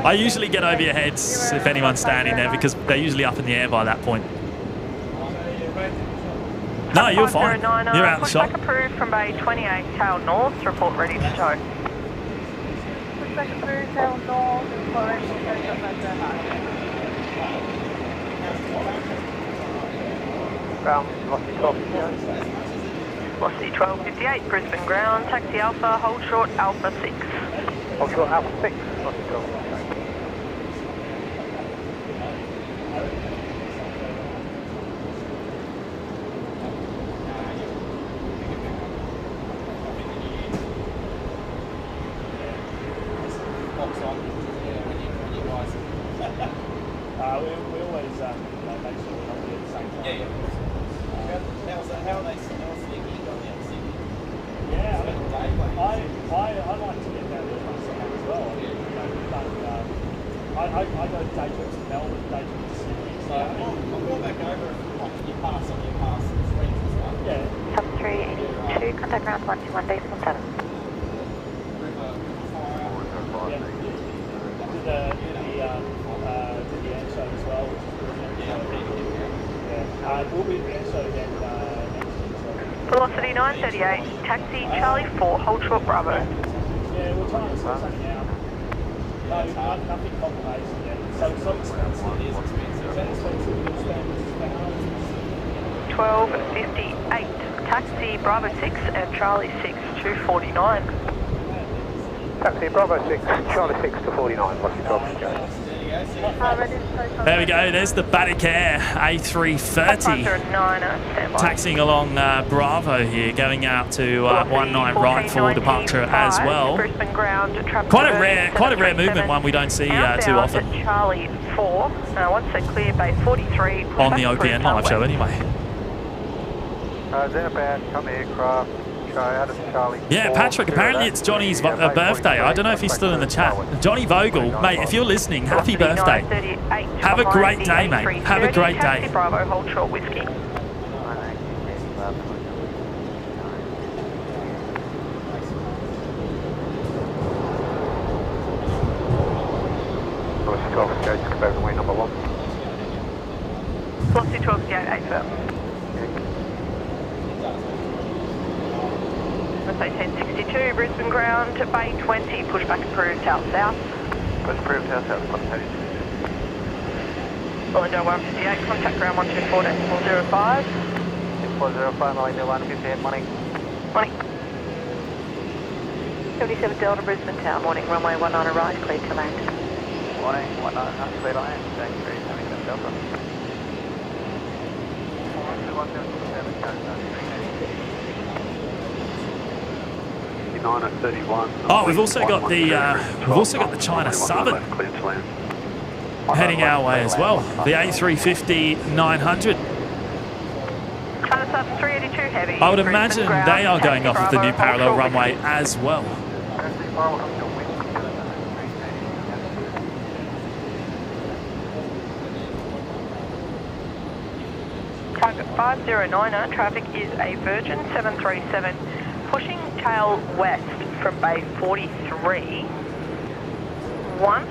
I usually get over your heads if anyone's standing there because they're usually up in the air by that point. No, you're fine. You're out of the shot. Pushback approved from Bay 28, tail north, report ready to tow. Pushback approved, tail north, report ready to tow, Ground, velocity 12. Velocity 1258, Brisbane ground, taxi Alpha, hold short Alpha 6. Hold short Alpha 6, velocity 12. We always make sure we're not doing the same time. How are they sneaking on the ATC? Yeah, I like to get down there myself as well. I go day trips to Melbourne, day trips to Sydney. So I'll go back over like you pass on your pass and streets and stuff. Yeah. Sub 382, contact ground 121.7. We'll be at the air show again next year. Velocity 938, taxi Charlie 4, hold short Bravo. Yeah, we're trying to sort something out. No, nothing complicated yet. So it's not expensive. It is expensive. Is that expensive? 1258, taxi Bravo 6 and Charlie 6 to 49. Taxi Bravo 6, Charlie 6 to 49, velocity 12. There we go, there's the Batik Air A330 taxiing along Bravo here, going out to 19 right for departure as well. Quite a rare movement, one we don't see too often Charlie 4, once they're clear, Bay 43 on the OPN live show anyway. Zenabad, come aircraft. Yeah, Patrick, apparently it's Johnny's birthday. I don't know if he's still in the chat. Johnny Vogel, mate, if you're listening, happy birthday. Have a great day, mate. Have a great day. Bravo, hold short whiskey. 12 go to confirm runway number 1. Velocity 12 gate 8 firm. Say 1062, Brisbane ground, Bay 20, pushback approved, south. Push approved, south, contact. Orlando 158, contact ground 124.405. 405, Orlando 158, morning. Morning. 77 Delta, Brisbane Town, morning, runway 19 right, clear to land. Morning, 19 clear to land, thanks, 77 Delta. 9:31. Oh, we've also got the China Southern Clear to land. heading our way as well. The A350-900. China Southern 382 heavy. I would imagine they are going off of the new parallel runway as well. Target 509er, traffic is a Virgin 737 pushing tail west from Bay 43. Once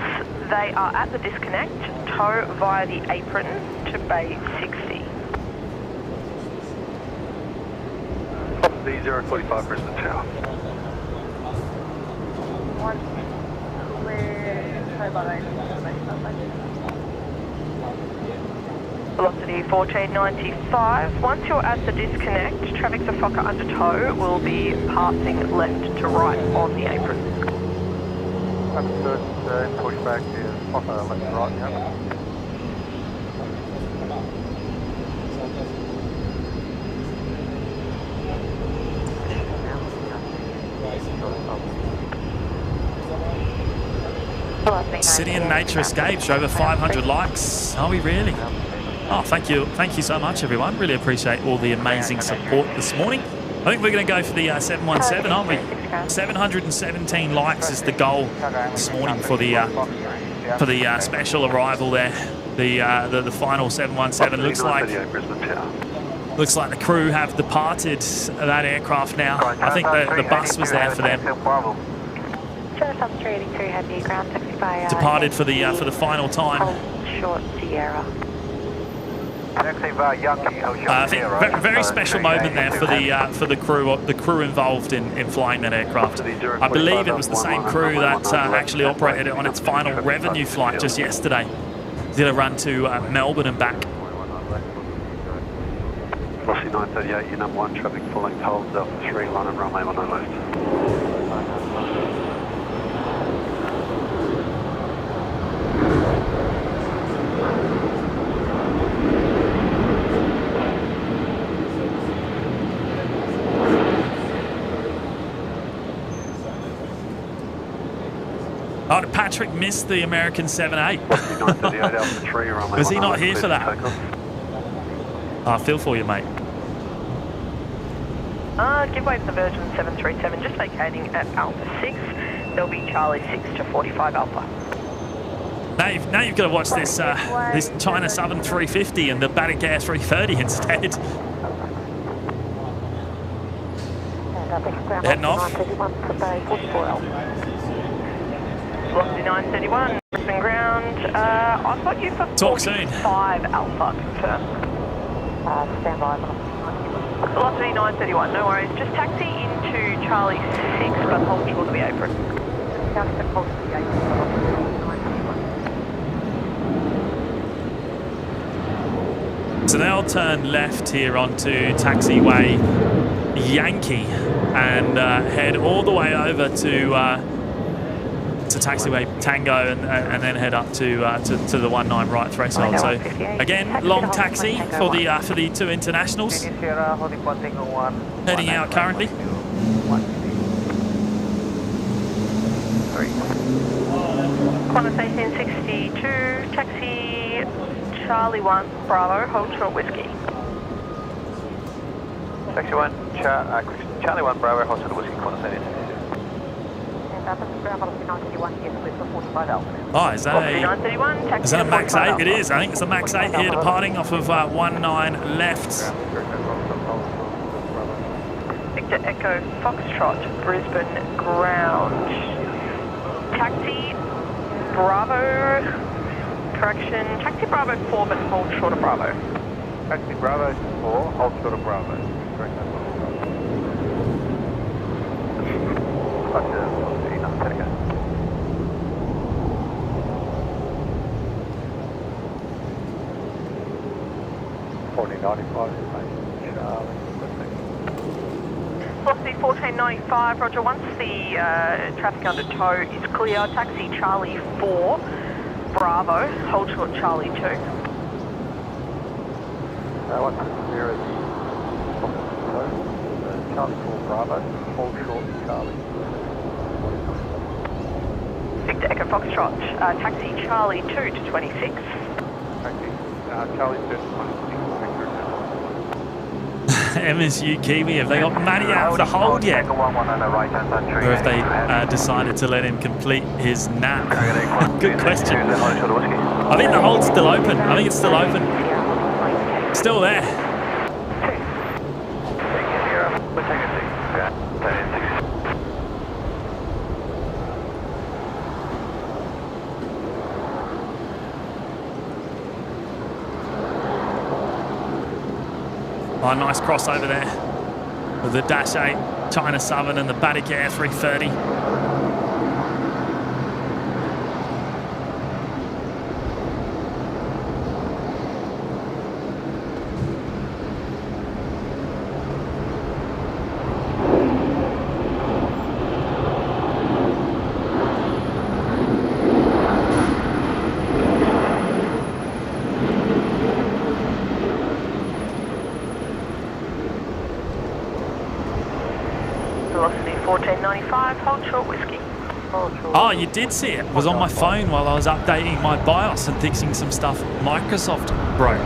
they are at the disconnect, tow via the apron to Bay 60. D045 Brisbane Tower. One clear, October 8. Velocity 1495. Once you're at the disconnect, traffic to Fokker under tow will be passing left to right on the apron. Understood, pushback is Fokker left to right, yeah. City and Nature Escapes, over 500 likes. Are we really? Oh, thank you so much, everyone. Really appreciate all the amazing support this morning. I think we're going to go for the 717, aren't we? 717 likes is the goal this morning for the special arrival there. The final 717 looks like the crew have departed that aircraft now. I think the bus was there for them. Departed for the final time. Short Sierra. I think very special moment there for the crew involved in flying that aircraft. I believe it was the same crew that actually operated it on its final revenue flight just yesterday. Did a run to Melbourne and back. Velocity 938, your number 1 traffic following holds Alpha 3, line of runway 19 left. Oh, did Patrick miss the American 7-8? Was he not here for that? I feel for you, mate. Give way to the Virgin 737, just vacating at Alpha 6. There'll be Charlie 6 to 45 Alpha. Now you've got to watch this this China Southern 350 and the Batik Air 330 instead. Heading off. Velocity 931, Brisbane ground. I've got you for Talk soon. 5 Alpha, confirmed. Stand by. Velocity 931, no worries. Just taxi into Charlie 6, but hold short of the apron. So they'll turn left here onto taxiway Yankee and head all the way over to taxiway Tango and then head up to the 19 right threshold. So again, long taxi for the two internationals heading out currently. Qantas 1862, taxi Charlie 1, Bravo, hold short whiskey. Taxi 1, Charlie 1, Bravo, hold short whiskey, Qantas 1862. Oh, is that a Max 8? It is. I think it's a Max 8 here departing off of 19 left. Victor Echo Foxtrot, Brisbane ground. Taxi Bravo correction. Taxi Bravo 4, but hold short of Bravo. Taxi Bravo 4, hold short of Bravo. Correct that one. Roger, velocity, not Tango. Velocity 1495, roger. Once the traffic under tow is clear, taxi Charlie 4, Bravo, hold short Charlie 2. What's clear is Charlie 4 Bravo, hold short Charlie. Victor Echo Foxtrot, taxi Charlie 2 to 26. Taxi Charlie 2 to 26. MSU Kiwi, have they got Matty out of the hold yet? Or have they decided to let him complete his nap? Good question. I think the hold's still open. I think it's still open. Still there. Oh, nice crossover there with the Dash 8, China Southern and the Batik Air 330. Velocity 1495, hold short whiskey. Oh, you did see it. It was on my phone while I was updating my BIOS and fixing some stuff Microsoft broke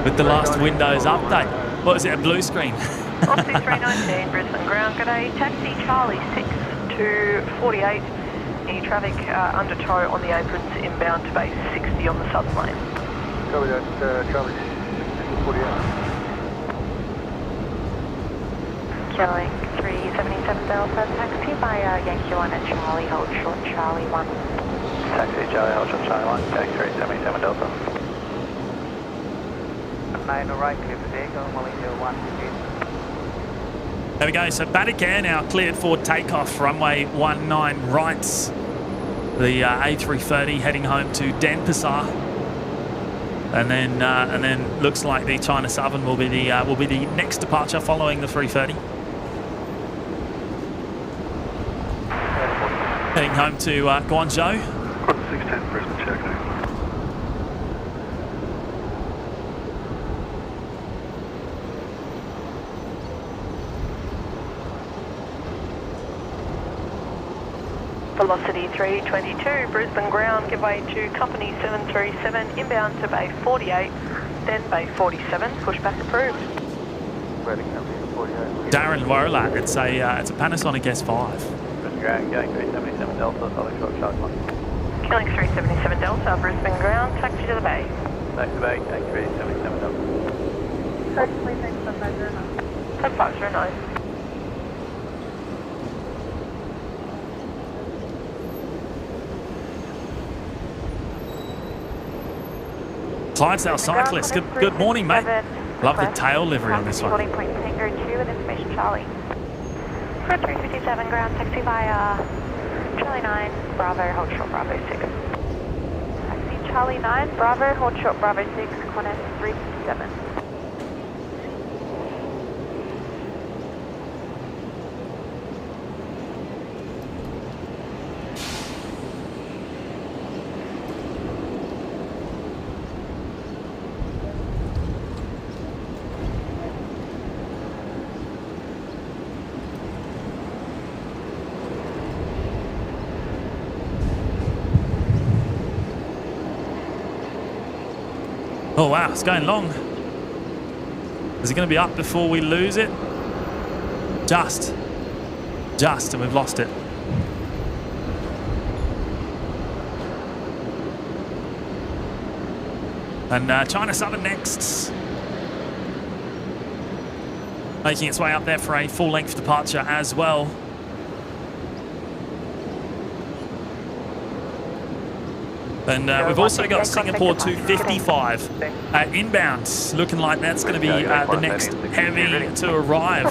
with the last Windows update. What was it, a blue screen? Velocity 319, Brisbane ground, g'day. Taxi Charlie 6 to 48. Any traffic under tow on the aprons inbound to base 60 on the southern lane. Copy that, Charlie 6 to 48. Killing 377 Delta, taxi by Yankee 1 at Charlie, hold short Charlie 1. Taxi Charlie, hold short Charlie 1, taxi 377 Delta. 9 right, clear for vehicle, Molly 01. There we go. So Batik Air now cleared for takeoff, runway 19 rights. The A330 heading home to Denpasar. And then looks like the China Southern will be the next departure following the 330. Heading home to Guangzhou. 610 Brisbane, check now. Velocity 322, Brisbane ground, give way to company 737, inbound to bay 48, then bay 47, pushback approved. Darren Wolat, it's a Panasonic S5. Brisbane ground, going 377 Delta, solid short Charlie 1. Killing 377 Delta, Brisbane ground, taxi to the bay. Taxi bay, going 377 Delta. Taxi, please, thanks for measure. Code 509. Clydesdale Cyclist, good morning, mate. Love the tail livery on this one. 40.2 with information Charlie. For 357 ground, taxi via Charlie 9, Bravo, hold short Bravo 6. Taxi Charlie 9, Bravo, hold short Bravo 6, Qantas 357. Oh wow, it's going long. Is it going to be up before we lose it? Just, and we've lost it. And China Southern next. Making its way up there for a full-length departure as well. And we've also got Singapore 255 inbound. Looking like that's going to be the next heavy to arrive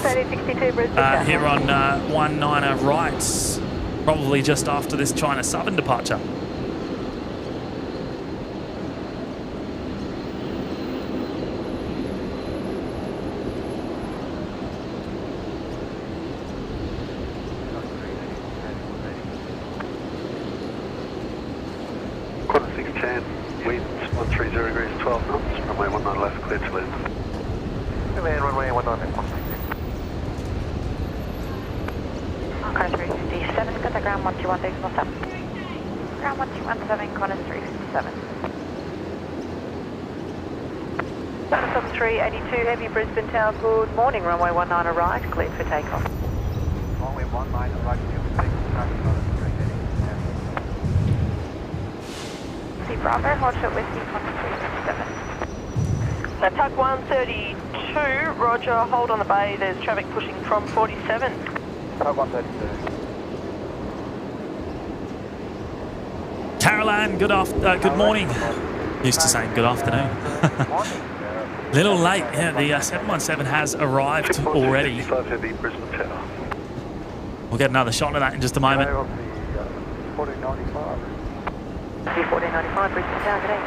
here on 19er right, probably just after this China Southern departure. Winds 130 degrees, 12 knots, runway 19 left, clear to land. Runway 19 left. Car 357, got the ground 121 decimal 7. Ground 1217, corner 357. 77382, heavy Brisbane Tower, good morning, runway 19 right, cleared for takeoff. Runway 19 right, clear for takeoff. Bravo, hold short whiskey, corner 357. Tug 132, roger, hold on the bay, there's traffic pushing from 47. Tug 132. Caroline, good morning. Used to saying good afternoon. Little late, yeah, the 717 has arrived already. Heavy Brisbane Tower. We'll get another shot of that in just a moment. 1495. 1495, Brisbane Tower, good day.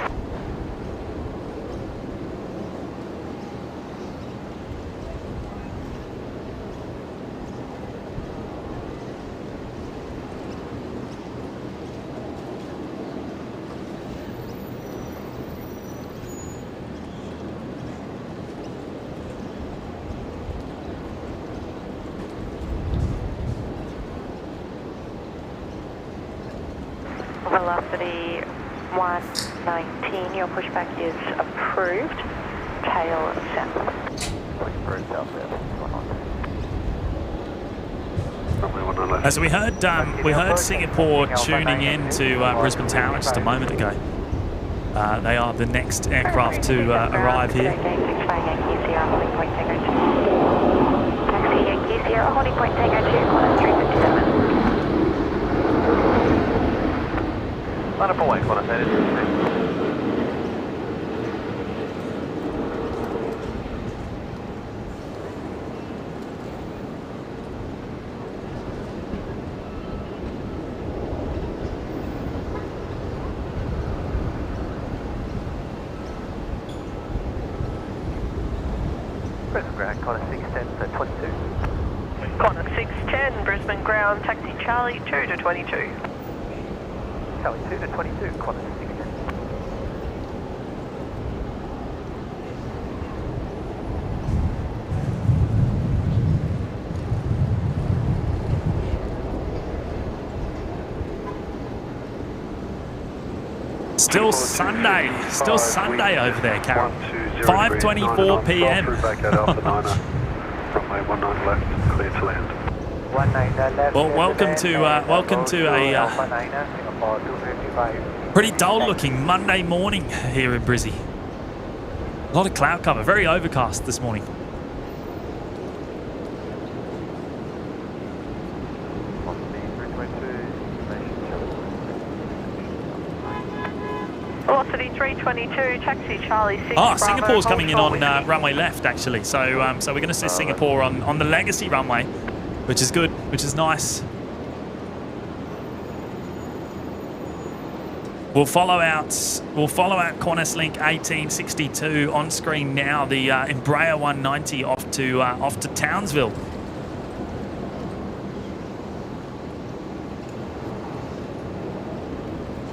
Velocity 119, your pushback is approved. Tail south. Approved south there. So we heard Singapore tuning in to Brisbane Tower just a moment ago. They are the next aircraft to arrive here. Taxi Yankee Sierra, holding point Tango 2, corner 357. Line up away, corner 357. Brisbane ground, corner 610 to 22. Corner 610, Brisbane ground, taxi Charlie 2 to 22. Charlie 2 to 22, corner 610. Still Sunday over there, Carol. 5:24 p.m. Back at Alpha 9er, runway 19 left, clear to land. Well, welcome to a pretty dull-looking Monday morning here in Brizzy. A lot of cloud cover, very overcast this morning. Velocity 322, taxi Charlie 6. Oh, Singapore's coming in on runway left, actually. So we're going to see Singapore on the legacy runway, which is good, which is nice. We'll follow out Qantas Link 1862 on screen now. The Embraer 190 off to Townsville.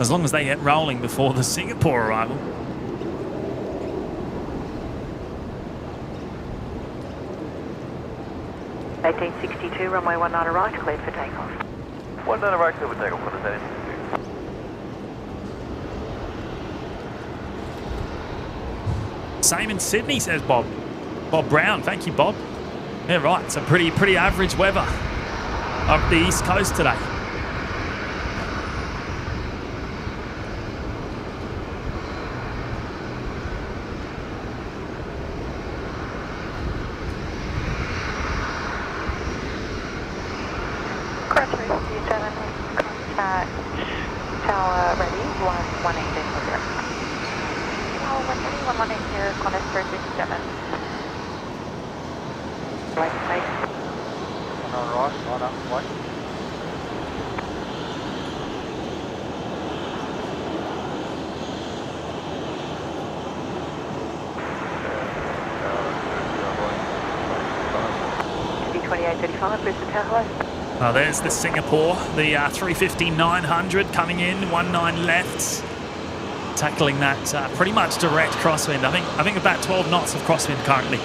As long as they get rolling before the Singapore arrival. $1862, runway 19 right, cleared for takeoff. 19 right, clear for takeoff, corner 762. Same in Sydney, says Bob. Bob Brown, thank you, Bob. Yeah, right. So pretty average weather up the east coast today. Tower ready, 118. 120, 1180, Qantas 357. Lake State. On right, line up, wait. D2835, Brisbane Tower, hello. There's the Singapore, the 350-900 coming in, 19 left, tackling that pretty much direct crosswind. I think about 12 knots of crosswind currently.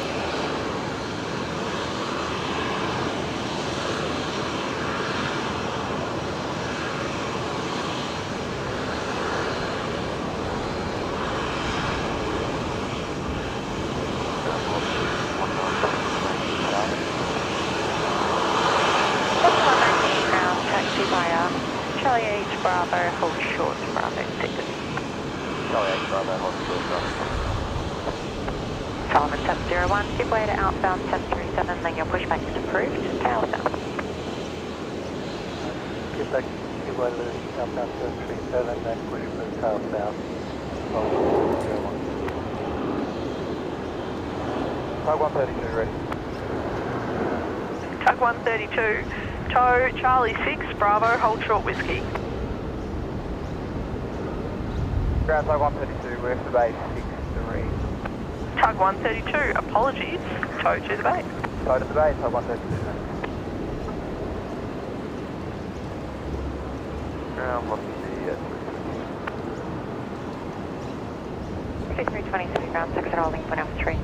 Solomon 701, give way to outbound 737, then your pushback is approved. Tail south. Give way to outbound 737, then push for the tail south. Tug 132 ready. Tug 132, tow Charlie 6, Bravo, hold short whiskey. Ground Tug 132, we're for base 63. Tug 132, apologies, tow to the bay. Tow to the bay, Tug 132. Ground, what's the 6323 ground, sector holding point up 3.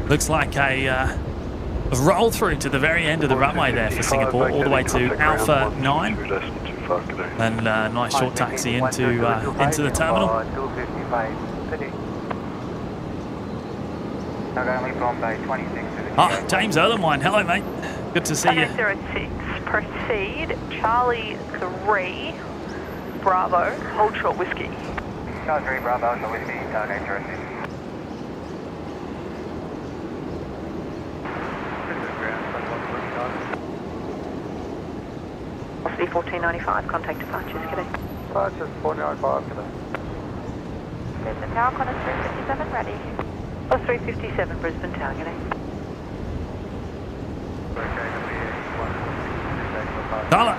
Looks like a roll through to the very end of the runway there for Singapore, all the way to Alpha 9. And nice short taxi into the terminal. James Erlenwine, hello mate. Good to see you. 06, proceed, Charlie 3, Bravo, hold short whiskey. Charlie 3, Bravo, hold short whiskey, target 06. Velocity 1495, contact departures, g'day. Departures 1495, g'day. Brisbane Tower, Qantas 357, ready. Oh, 357, Brisbane Tower, g'day.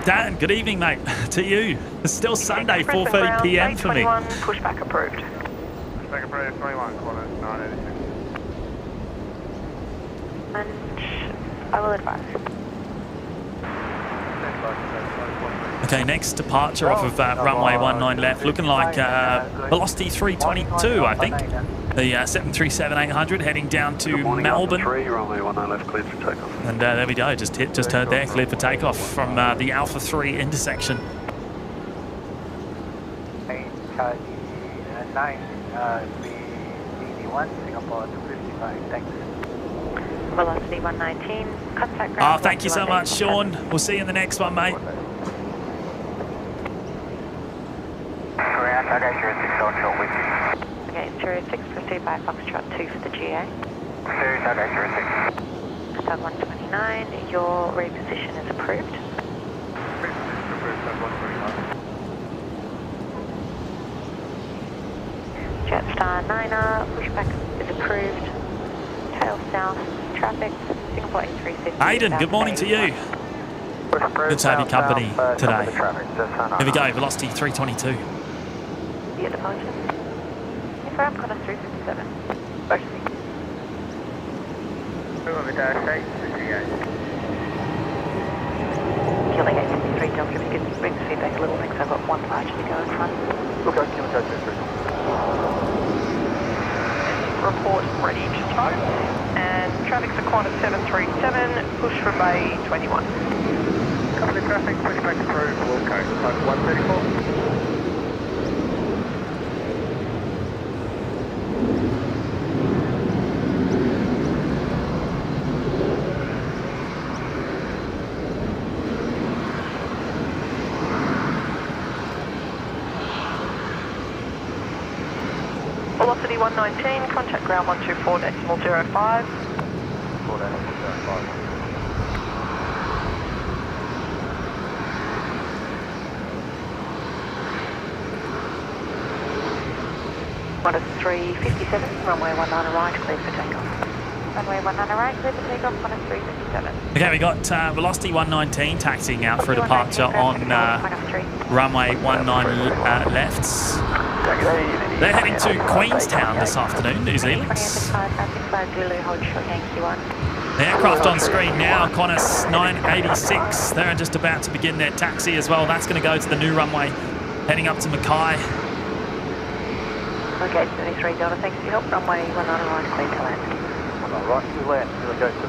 Dan, good evening mate, to you. It's still Sunday, 4:30 p.m. for me. Pushback approved. Pushback approved, 21, Qantas 986. And I will advise. Okay, next departure off of runway 19 left, looking like velocity 322, I think. The 737-800 heading down to Melbourne. Runway 19 left, cleared for takeoff. And there we go, just heard there, cleared for takeoff from the Alpha 3 intersection. 9, BNE1, Singapore 255, thanks. Velocity 119, contact ground. Thank you so much, Sean. We'll see you in the next one, mate. Ground, target 06, on short whiskey. Okay, 06, proceed by Foxtrot 2 for the GA. Series, target 06. Tug 129, your reposition is approved. Reposition approved, Tug 129. Jetstar 9er, pushback is approved. Tail south, traffic, Singapore 8350. Aidan, good morning to you. Good to have your company today. Here we go, velocity 322. Your departure. Confirm, Qantas 357. Motion. Over dash 8 to GA. Killing 863 Delta, if you could bring the feedback a little, thanks. I've got one departure to go in front. Look, I can go through. Report ready to tow. And traffic's a Qantas 737, push for bay 21. Company traffic, pushback approved, will coast Tug 134. Velocity 119, contact ground 124.05. 4.05. Qantas 357, runway 19 right, clear for takeoff. Runway 19 right, clear for takeoff, Qantas 357. Okay, we got Velocity 119 taxiing out for a departure on runway 19 left. They're heading to Queenstown this afternoon, New Zealand. The aircraft on screen now, Qantas 986. They're just about to begin their taxi as well. That's going to go to the new runway, heading up to Mackay. Okay, 73 Delta, thanks for your help. Runway 19 right, clear to land. Right, to land, we'll go to 3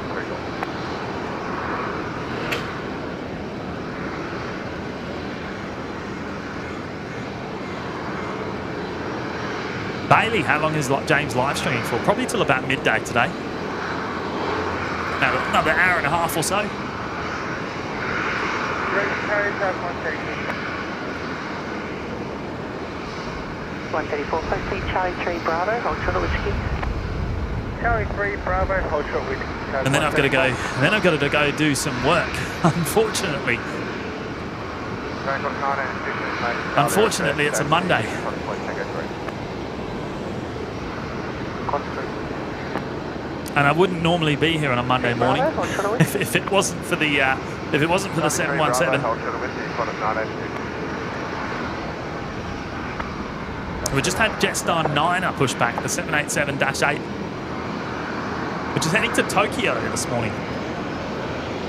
Bailey, how long is James live streaming for? Probably till about midday today. Another hour and a half or so. 134, close to Charlie 3 Bravo, hold short of whiskey. Charlie 3 Bravo, hold short whiskey. And then I've got to go. And then I've got to go do some work. Unfortunately. Unfortunately, it's a Monday. And I wouldn't normally be here on a Monday morning if it wasn't for the 717. We just had Jetstar 9er push back the 787-8, which is heading to Tokyo this morning.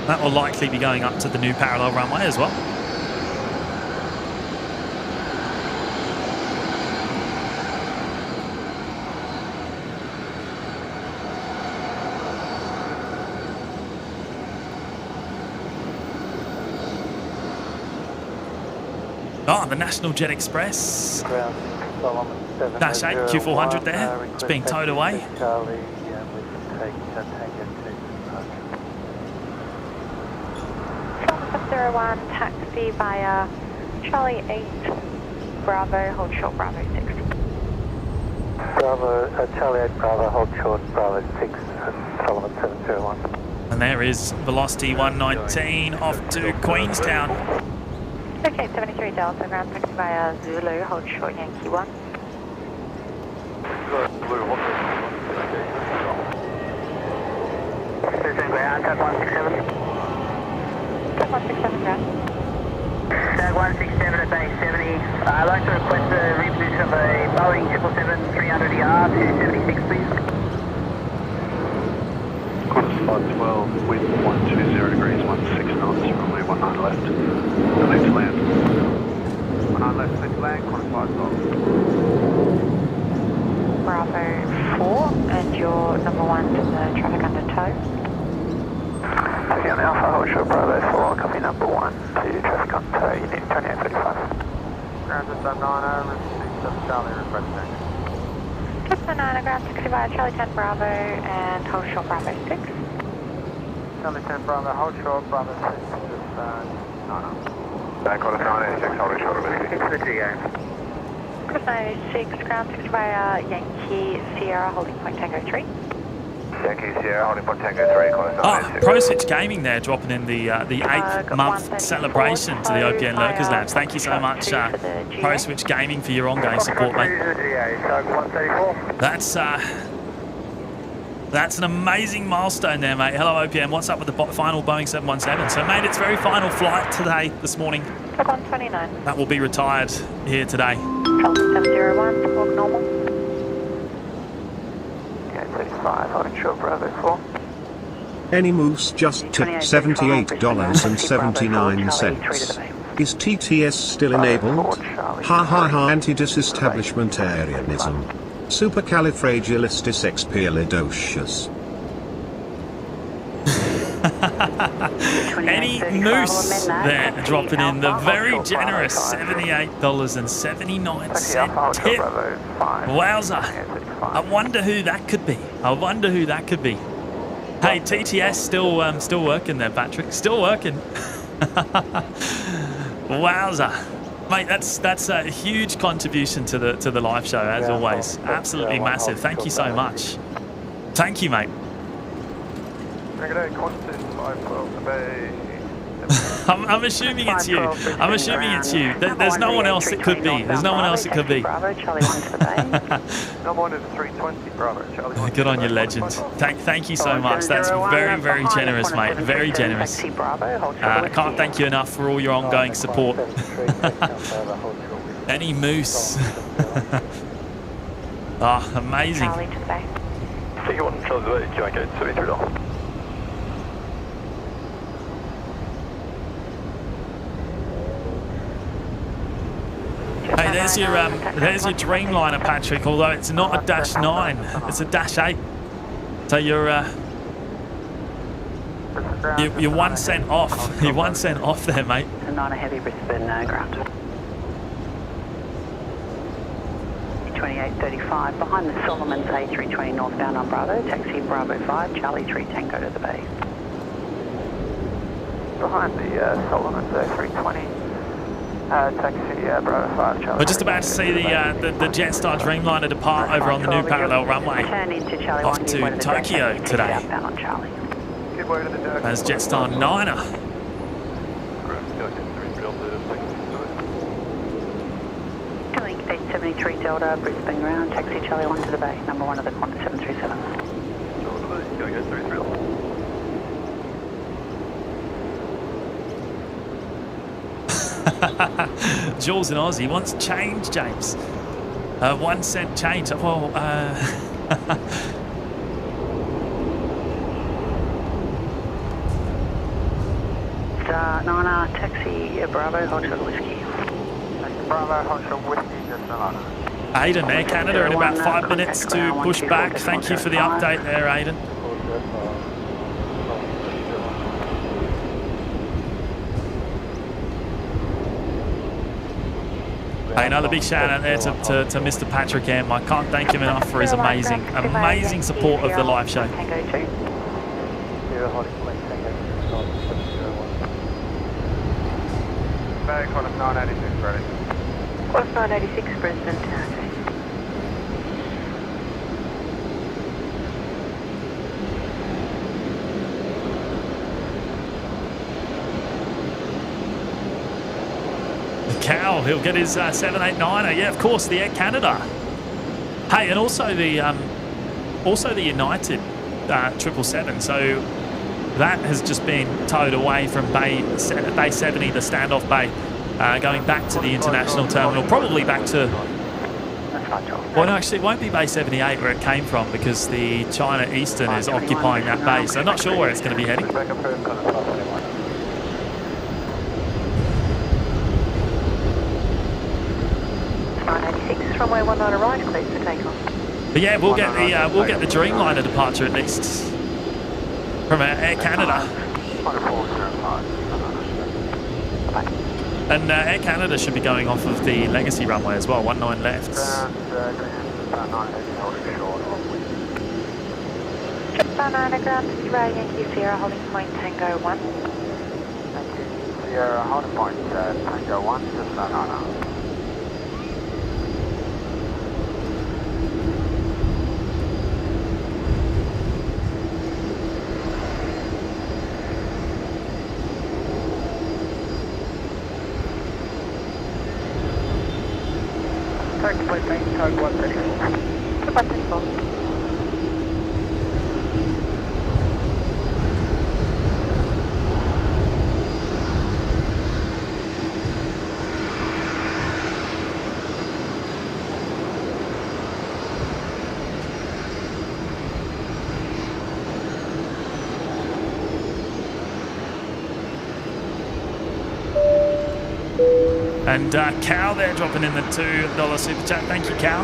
That will likely be going up to the new parallel runway as well. Oh, the National Jet Express. Dash 8 Q400 there. It's being towed away. Charlie, we can take Tango 2. 01, taxi via Charlie 8 Bravo, hold short Bravo 6. Bravo, Charlie 8 Bravo, hold short Bravo 6, and Solomon 701. And there is Velocity 119 off to Queenstown. Okay, 73 Delta, ground taxi via Zulu, hold short Yankee 1. Ground, tag 167. Tag 167, ground. Tag 167 at base 70. I'd like to request a reposition of a Boeing 777-300ER to 76, please. Qantas 512, wind 120 degrees, 16 knots, runway 19 left. Clear to land. 19 left, clear to land, Qantas 512. Bravo 4, and your number 1 to the traffic under tow. Taking on Alpha, hold short Bravo 4, copy number 1 to traffic on tow, unit 2835. Ground just on 90, receive Charlie, request taxi. Cessna 9, ground taxi via Charlie 10 Bravo, and hold short Bravo 6. Charlie 10 Bravo, hold short, Bravo 6, just 90. Qantas 986, holding short of whiskey. 6 for GA. Qantas 986, ground taxi via Yankee Sierra, holding point Tango 3. Yankee Sierra, holding point Tango 3, Qantas 986. ProSwitch Gaming there, dropping in the 8th month celebration to the OPN Lurkers Labs. Thank you so much, ProSwitch Gaming, for your ongoing support, mate. That's an amazing milestone there, mate. Hello, OPM. What's up with the final Boeing 717? So, mate, its very final flight today, this morning. Tag 129. That will be retired here today. Delta 701, walk normal. Yeah, 35, holding short Bravo 4. Any moves just tipped $78.79. Is TTS still enabled? Ha ha ha, anti-disestablishmentarianism. Supercalifragilisticexpialidocious. Any moose there dropping in the very generous $78.79 tip. Wowza. I wonder who that could be. Hey, TTS still working there, Patrick. Still working. Wowza. Mate, that's a huge contribution to the live show, as always. Absolutely massive. Thank you so much. Thank you, mate. Qantas 512 to bay I'm assuming it's you. I'm assuming it's you. There's no one else it could be. There's no one else it could be. Bravo, Charlie 1 to the bay. Number 1 is 320, Bravo, Charlie 1. Good on you, legend. Thank you so much. That's very, very generous, mate. Very generous. I can't thank you enough for all your ongoing support. Any moose. Ah, amazing. Charlie to the bay. Take it 1, Charlie to the bay, join gate 73. Hey, there's your Dreamliner, Patrick. Although it's not a -9, it's a -8. So you're 1 cent off. You're 1 cent off there, mate. 9 heavy Brisbane ground. 2835 behind the Solomon's A320 northbound on Bravo. Taxi Bravo 5, Charlie 3 Tango to the bay. Behind the Solomon's A320. Taxi Bravo 5, Charlie. We're just about to see the Jetstar Dreamliner depart over on the new parallel runway off to Tokyo today. As Jetstar 9er. Link 873 Delta, Brisbane ground, taxi Charlie 1 to the bay, number 1 of the Qantas 737. Jules in Aussie wants change, James. 1 cent change. Well, Nana, taxi Bravo, Hotel Whiskey. Bravo, Hotel Whiskey, just Nana. Aiden, Air Canada in about 5 minutes to push back. Thank you for the update there, Aiden. Hey, another big shout out there to Mr. Patrick M. I can't thank him enough for his amazing support of the live show. Qantas 986 ready. Qantas 986 Brisbane. Cal, he'll get his 789er. Yeah, of course, the Air Canada. Hey, and also the United 777. So that has just been towed away from Bay 70, the standoff bay, going back to the international terminal, probably back to... Well, no, actually, it won't be Bay 78 where it came from because the China Eastern is occupying that bay. So I'm not sure where it's going to be heading. 986, runway 19 right, clear for takeoff. But yeah, we'll get the Dreamliner departure at least from Air Canada. And Air Canada should be going off of the Legacy runway as well, 19 left. Banana ground, Yankee Sierra holding point Tango 1. Yankee Sierra holding point Tango 1, just banana. Taxi plate main code 134. 134. And Cal there dropping in the $2 super chat. Thank you, Cal.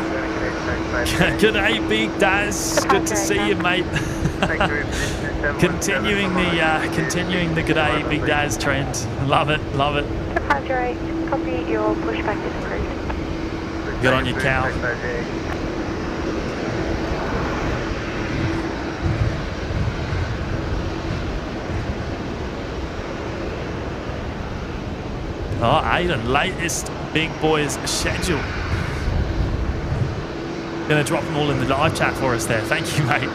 Good day, Big Daz. Good to see you, mate. continuing the good day, Big Daz trend. Love it, love it. 508, copy, your pushback is approved. Good on you, Cal. Oh, Aiden, latest big boys schedule. Gonna drop them all in the live chat for us there. Thank you, mate.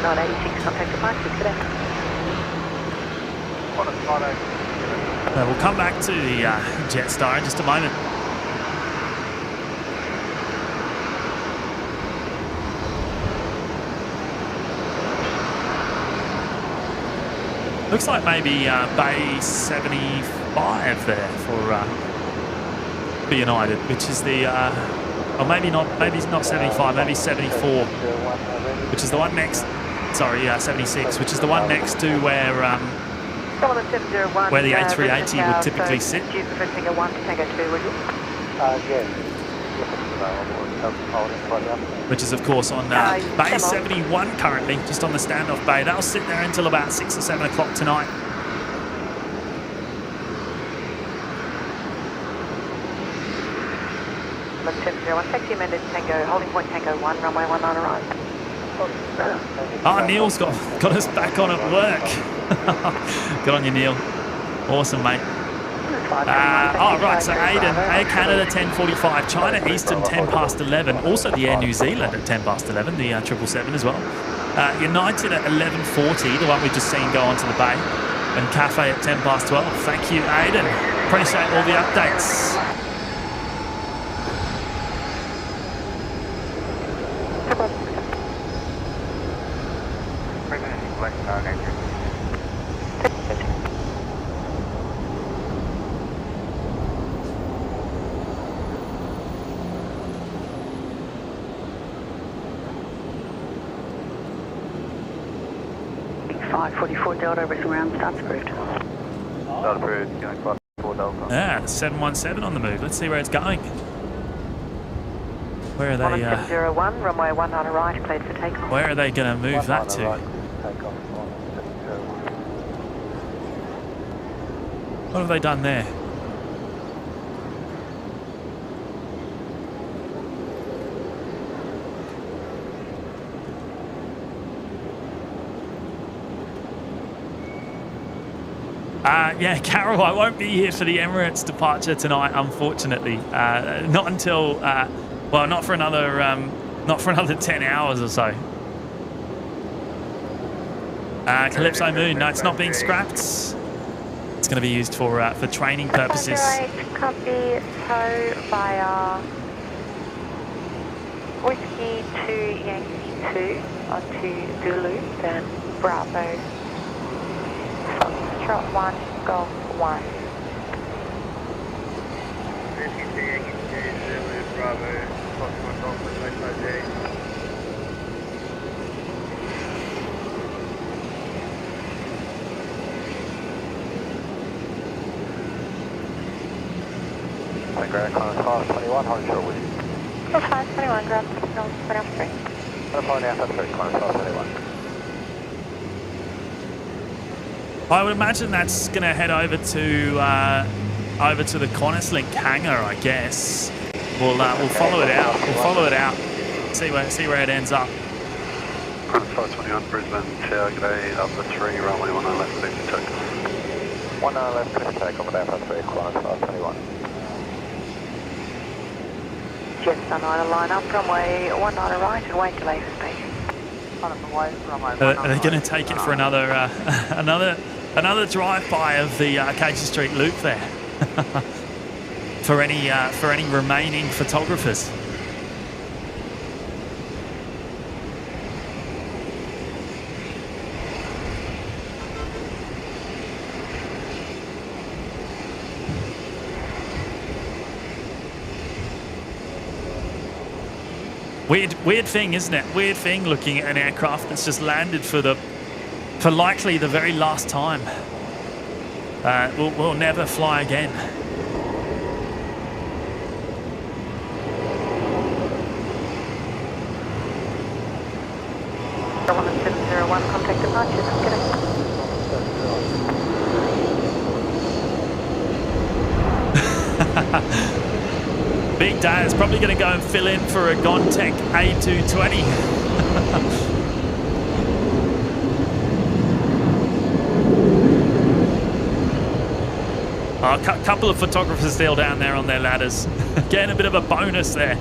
986, contact departure today. We'll come back to the Jetstar in just a moment. Looks like maybe Bay 75 there for United, which is the, or maybe it's not 75, maybe 74, which is the one next, sorry, 76, which is the one next to where the A380 would typically sit. Which is, of course, on Bay 71 currently, just on the standoff bay. That'll sit there until about 6 or 7 o'clock tonight. Taxi amended Tango, holding point Tango 1, runway 19 arrived. Neil's got us back on at work. Good on you, Neil. Awesome, mate. Right, so Aiden, Air Canada 10:45, China Eastern 10 past 11, also the Air New Zealand at 10 past 11, the 777 as well. United at 11:40, the one we've just seen go onto the bay, and Cafe at 10 past 12. Thank you, Aiden. Appreciate all the updates. Delta, risk around, starts approved. Start approved, going 54 Delta. Yeah, the 717 on the move. Let's see where it's going. Where are they? 701, runway 19 right, cleared for takeoff. Where are they going to move that to? What have they done there? Yeah, Carol, I won't be here for the Emirates departure tonight, unfortunately. Not until, well, not for another 10 hours or so. Calypso Moon, no, it's not being scrapped. It's going to be used for training purposes. Copy, so via Whiskey 2 Yankee 2 onto Zulu, then Bravo. Foxtrot 1, Golf 1. Whiskey 2 Yankee 2, Zulu, Bravo, Foxtrot Golf 1, Ground Connor 521, hold short with you. 521, ground signal 103. 103, Connor 521. I would imagine that's going to head over to the Qantas hangar, I guess. We'll follow it out. We'll follow it out. See where it ends up. Qantas 521 Brisbane Tower, g'day, Alpha 3, runway 19 left, clear for takeoff. 19 left, clear for takeoff at Alpha 3, Qantas 521. Jetstar 9 line up, runway 19 right and wait delay for station. Are they going to take it for another drive-by of the Acacia Street Loop there? for any remaining photographers? Weird thing, isn't it? Weird thing looking at an aircraft that's just landed for likely the very last time. We'll never fly again. One 701, contact departure. Big Day is probably going to go and fill in for a Gontech A220. A couple of photographers still down there on their ladders. Getting a bit of a bonus there.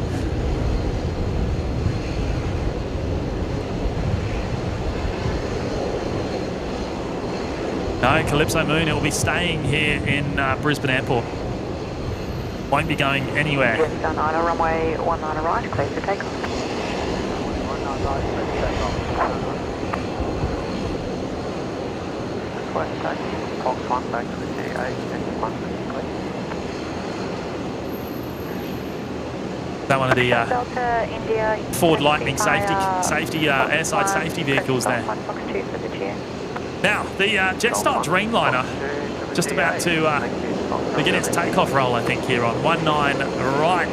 No, Calypso Moon, it will be staying here in Brisbane Airport. Won't be going anywhere. Yes, done. Runway 19 right, clear for takeoff. 19 right, clear for takeoff. Request taxi, Fox 1 back to the GA, X1, clear. Is that one of the Delta, India, Ford Lightning airside safety vehicles there? Fox 2 for the GA. Now, the Jetstar Dreamliner just about to begin its takeoff roll, I think, here on 19 right.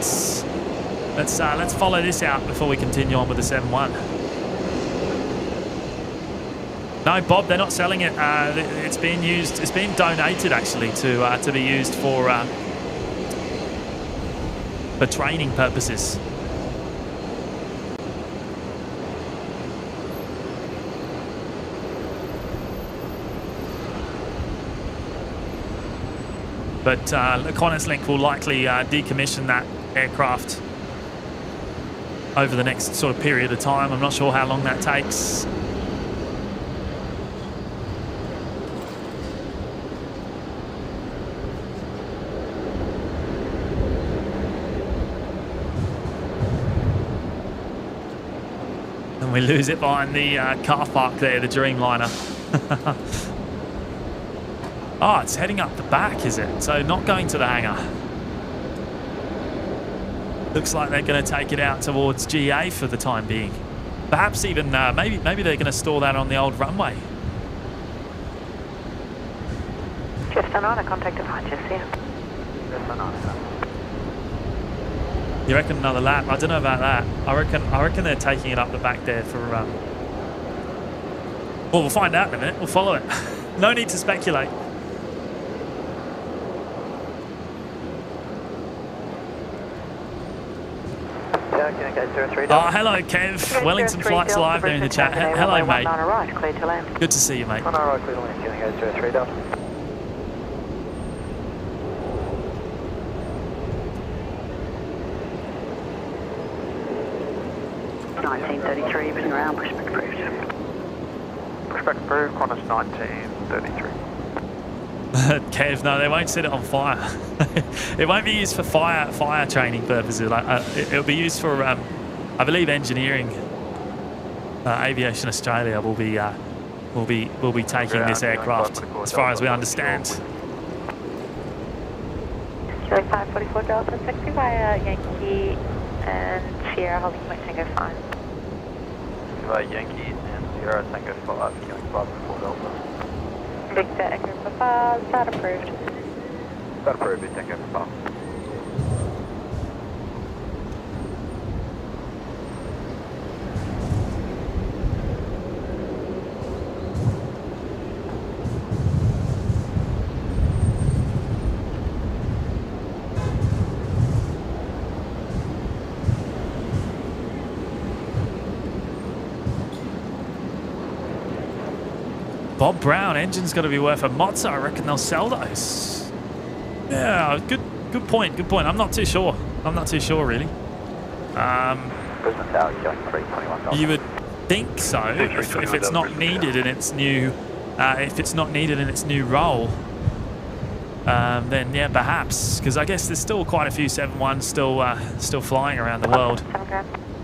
Let's follow this out before we continue on with the 71. No, Bob, they're not selling it. It's being used. It's been donated actually to be used for training purposes. But QantasLink will likely decommission that aircraft over the next sort of period of time. I'm not sure how long that takes. And we lose it behind the car park there, the Dreamliner. Oh, it's heading up the back, is it? So not going to the hangar. Looks like they're going to take it out towards GA for the time being. Perhaps even, maybe they're going to store that on the old runway. Just another contact departure, here. You reckon another lap? I don't know about that. I reckon they're taking it up the back there for... Well, we'll find out in a minute. We'll follow it. No need to speculate. Oh, hello, Kev. Wellington Flights Live there in the chat. Hello, mate. Good to see you, mate. 19 right, clear to land, Kennedy 03 Delta. 1933, been around, pushback approved. Pushback approved, Qantas 1933. Kev, no, they won't set it on fire. It won't be used for fire training purposes. It'll be used for, I believe, engineering. Aviation Australia will be taking this aircraft, as far as we understand. Charlie 544 Delta, taxi via Yankee and Sierra, holding point Tango 5. Yankee and Sierra Tango 5, Yankee 544 Delta. Victor Echo Papa, start approved. Start approved, Victor Echo Papa. Bob Brown, engine's got to be worth a mozza. I reckon they'll sell those. Yeah, good point. Good point. I'm not too sure. Really. Brisbane Tower, going 321. You would think so if it's not needed in its new role. Then yeah, perhaps, because I guess there's still quite a few 71s still flying around the world.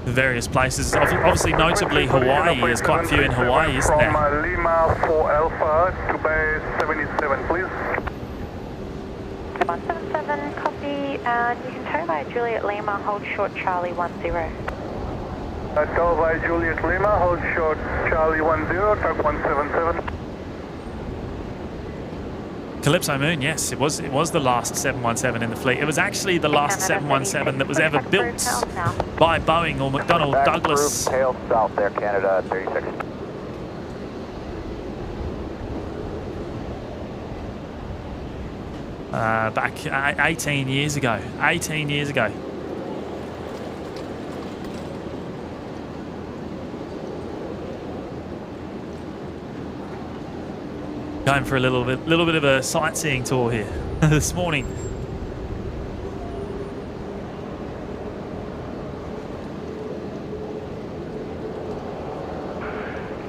Various places, obviously notably Hawaii. There's quite a few in Hawaii, isn't there? From Lima 4 Alpha to Bay 77, please. 177, copy, and you can tow by Juliet Lima, hold short Charlie 10. Tow by Juliet Lima, hold short Charlie 10, track 177. Calypso Moon, yes, it was the last 717 in the fleet. It was actually the last 717 that was ever built by Boeing or McDonnell Douglas. Tail south there, Canada 36. Back 18 years ago. 18 years ago. Going for a little bit of a sightseeing tour here this morning.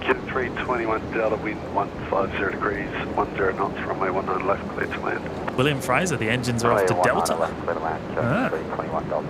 Kid 3 321 Delta, wind 150 degrees, 10 knots, runway 19 left, clear to land. William Fraser, the engines are off to Delta. Left, clear to land, 321 Delta.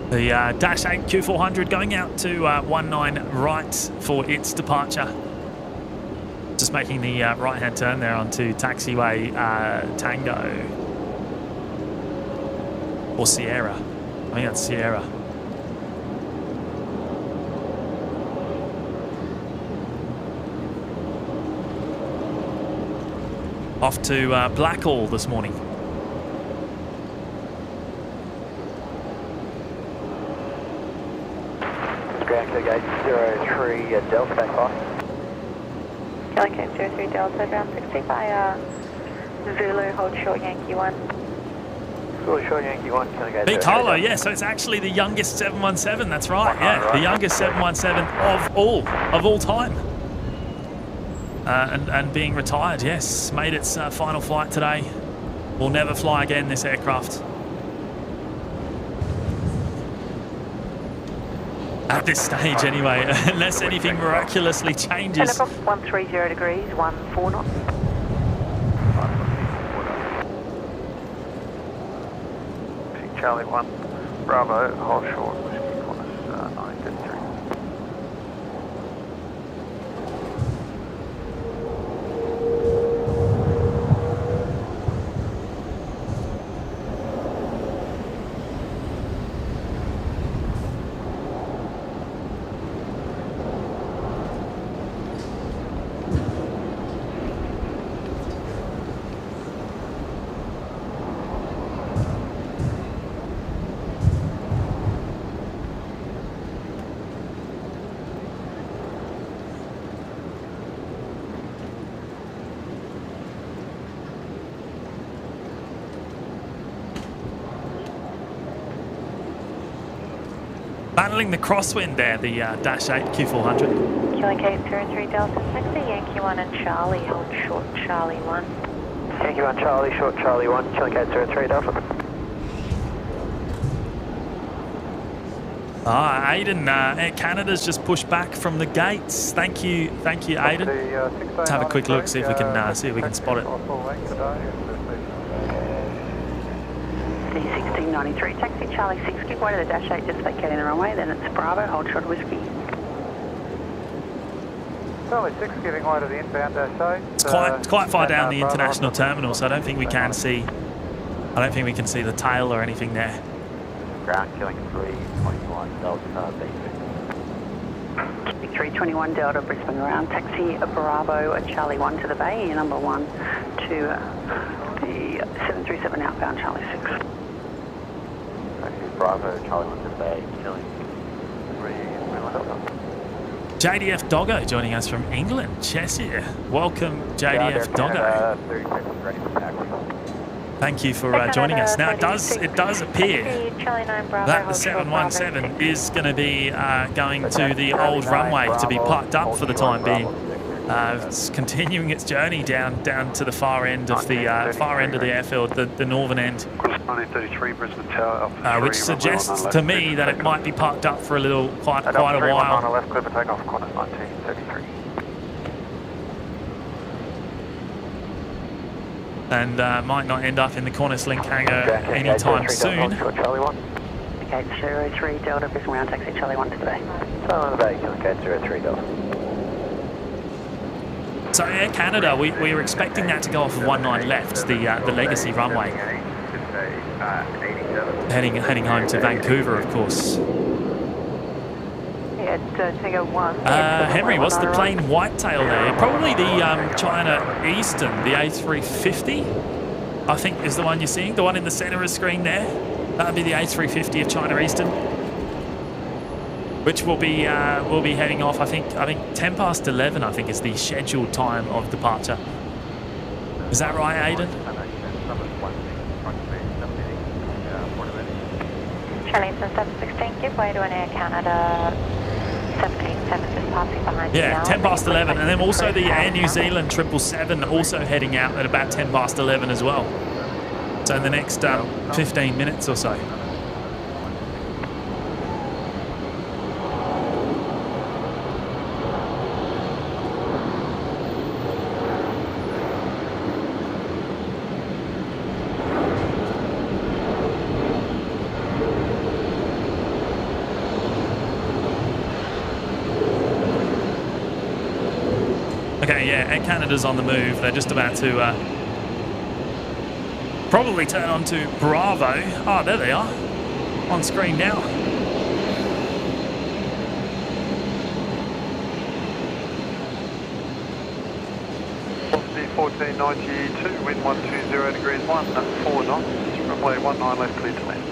The Dash 8 Q400 going out to 19 right for its departure. Just making the right-hand turn there onto taxiway Tango. Or Sierra. I think that's Sierra. Off to Blackall this morning. Ground clear gate 03 Delta, back off. Charlie Code 03 Delta, ground 60 by Zulu, hold short Yankee 1. Zulu short Yankee 1, can I go Big Carlo, yeah, so it's actually the youngest 717, that's right, yeah, the youngest 717 of all time. And being retired, yes, made its final flight today. Will never fly again, this aircraft. At this stage anyway, unless anything miraculously changes. 130 degrees, 14 knots. Charlie 1, Bravo, hold short, whiskey corners 933. Battling the crosswind there, the Dash 8 Q400. Charlie Code 03 Delta, taxi Yankee 1 and Charlie, hold short Charlie 1. Yankee 1 Charlie, short Charlie 1, Charlie Code 03 Delta. Aiden, Air Canada's just pushed back from the gates. Thank you, Aiden. Let's have a quick look, see if we can spot it. D1693, taxi Charlie 6, give way to the Dash 8, just vacating the runway, then it's Bravo, hold short whiskey. Charlie 6 giving way to the inbound Dash 8. It's quite far down the international terminal, so I don't think we can see the tail or anything there. Ground killing 321 Delta, B6. 321 Delta, Brisbane ground, taxi Bravo, Charlie 1 to the bay, number 1 to the 737 outbound Charlie 6. Taxi Bravo, Charlie 1 to the bay, killing 321 Delta. JDF Doggo joining us from England, Cheshire. Welcome, JDF Doggo. 30 seconds ready for taxi. Thank you for joining us. Now it does appear that the 717 is going to be going to the old runway to be parked up for the time being. It's continuing its journey down to the far end of the airfield, the northern end, which suggests to me that it might be parked up for quite a while. Left, clear for takeoff, corners 1933. And might not end up in the Cornice Link hangar anytime soon. Okay, 03 Delta, Brisbane ground, taxi Charlie 1 to the bay. Charlie 1 to the bay, killing 03 Delta. So Air Canada, we were expecting that to go off of 19 left, the legacy runway. Heading home to Vancouver, of course. Tango 1. Henry, what's the plain whitetail there? Probably the China Eastern, the A350, I think is the one you're seeing. The one in the center of the screen there. That would be the A350 of China Eastern, which will be heading off. I think 10 past 11. I think is the scheduled time of departure. Is that right, Aiden? Charlie 716, give way to an Air Canada 787 just passing behind you Yeah, now. 10 past 11. And then also the Air New Zealand 777 also heading out at about 10 past 11 as well. So in the next 15 minutes or so. Okay, yeah, Air Canada's on the move. They're just about to probably turn on to Bravo. Oh, there they are. On screen now. Velocity 1492, wind 120 degrees 1 at 4 knots. Runway 19 left, clear to land.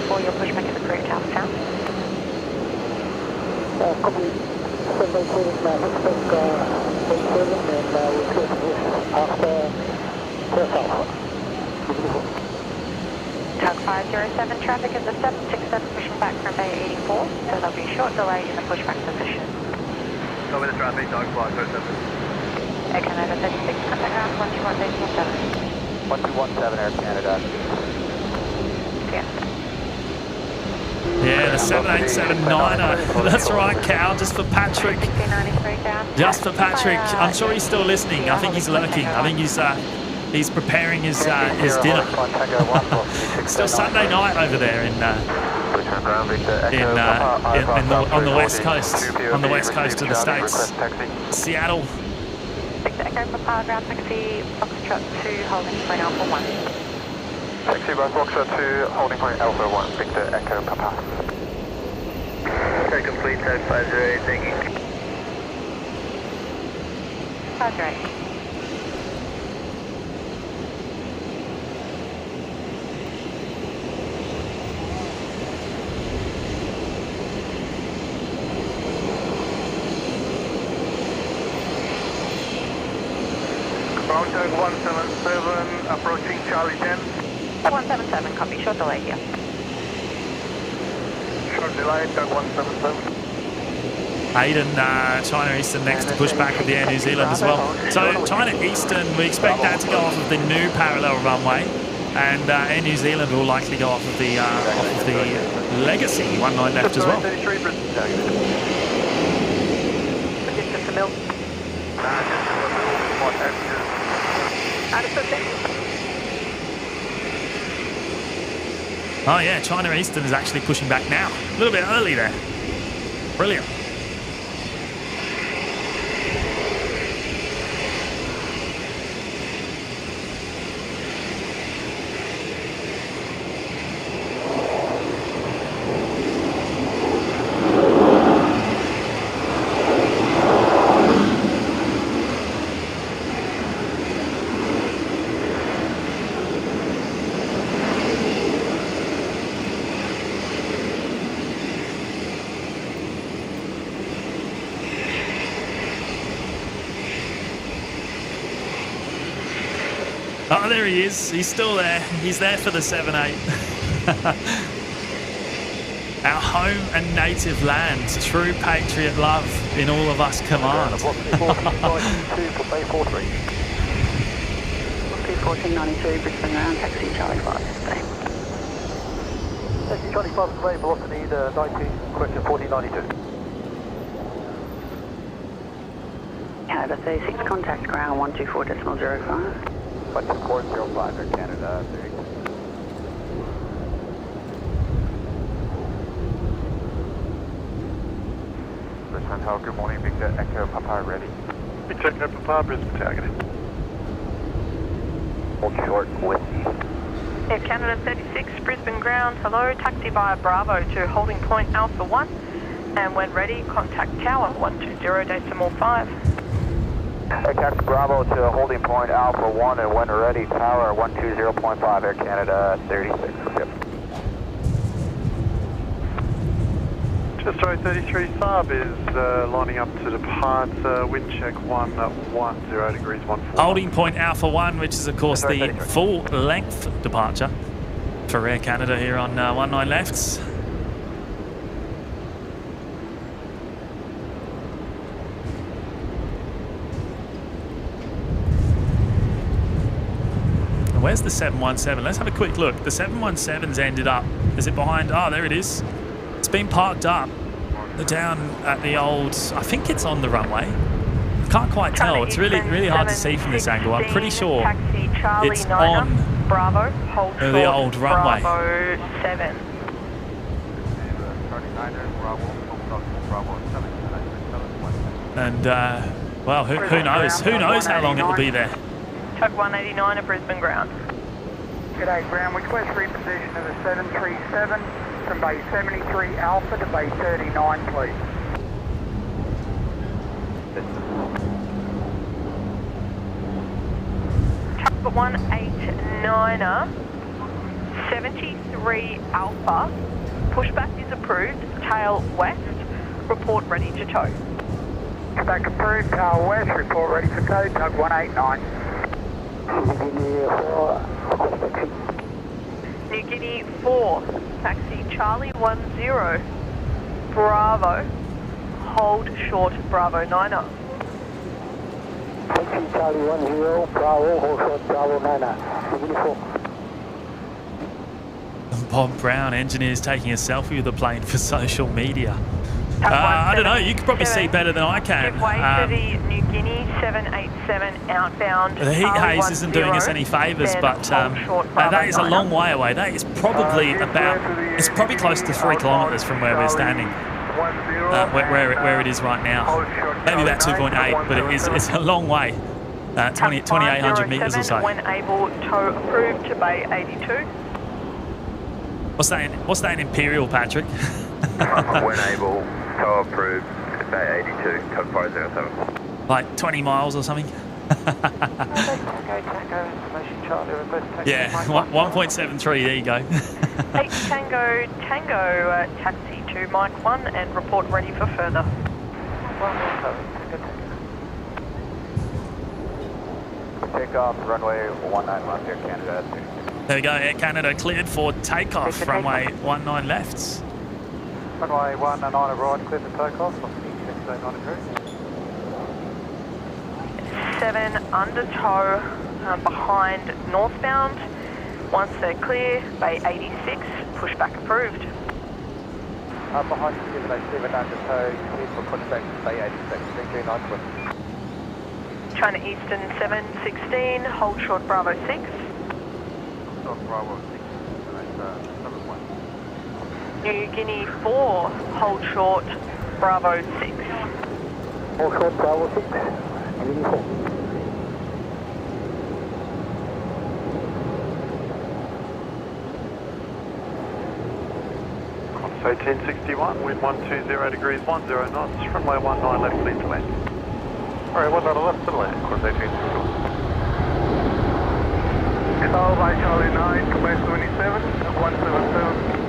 For your pushback is approved, Town. Copy. 787, expect 87 and we'll clear position after takeoff. Tug 507 traffic is a 767 pushing back from Bay 84, so there'll be a short delay in the pushback position. Copy the traffic, Tug 507. Air Canada 36, contact ground 1217. 1217 Air Canada. Yeah. Yeah, the 787-9er. That's right, Cal, just for Patrick. Just for Patrick. I'm sure he's still listening. I think he's lurking. I think he's preparing his dinner. Still Sunday night over there on the west coast, of the States. Seattle. Victor Echo for power ground taxi, Foxtrot 2, holding point Alpha 1. Taxi by Foxtrot 2, holding point Alpha 1, Victor Echo Papa. Okay, complete, tag 508, thank you. Roger. Ground tag 177, approaching Charlie 10. 177, copy, short delay here. Short delay, tag 177. Aiden, China Eastern next to push back with the Air New Zealand as well. So China Eastern, we expect that to go off of the new parallel runway, and Air New Zealand will likely go off of the legacy 19 left as well. Just a mil. Oh yeah, China Eastern is actually pushing back now. A little bit early there. Brilliant. Oh, there he is. He's still there. He's there for the 7-8. Our home and native land. True patriot love in all of us command. 1492, Brisbane ground, taxi Charlie 5. Taxi Charlie 5, velocity 19, question 1492. Canada 36, contact ground 124.05. 124.05, Air Canada 36. Brisbane Tower, good morning, Victor Echo Papa ready. Victor Echo Papa, Brisbane targeting. Hold short, whiskey. Air Canada 36, Brisbane ground, hello, taxi via Bravo to holding point Alpha 1, and when ready, contact tower 120.5. Air Taxi Bravo to holding point Alpha 1, and when ready, tower 120.5, Air Canada 36, yep. Just right, 33 Saab is lining up to depart, wind check 110 degrees 14. Holding point Alpha 1, which is of course Sorry, the 33. full length departure for Air Canada here on 19 lefts. And where's the 717? Let's have a quick look. The 717's ended up, is it behind? Oh, there it is. It's been parked up down at the old, I think it's on the runway. Can't quite tell. It's really hard to see from this angle. I'm pretty sure it's on Bravo, hold the old runway. Bravo 7. And well, who knows? Who knows how long it will be there? Tug 189 at Brisbane ground. G'day, ground request reposition of the 737 from bay 73 Alpha to bay 39, please. Tug 189er, 73 Alpha, pushback is approved, tail west, report ready to tow. Pushback approved, tail west, report ready for tow, Tug 189. New Guinea 4, taxi Charlie 10, Bravo, hold short Bravo 9er. Taxi Charlie 10, Bravo, hold short Bravo 9er. Bob Brown, engineers taking a selfie with the plane for social media. I don't know, you could probably see better than I can. Give way to the New Guinea 787 outbound. The heat haze isn't doing us any favours, but that is a long way away. That is probably it's probably close to 3 kilometres from where we're standing, where it is right now. Maybe about 2.8, but it's a long way, 2,800 metres or so. When able, tow approved to bay 82. What's that in Imperial, Patrick? When able, tow approved, bay 82, Tug 507. Like 20 miles or something? Yeah, 1.73, there you go. 8 Tango, taxi to Mike 1 and report ready for further. Takeoff, runway 191 here, Canada. There we go, Air Canada cleared for takeoff, runway 19 lefts. Runway 109 right, clear for takeoff, on the 689 degrees. 7 under tow behind northbound. Once they're clear, bay 86, pushback approved. Behind 787 under tow, clear for pushback, bay 86, 339. China Eastern 716, hold short Bravo 6. Bravo 6, New Guinea 4, hold short Bravo 6. Hold short Bravo 6, New Guinea 4. So 1061, wind 120 degrees, 10 knots, runway 19 left, clear to land. Alright, 19 left to land, course 1861. Tower by Charlie 9 to bay 27, 177.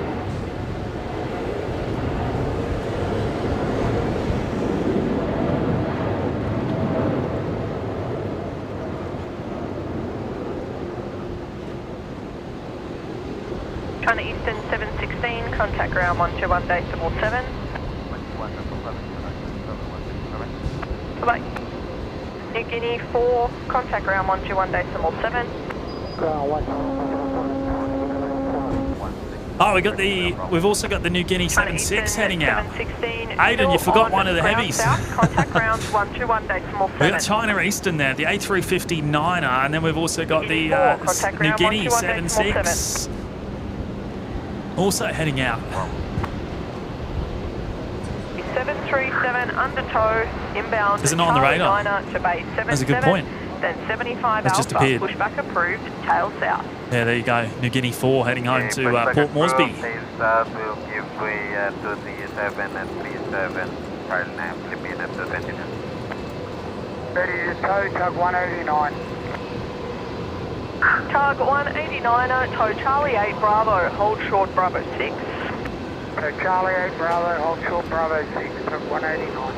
China Eastern 716, contact ground 121 decimal 7. Bye-bye. New Guinea 4, contact ground 121 decimal 7. Oh, we've also got the New Guinea 76 heading out. Aidan, you forgot one of the heavies. Contact ground 121 decimal 7. We've got China Eastern there, the A350-9er, and then we've also got the New Guinea 76 also heading out. 737 under tow, inbound. Is it not on the radar? To base 77, That's a good point. Then 75 It's Alpha, just appeared. pushback approved, tail south. Yeah, there you go. New Guinea 4 heading home to Port Moresby. We'll give way to the 7 and 37, file name, limit at the 29. Ready to tow, Tug 189. Tug 189er, tow Charlie 8 Bravo, hold short Bravo 6. So Charlie 8 Bravo, hold short Bravo 6 at 189.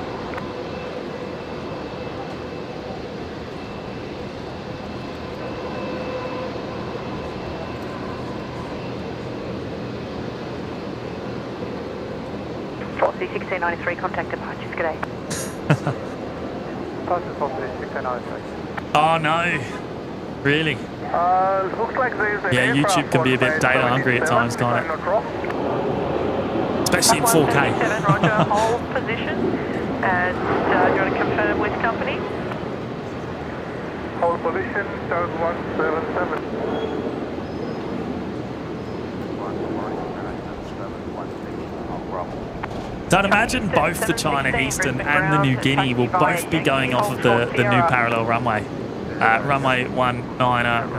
C1693, contact departures, g'day. Oh no, really? Looks like there's an Yeah, YouTube can be a bit data hungry at times, can't it? Especially in 4K. 177, roger, hold position. And do you want to confirm with company? Hold position, toes 177. So I'd imagine both the China Eastern and the New Guinea will both be going off of the new parallel runway. Runway 19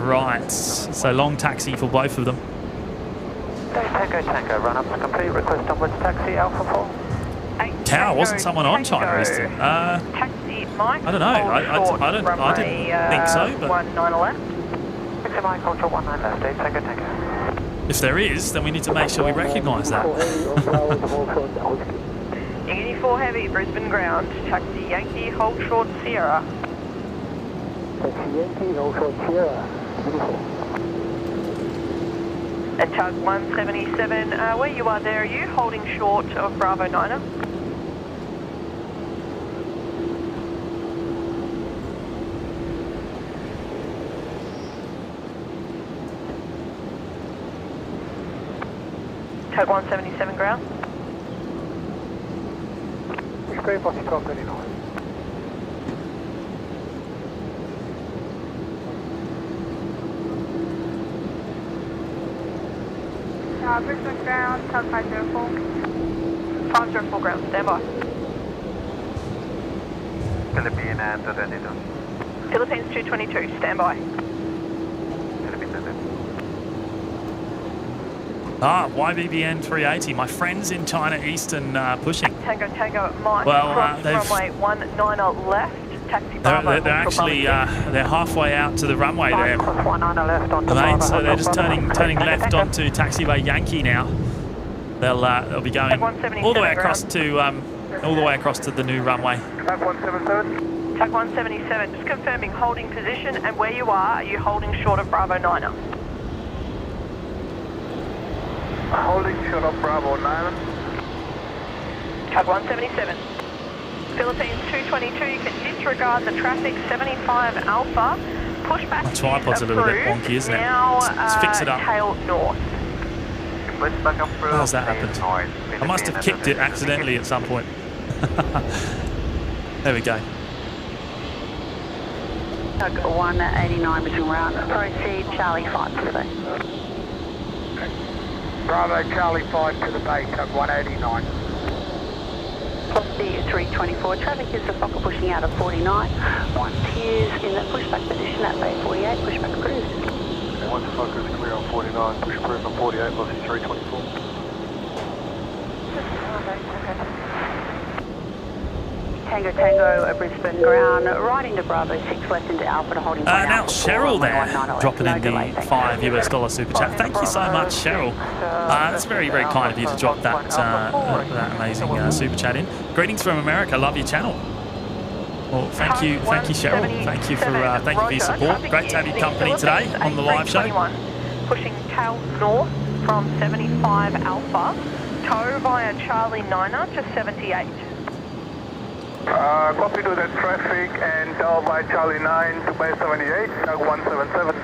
right. So long taxi for both of them. Tango, run up to complete, request onwards taxi Alpha 4. Cow, wasn't someone on China Eastern? Taxi Mike. I don't know. I didn't think so, but 19 left. Taxi Mike, hold short 19 left, Tango. if there is, then we need to make sure we recognise that. Yankee 4 Heavy, Brisbane ground. Taxi Yankee, hold short Sierra. Taxi Yankee, hold short Sierra. Beautiful. At Tug 177, where you are there, are you holding short of Bravo 9er? Tug 177 ground. Explain Foxy 1239. Brisbane ground, Tug 504. 504 ground, stand by. Philippine and Atlanta. Philippines 222, stand by. YBBN 380. My friends in China Eastern pushing. Tango Mike, Well, cross runway 19 left. Taxi Bravo. They're actually they're halfway out to the runway there. 19 left on Mate, so they're just turning left onto taxiway Yankee now. They'll be going all the way across to the new runway. Tug 177. Tug 177, just confirming holding position and where you are you holding short of Bravo 9er? Holding short of Bravo 9er. Tug 177. Philippines 222, you can disregard the traffic 75 Alpha. Push back. My tripod's a little bit wonky, isn't it? Now, Let's fix it up. tail north. How's that happened? I must have kicked it accidentally at some point. There we go. Tug 189 between round. Proceed Charlie 5 to the bay. Bravo Charlie 5 to the bay, Tug 189. Velocity 324, traffic is the Fokker pushing out of 49. Once he is in the pushback position at bay 48, pushback approved. Once the Fokker is clear on 49, push approved on 48, velocity 324. Tango, Brisbane ground, right into Bravo 6, left into Alpha to holding point Now Alpha Cheryl 4, there, 190 dropping no in delay, the thanks. $5 US super chat. Thank you so much, Cheryl. That's very, very kind of you to drop that amazing super chat in. Greetings from America. Love your channel. Well, thank you, Cheryl. Thank you for your support. Great to have your company today on the live show. Pushing tail north from 75 Alpha, tow via Charlie 9er to 78. Copy to that traffic and tow by Charlie 9 to bay 78, Tug 177.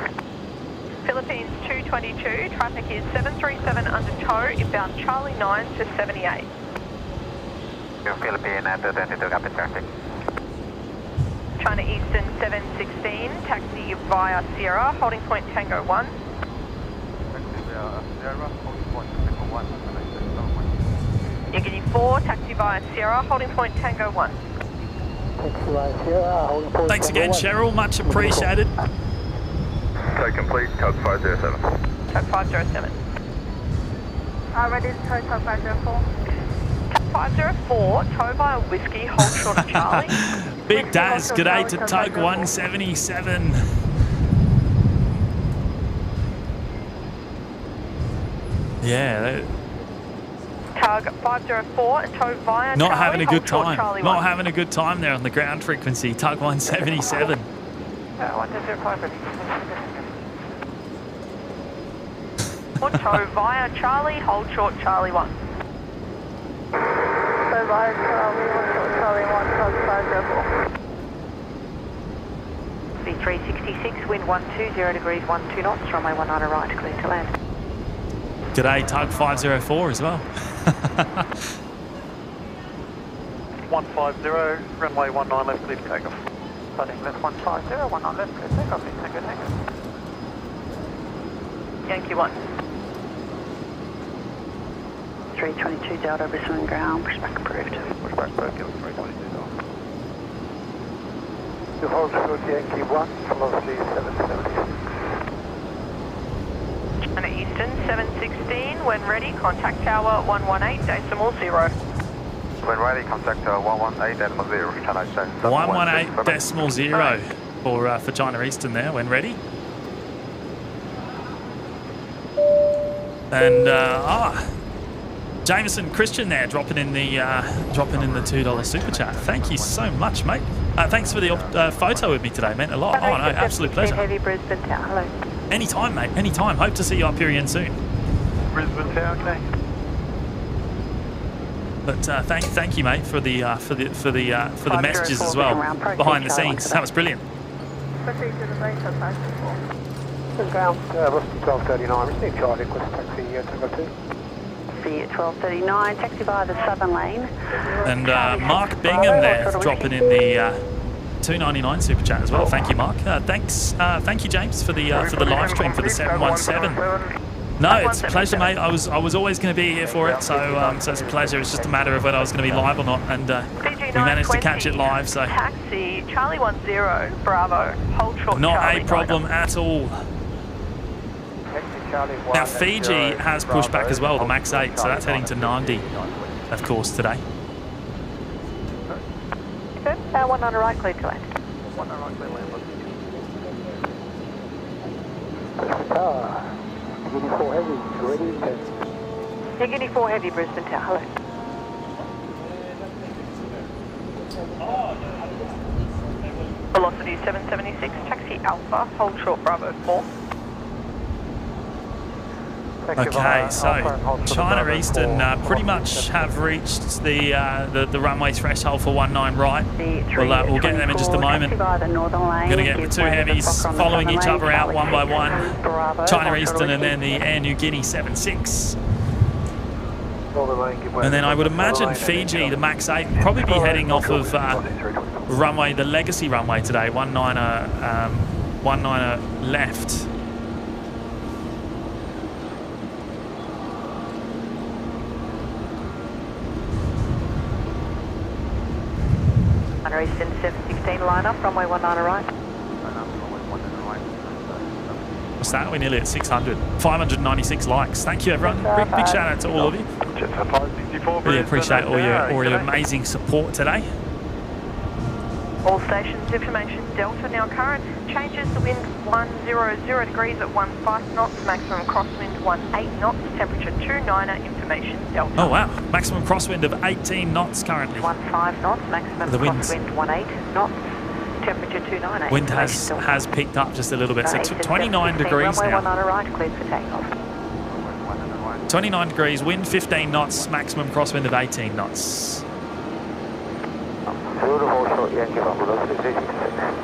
Philippines 222, traffic is 737 under tow, inbound Charlie 9 to 78. Philippine and Atlanta, copy traffic. China Eastern 716, taxi via Sierra, holding point Tango 1. Yankee 4, taxi via Sierra, holding point Tango 1. Thanks again, Cheryl. Much appreciated. Take complete, Tug 507. Tug 507. Ready to tow Tug 504. Tug 504, tow via Whiskey, hold short of Charlie. Big Daz, g'day to Tug 177. Tug Tug 504 and tow via Not Charlie, having a good hold short time. Charlie Not 1. having a good time there on the ground frequency. Tug 177. 1205 ready. Or tow via Charlie, hold short Charlie 1. So via Charlie, hold short Charlie 1, Tug 504. V366, wind 120 degrees, 12 knots, runway 19 right, clear to land. G'day, Tug 504 as well. 150, runway 19 left, clear to takeoff. Heading left 150, 19 left, clear takeoff. Tango, tango. Yankee 1. 322 Delta, Brisbane ground, pushback approved. Pushback approved, 322 Delta. You hold short Yankee 1, velocity 776. And at Eastern 716, when ready, contact tower 118, decimal 0. When ready, contact 118 decimal 0, China Eastern. 118 decimal 0 for China Eastern there, when ready. And Jameson Christian there dropping in the $2 super chat. Thank you so much, mate. Thanks for the photo with me today, meant a lot. Oh no, absolute pleasure. Heavy Brisbane Tower, hello. Anytime, mate. Anytime. Hope to see you up here again soon. Brisbane Tower, okay. But thank you, mate, for the messages as well behind the scenes. That was brilliant. Proceed to the base of 504. Ground, Boston 1239, received Charlie, request taxi, Tango 2. V1239, taxi via the southern lane. And Mark Bingham there dropping in the $2.99 super chat as well. Thank you, Mark. Thank you, James, for the live stream for the 717. No, it's a pleasure, mate. I was always going to be here for it, so it's a pleasure. It's just a matter of whether I was going to be live or not, and we managed to catch it live. So taxi Charlie 10 Bravo, hold short not Charlie a problem at all. Now Fiji has pushed back as well, the Max 8, so that's heading to Nandi, of course, today. Good, 19 right, clear to land. 19 right, clear land. Guinea 4 Heavy, ready, Guinea 4 Heavy, Brisbane Tower, hello. Velocity 776, taxi Alpha, hold short Bravo 4. Okay, so China Eastern pretty much have reached the runway threshold for 19 right. We'll get them in just a moment. We're going to get the two heavies following each other out one by one. China Eastern and then the Air Niugini 76. And then I would imagine Fiji, the Max 8, will probably be heading off of runway, the legacy runway today, 19er left. China Eastern 716, line up, runway 19 right. What's that? We're nearly at 600. 596 likes. Thank you, everyone. Big shout out to all of you. Really appreciate all your amazing support today. All stations, information Delta. Now current changes, the wind 100 degrees at 15 knots, maximum crosswind 18 knots, temperature 29er, information Delta. Oh wow, maximum crosswind of 18 knots currently. 15 knots, maximum crosswind 18 knots, temperature 29er. Wind has picked up just a little bit, so 29 degrees now. 19 right, cleared for takeoff. 29 degrees, wind 15 knots, maximum crosswind of 18 knots. Beautiful short Yankee 1, velocity 366.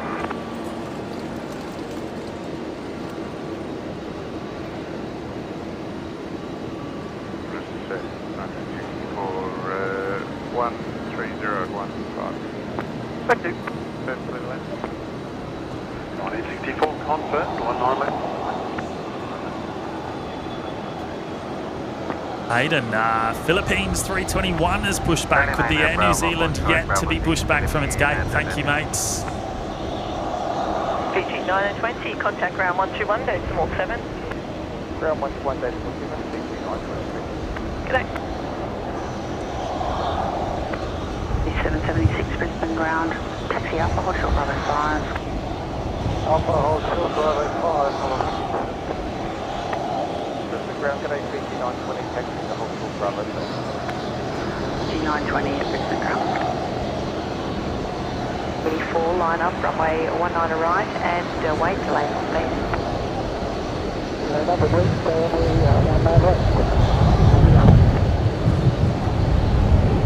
For 13015. Thank you. 1964, confirmed, 19 left. Hayden, Philippines 321 has pushed back with the Air New Zealand yet to be pushed back from its gate. Thank you, mates. Fiji 920, contact ground 121, decimal 7. Ground 121, decimal 7, Fiji 923. G'day. 776 Brisbane ground, taxi Alpha, hold short Bravo 5. Alpha, hold short Bravo 5. Brisbane ground, g'day, Fiji 920, taxi to hold short Bravo 5. G920 at Brisbane ground. 34, line up, runway 19 right, and wait till landing, please. Number 3, one man left.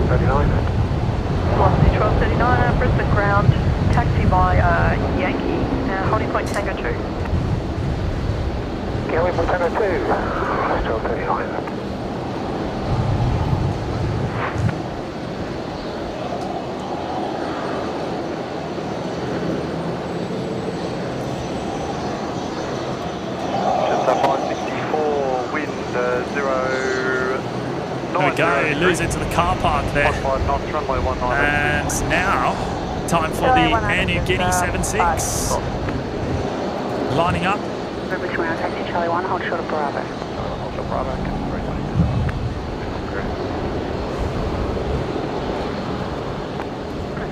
39. Velocity 1239 at Brisbane ground. Taxi by Yankee, holding point Tango 2. Kelly, Tango 2. 1239. There we go, lose into the car park there. 15 knots, runway 19. And now, time for the Air Niugini 76. Lining up. Brisbane ground, taxi Charlie 1, hold short of Bravo. Hold short Bravo,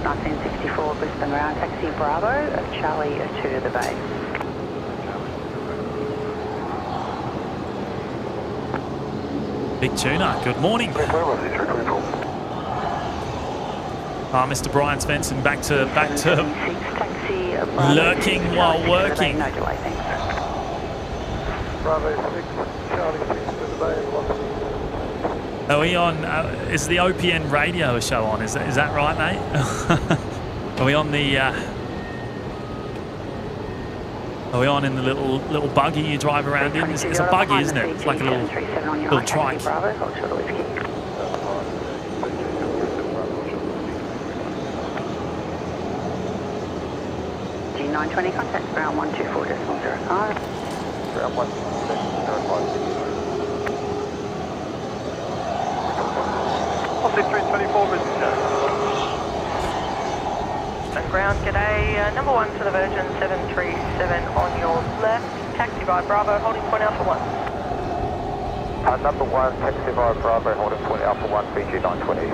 1964 Brisbane ground, taxi Bravo, Charlie 2 to the bay. Big Tuna, good morning. Mr. Brian Svensson back to lurking while working. No delay, thanks. Bravo 6, Charlie 6 to the bay, velocity. Are we on, is the OPN radio show on? Is that right, mate? Are we on the, are we on in the little buggy you drive around in? It's a buggy, isn't it? It's like a little trike. Bravo, hold short of whiskey. G920 contact ground 124.05. Ground 124.05. Positive 324 Brisbane Brisbane ground, g'day. Number 1 for the Virgin 737 on your left. Taxi by Bravo, holding point Alpha 1. Number 1, taxi by Bravo, holding point Alpha 1, Fiji 920.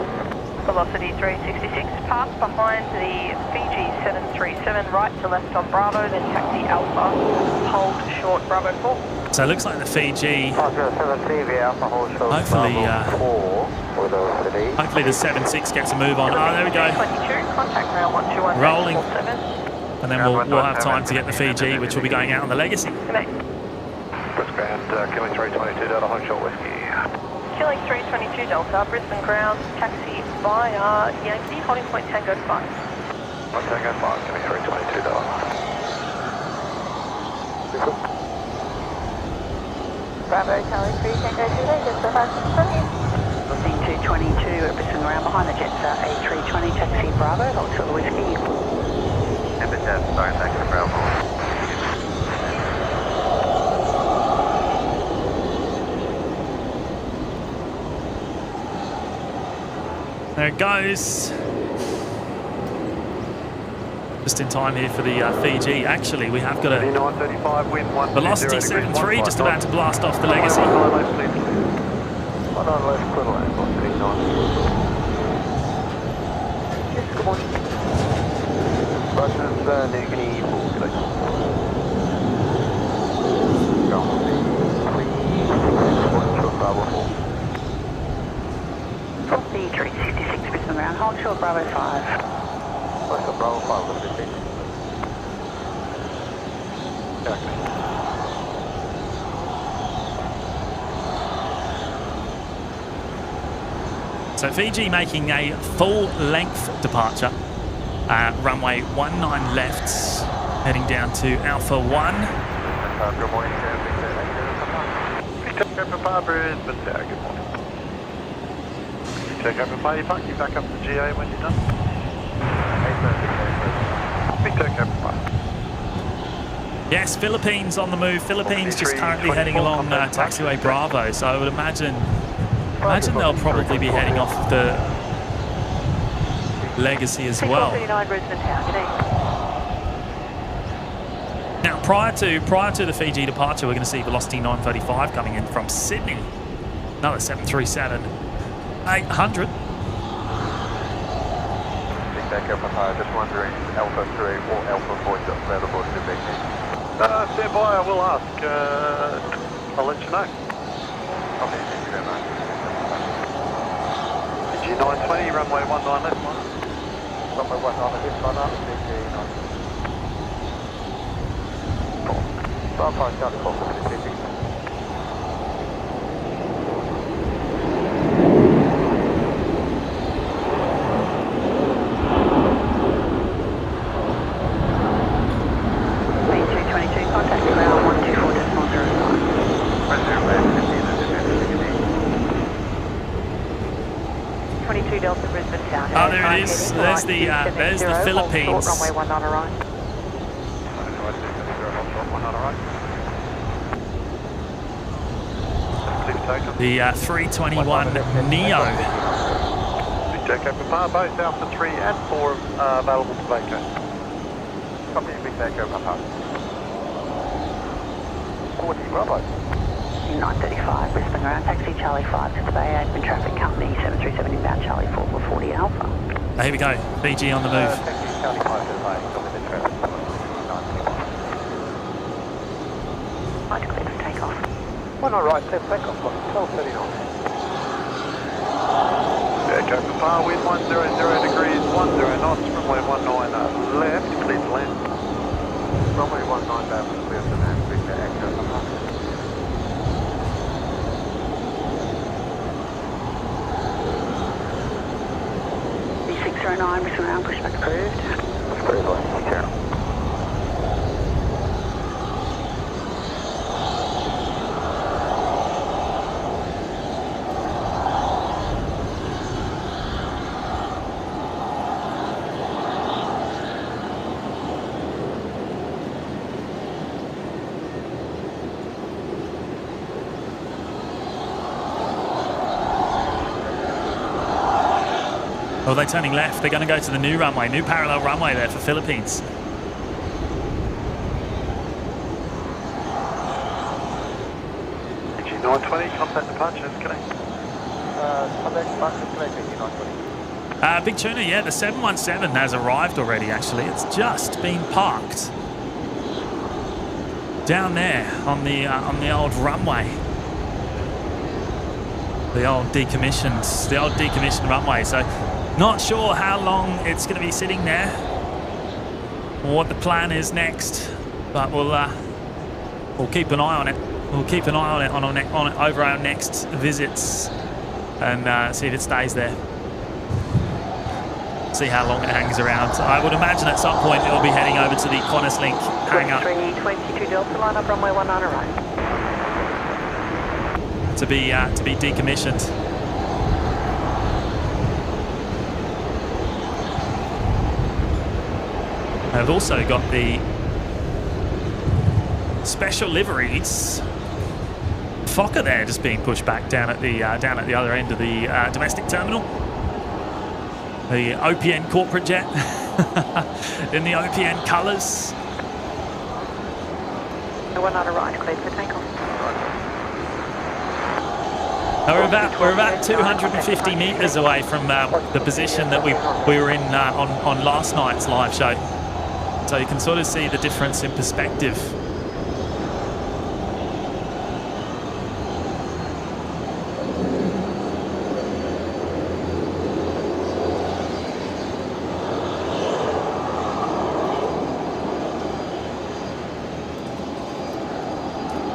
Velocity 366, pass behind the Fiji 737, right to left on Bravo, then taxi Alpha, hold short Bravo 4. So it looks like the Fiji, 507 CV Alpha, hold short hopefully, Bravo 4, hopefully the 76 gets a move on. Oh, there we go. 22, contact ground 121. Rolling. And then we'll have time to get the Fiji, which will be going out on the Legacy. Brisbane ground, killing 322 Delta, hold short whiskey. Killing 322 Delta, Brisbane ground, taxi via Yankee, holding point Tango 5. Tango 5, killing 322 Delta. Bravo, Charlie 3, Tango 2, just the 5 222 at Brisbane ground, behind the Jetstar A320, taxi Bravo, hold short of whiskey. Number 10, sorry, back to Bravo. There it goes. Just in time here for the Fiji. Actually, we have got a Velocity 73 just about to blast off the Legacy. Good morning. Russians, Niugini, Velocity 366 Brisbane ground, hold short Bravo 5. Bravo 5, a little bit. So Fiji making a full-length departure. Runway 19 left, heading down to Alpha 1. Good morning, Victor Papa, Brisbane, good morning. Take over Party Park, you back up to GA when you're done. Victor Papa. Yes, Philippines on the move. Philippines just currently heading along taxiway Bravo. So I would imagine they'll probably be heading off the Legacy as well. Now, prior to the Fiji departure, we're going to see Velocity 935 coming in from Sydney. Another 737. 800. Just wondering, Alpha 3 or Alpha 4 is available to be stand by, I will ask. I'll let you know. Okay, thank you very much. Engine 920, runway 19 left, one. Runway 19 left, one up, BG 9. Bravo 5, Charlie 4, 56. Contact ground 124.09. 22 Delta Brisbane Town. Oh, there it is. There's the Philippines. Runway 19 right. The 321 Neo. Big Echo Papa, both Alpha 3 and 4 available to vacate. Copy, Big Echo Papa. 40 Bravo. 935 Brisbane ground, taxi Charlie 5 to the Bay Open Traffic Company, 737 inbound Charlie 4 for 40 Alpha. Here we go. BG on the move. Taxi Charlie 5 to the Bay, copy the traffic. 921. Right, clear for takeoff. One on right, clear for takeoff, 1239. Echo Papa, wind 100 degrees, 10 knots, runway 19 left, clear to land. Runway 19 left, clear to land, Big Echo Papa. B609 Brisbane ground, pushback approved. Very good, take care. Oh, they're turning left. They're going to go to the new runway, new parallel runway there for Philippines. Engine 920, contact departures, connect. Contact departures, connect, Engine 920. Big Tuna, yeah, the 717 has arrived already, actually. It's just been parked down there on the old runway. The old decommissioned runway. So not sure how long it's going to be sitting there, or what the plan is next, but we'll keep an eye on it. We'll keep an eye on it over our next visits, and see if it stays there. See how long it hangs around. I would imagine at some point it will be heading over to the Qantas Link hangar 322 Delta, line up runway 19 right. to be decommissioned. I've also got the special liveries Fokker there, just being pushed back down at the other end of the domestic terminal. The OPN corporate jet in the OPN colours. 19 right, cleared for takeoff. We're about 250 metres away from the position that we were in on last night's live show. So you can sort of see the difference in perspective.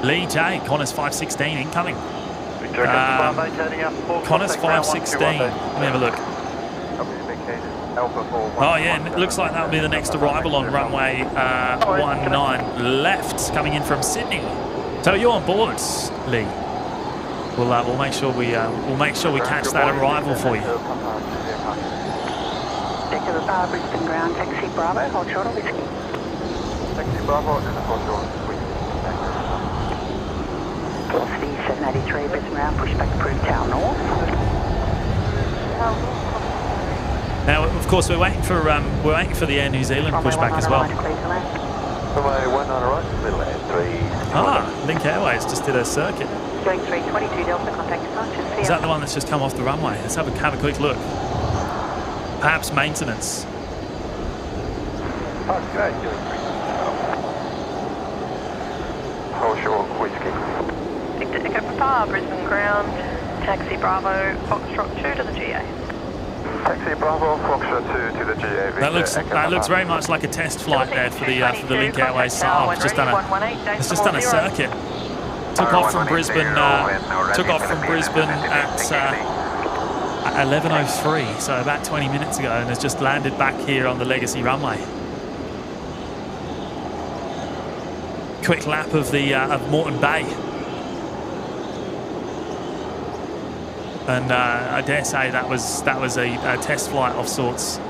Lee J, Qantas 516 incoming. Qantas 516. Let me have a look. Oh yeah, it looks like that'll be the next arrival on runway 19 left, coming in from Sydney. So you're on board, Lee. We'll make sure we catch that arrival for you. Deck of the Brisbane ground, taxi Bravo, hold short on whiskey. Taxi Bravo and hold short. Velocity 783 Brisbane ground, pushback approved, tower north. Now, of course, we're waiting for the Air New Zealand pushback as well. Link Airways just did a circuit. Going 322 Delta, contact departure. Is that the one that's just come off the runway? Let's have a quick look. Perhaps maintenance. Hold short, whiskey. Victor Echo Papa, Brisbane ground, taxi Bravo, Foxtrot 2 to the GA. Taxi Bravo, Foxtrot to the GA. That looks very much like a test flight there for the Link Airways Saab. It's just done a circuit. Took off from Brisbane. Took off from Brisbane at 11:03, so about 20 minutes ago, and has just landed back here on the Legacy runway. Quick lap of the of Moreton Bay. And I dare say that was a test flight of sorts.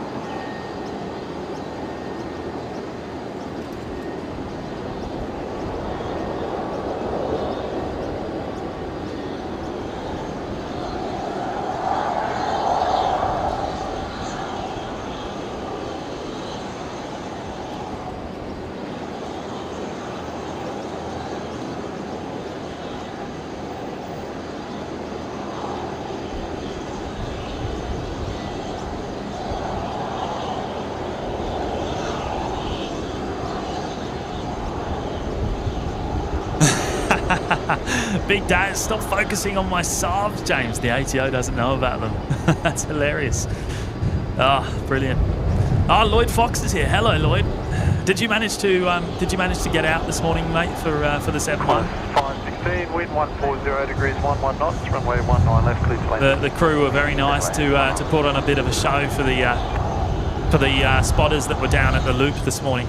Big Dad, stop focusing on my Saabs, James. The ATO doesn't know about them. That's hilarious. Ah, oh, brilliant. Oh, Lloyd Fox is here. Hello, Lloyd. Did you manage to get out this morning, mate, for the 7-1? 516, wind 140 degrees, 11 knots, runway 19 left, clear to land. The crew were very nice to put on a bit of a show for the spotters that were down at the loop this morning.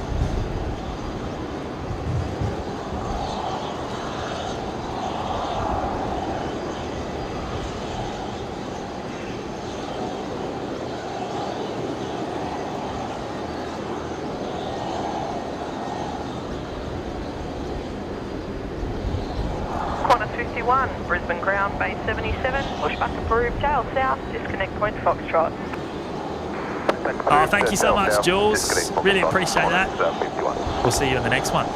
Brisbane ground, base 77, pushback approved, tail south, disconnect point Foxtrot. Oh, thank you so much, Jules. Really appreciate that. We'll see you in the next one.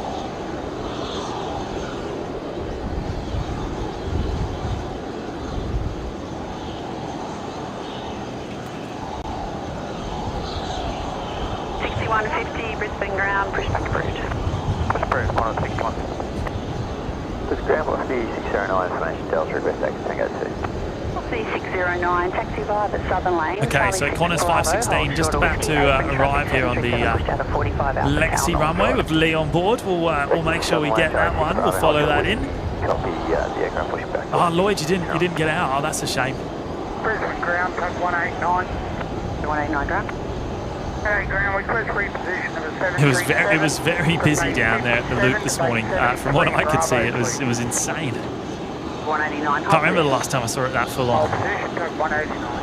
Brisbane ground, pushback approved. Push approved, 161. This ground will see 609 information, Delta request X Tango 2. C609, taxi via the southern lane. Okay, so Qantas 516 just about to arrive here on the Legacy runway with Lee on board. We'll make sure we get that one. We'll follow that in. Copy, the aircraft pushing back. Oh, Lloyd, you didn't get out. Oh, that's a shame. Brisbane ground, code 189. 189 ground. Hey, ground, request reposition of the 737. It was very busy down there at the loop this morning. From what I could see, it was insane. 189. Can't remember the last time I saw it that full on. Position code 189.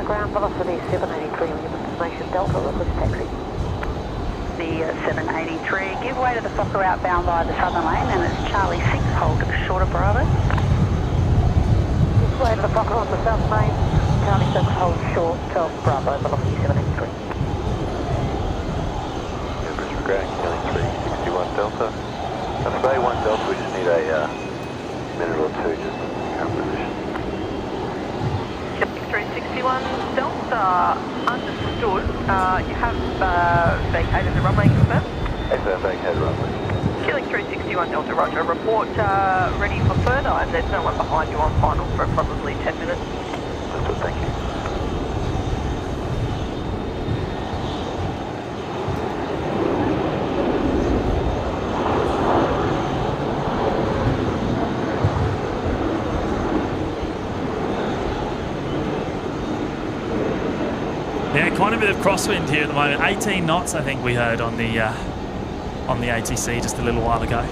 Ground velocity 783, information Delta, request taxi. The 783, give way to the Fokker outbound via the southern lane, and it's Charlie 6, hold short of Bravo. Give way to the Fokker on the southern lane, Charlie 6, hold short of Bravo, velocity 783. Brisbane ground, Kelly 361 Delta. Bay 1 Delta, we just need a minute or two just to come position. 361 Delta, understood. You have vacated the runway, confirmed? Yes, vacated runway. Killing 361 Delta, roger. Report ready for further, and there's no one behind you on final for probably 10 minutes. Understood, thank you. Yeah, quite a bit of crosswind here at the moment. 18 knots, I think we heard on the ATC just a little while ago.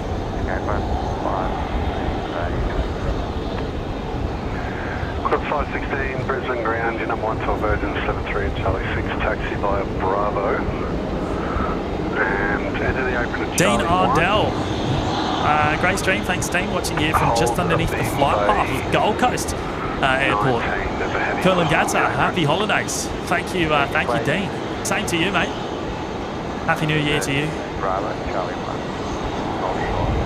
Club 516, Brisbane ground, your number 112 Virgin 73 and Charlie 6, taxi via Bravo. And enter the apron at Dean Charlie Ardell. Great stream, thanks Dean, watching here from just underneath the flight path of Gold Coast Airport. Coolangatta, happy holidays. Thank you, Dean. Same to you, mate. Happy New Year to you. Bravo, Charlie 1.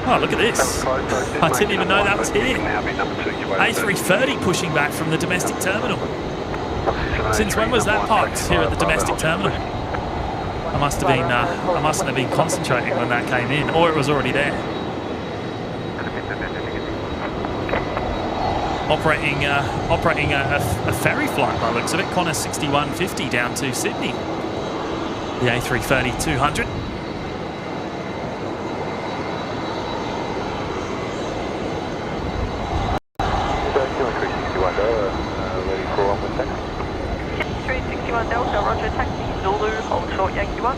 Oh, look at this. I didn't even know that was here. A330 pushing back from the domestic terminal. Since when was that parked here at the domestic terminal? I mustn't have been concentrating when that came in, or it was already there. Operating a ferry flight by the looks of it, Qantas 6150 down to Sydney. The A330-200. Delta, roger, taxi Zulu, hold short, Yankee 1.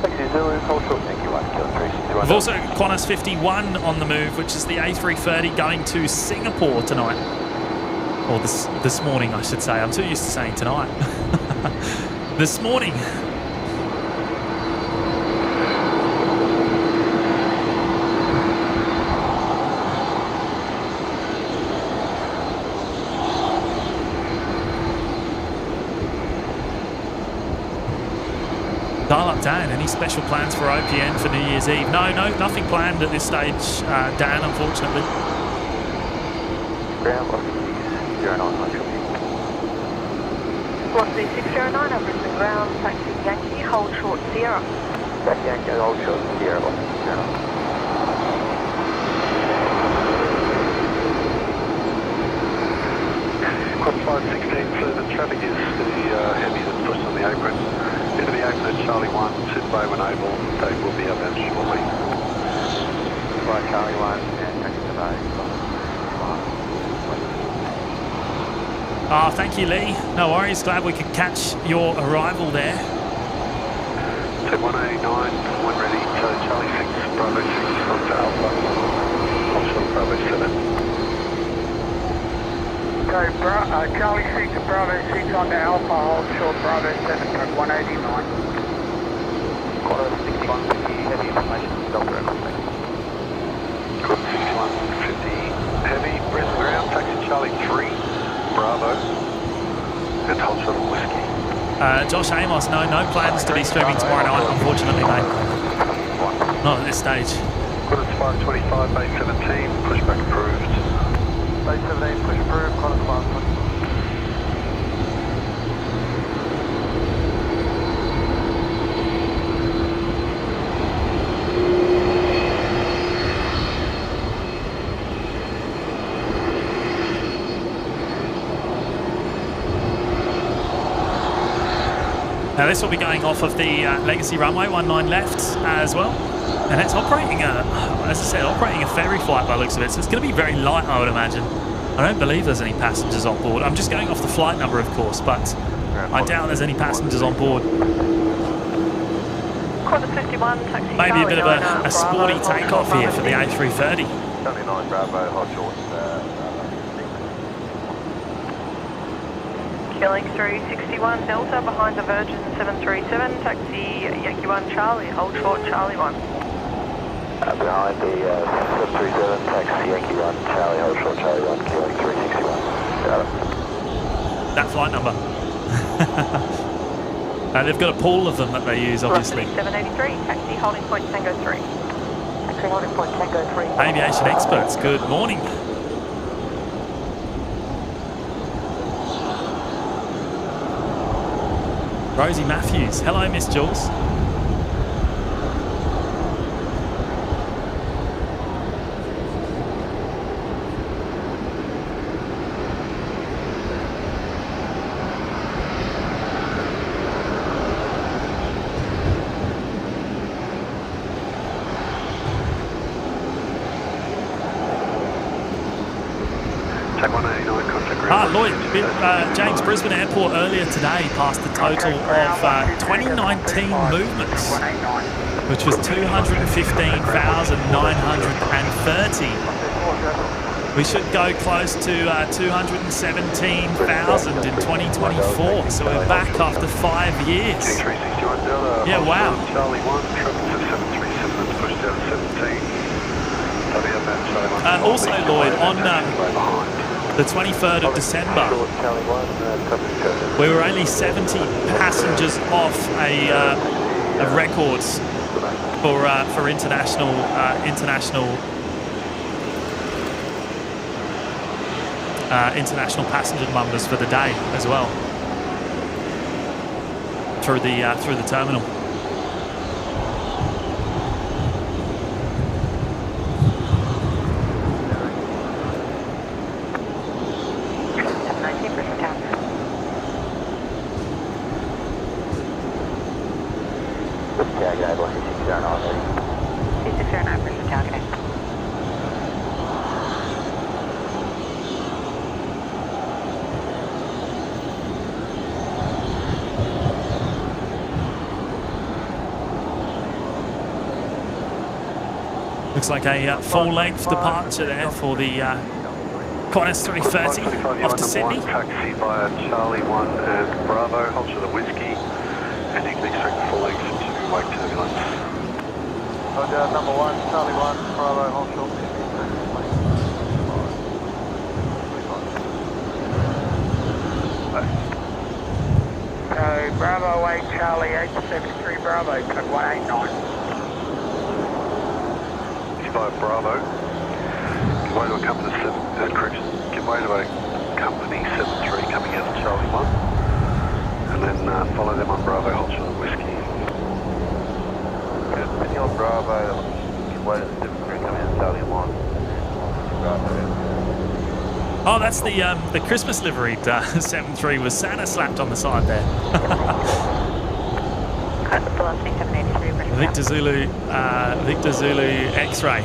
Taxi Zulu, hold short, Yankee 1, Kilo 361. We've also Qantas 51 on the move, which is the A330 going to Singapore tonight. Or this morning, I should say. I'm too used to saying tonight. This morning. Dial up Dan, any special plans for OPN for New Year's Eve? No, nothing planned at this stage, Dan, unfortunately. Ground velocity 09, Velocity 609 over Brisbane ground, taxi Yankee, hold short Sierra. Taxi Yankee, hold short Sierra, velocity 09. Flight 16, so the traffic is the heavy that's pushed on the apron. Into the apron at Charlie 1, sit by when able, they will be about shortly. Flight Charlie 1 and taxi today. Ah, thank you, Lee. No worries, glad we could catch your arrival there. So 189, one ready, so Charlie 6, Bravo 6, on to Alpha, offshore Bravo 7. Okay, Charlie 6, Bravo 6 on to Alpha, hold short Bravo 7, track 189. Qantas 6150, heavy information, Delta Echo. Qantas 6150, heavy, Brisbane ground, taxi Charlie 3, Bravo, and hold short of Whiskey. Josh Amos, no plans to be streaming tomorrow night, unfortunately, mate. Not at this stage. Qantas 525, base 17, pushback approved. Base 17, push approved, Qantas 520. Now this will be going off of the Legacy runway, 19 left as well. And it's operating as a ferry flight by the looks of it. So it's going to be very light, I would imagine. I don't believe there's any passengers on board. I'm just going off the flight number, of course, but I doubt there's any passengers on board. Qantas 51, taxi Maybe a bit of a sporty takeoff here for the A330. 79 Bravo, hot short. Killing through 61 Delta behind the Virgin 737, taxi Yankee 1 Charlie, hold short Charlie 1. Behind the 737, taxi Yankee 1 Charlie, hold short Charlie 1, killing 361. Got it. That flight number. They've got a pool of them that they use, obviously. 783, taxi holding point Tango 3. Taxi holding point Tango 3. Aviation experts, good morning. Rosie Matthews. Hello, Miss Jules. Lloyd, James, Brisbane Airport earlier today passed a total of 2019 movements, which was 215,930. We should go close to 217,000 in 2024, so we're back after 5 years. Yeah, wow. Also, Lloyd, on the 23rd of December, we were only 70 passengers off a record for international passenger numbers for the day as well through the terminal. Looks like a full-length departure there for the Qantas 330 off to Sydney. Taxi via Charlie 1 and Bravo, hold to the whiskey, and you can expect the full length to wake turbulence. Roger, number 1, Charlie 1, Bravo, hold short. So Bravo 8 Charlie 873 Bravo, code 189. By Bravo, give way to a company 7, correction, give way to a company 73 coming out of Charlie 1, and then follow them on Bravo, hold short of whiskey. Continue on Bravo, give way to the 73 coming out of Charlie 1. Oh, that's the Christmas liveried 73 with Santa slapped on the side there. Victor Zulu X-ray.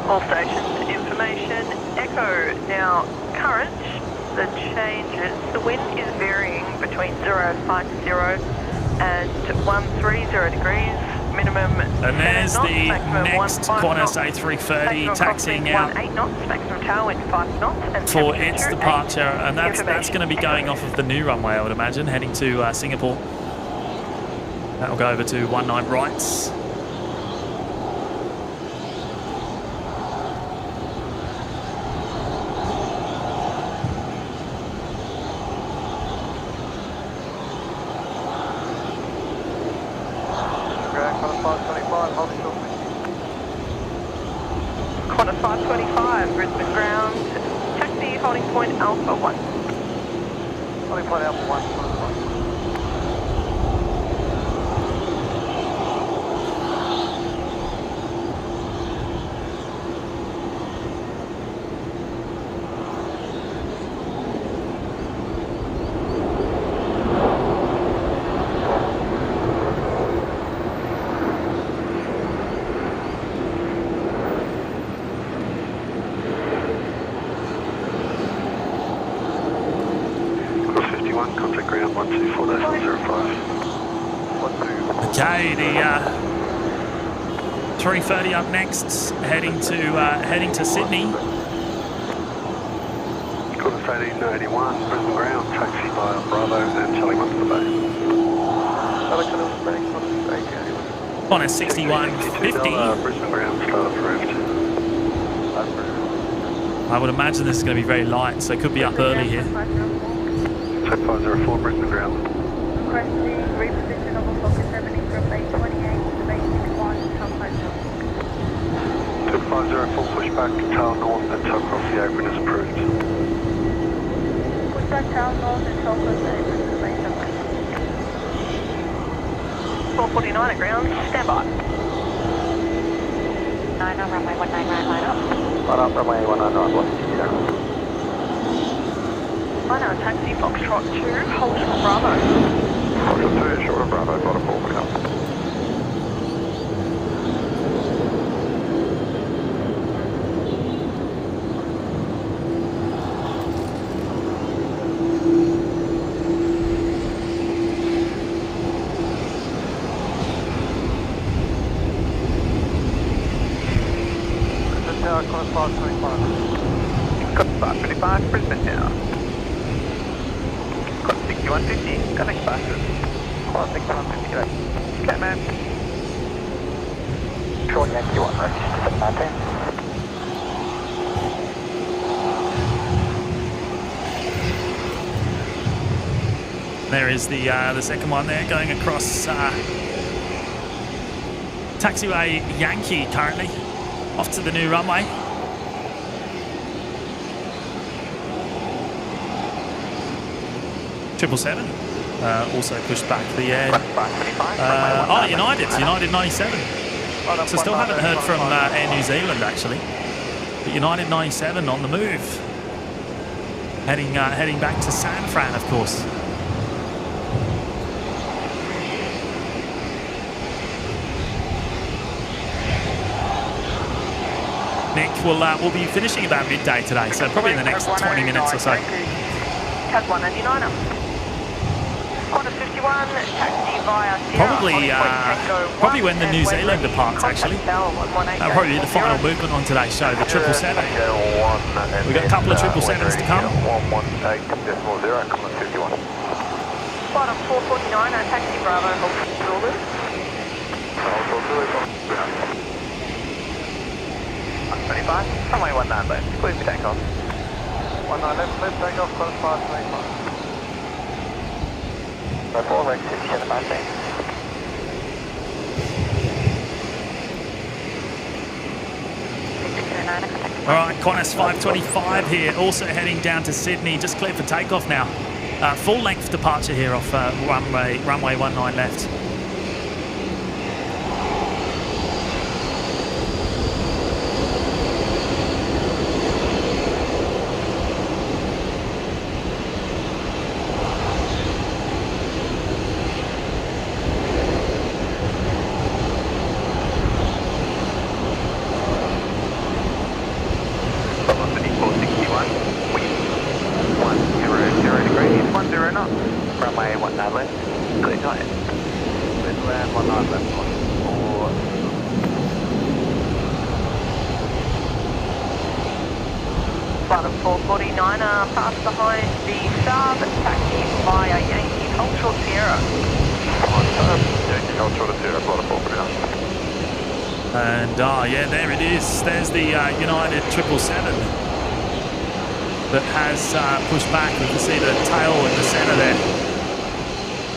All stations, information, Echo. Now, current, the changes, the wind is varying between 050 and 130 degrees, minimum. And there's knots, the next Qantas A330 taxiing out 8 knots, maximum tailwind 5 knots. And for its departure, and that's going to be going off of the new runway, I would imagine, heading to Singapore. That'll go over to 19 rights. Qantas 525, Brisbane ground, taxi holding point Alpha 1. Holding point Alpha 1, contact ground 124.05. Okay, the 330 up next, heading to Sydney. Qantas 1881, Brisbane ground, taxi via Bravo and Charlie 1 to the bay. Qantas 6150. Brisbane ground, start approved. I would imagine this is going to be very light, so it could be up early here. 504 Brisbane ground. Requesting reposition of a focus 70 from bay 28 to bay 61 Southside North. 504 pushback, tail north and tail across the apron is approved. Pushback tail north and tail across the apron to bay 449 at ground, stand by. 9 on runway 19 right, line up. Line up, runway 19 right, what's the Line up, taxi Foxtrot 2, hold short Bravo. Foxtrot 2, short of Bravo, bottom 4, putting up. Qantas 525. Qantas 525, Brisbane now. Qantas 6150, connect passes. Qantas 6150, Okay, man. Short Yankee 1, register 719. There is the second one there going across Taxiway Yankee currently off to the new runway. Triple 7 also pushed back the air. United 97. So still haven't heard from Air New Zealand actually. But United 97 on the move. Heading back to San Fran, of course. Nick will be finishing about midday today, so probably in the next 20 minutes or so. Cat 189. Quarter 51, taxi via probably when the New Zealand departs actually. That'll probably be the final movement on today's show, the 777. We've got a couple of 777s to come. 118.0, 51. Bottom 449, taxi Bravo, hold Zulu. 125, runway 19 left, clear for takeoff. 19 left, clear for takeoff, close 525. Report, Rex 57 All right, Qantas 525 here, also heading down to Sydney, just clear for takeoff now. Full length departure here off runway 19 left. Bottom 449, pass behind the Saab, taxi via Yankee, hold short Sierra. Yankee, hold short Sierra, bottom 449. And yeah, there it is. There's the United 777 that has pushed back. We can see the tail in the centre there.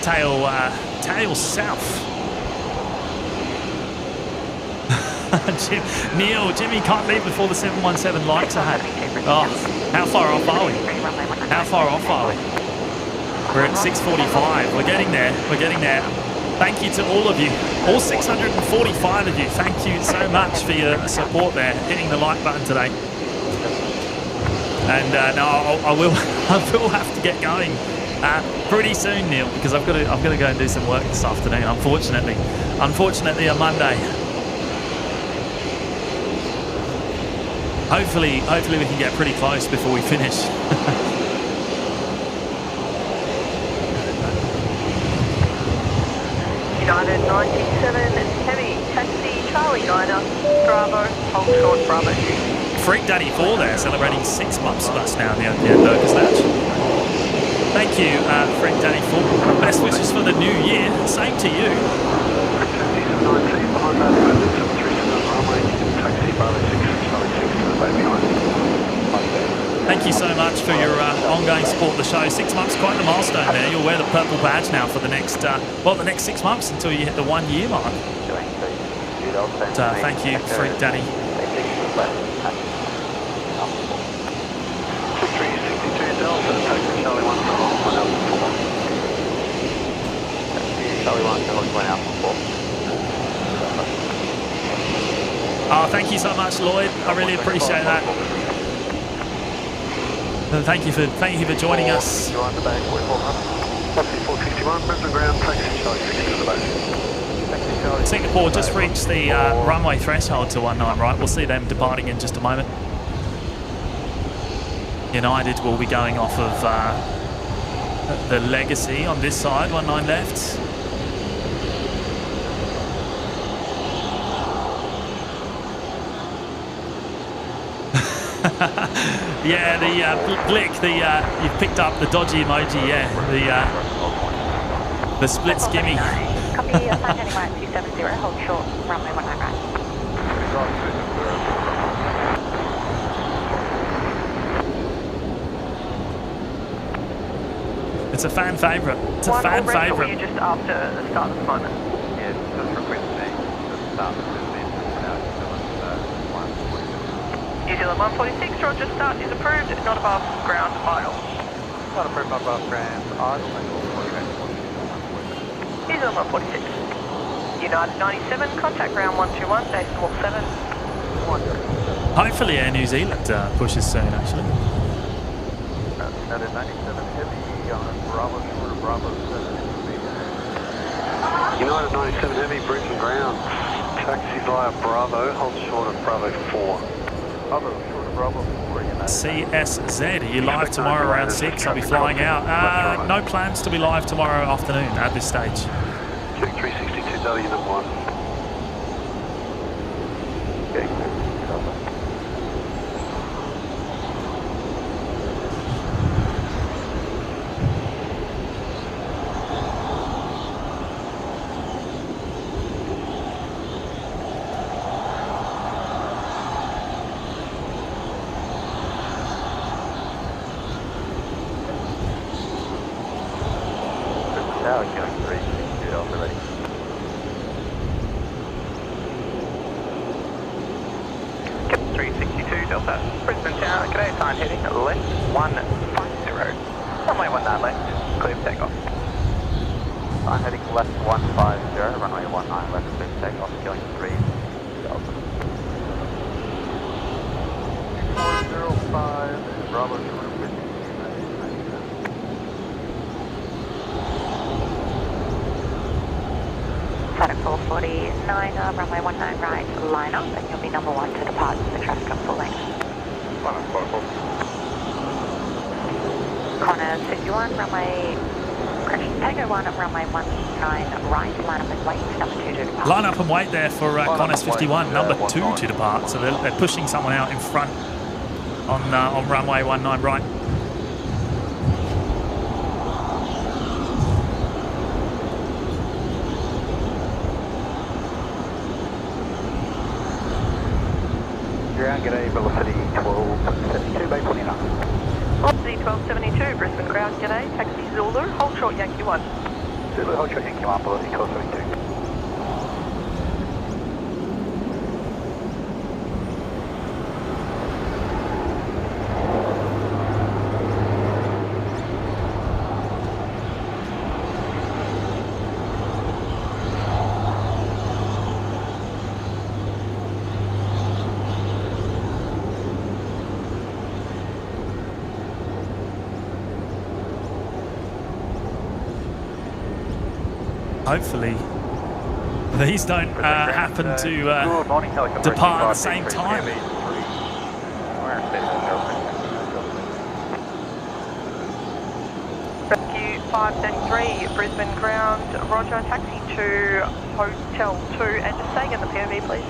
Tail south. Jimmy can't leave before the 717 lights are had. Oh, how far off are we? How far off are we? We're at 6:45. We're getting there. We're getting there. Thank you to all of you, all 645 of you. Thank you so much for your support there, hitting the like button today. And no, I will have to get going pretty soon, Neil, because I've got to go and do some work this afternoon. Unfortunately on Monday. Hopefully we can get pretty close before we finish. United 97, heavy, taxi, Charlie 9er, Bravo, hold short, Bravo. Freak Daddy 4 there, celebrating 6 months with us now in the Opiate Burgers Lounge. Thank you, Freak Daddy 4. Best wishes for the new year. Same to you. Thank you so much for your ongoing support of the show. 6 months, quite the milestone there. You'll wear the purple badge now for the next, the next 6 months until you hit the 1 year mark. But, thank you, Freak Daddy. Oh, thank you so much, Lloyd. I really appreciate that. And thank you for joining us. Singapore just reached the runway threshold to 19, right? We'll see them departing in just a moment. United will be going off of the Legacy on this side, 19 left. Yeah, the Blick, you've picked up the dodgy emoji, yeah, the split skimmy. Copy, assign heading right 270, hold short, runway 19 right. It's a fan favourite. It's a fan favourite. Just after the start of the moment. Yeah, just request me. start. New Zealand 146, Roger, start is approved, not above ground idle. Not approved, not above ground idle. New Zealand 146. United 97, contact ground 121, decimal 7. Hopefully Air New Zealand pushes soon, actually. United 97 heavy on Bravo, short of Bravo 7. United 97 heavy, Brisbane ground. Taxi via Bravo, hold short of Bravo 4. Bravo, short of Bravo 4, United. CSZ, are you live tomorrow around 6? I'll be flying out. No plans to be live tomorrow afternoon at this stage. 362W number 1. Okay. Tower killing 362 Delta ready. Captain 362 Delta, Brisbane Tower, g'day, sign heading left 150. Runway 19 left, clear for takeoff. I'm heading left 150, runway 19 left, clear for takeoff, killing 3 Delta. 405, Bravo, short of Whiskey. Static 449, runway 19 right, line up, and you'll be number 1 to depart the traffic on full length. Connor 51, runway, correction, Tango 1 at runway 19 right, line up and wait, number 2 to depart. Line up and wait there for Connors 51, number 2 to depart. So they're pushing someone out in front on runway 19 right. Ground, g'day, velocity 1272, bay 29. Velocity 1272, Brisbane ground, g'day, taxi Zulu, hold short Yankee 1. Zulu, hold short Yankee 1, velocity 1272. Hopefully these don't happen to depart at the same time. Rescue 533, Brisbane ground, Roger, taxi to Hotel 2, and just staying in the POV, please.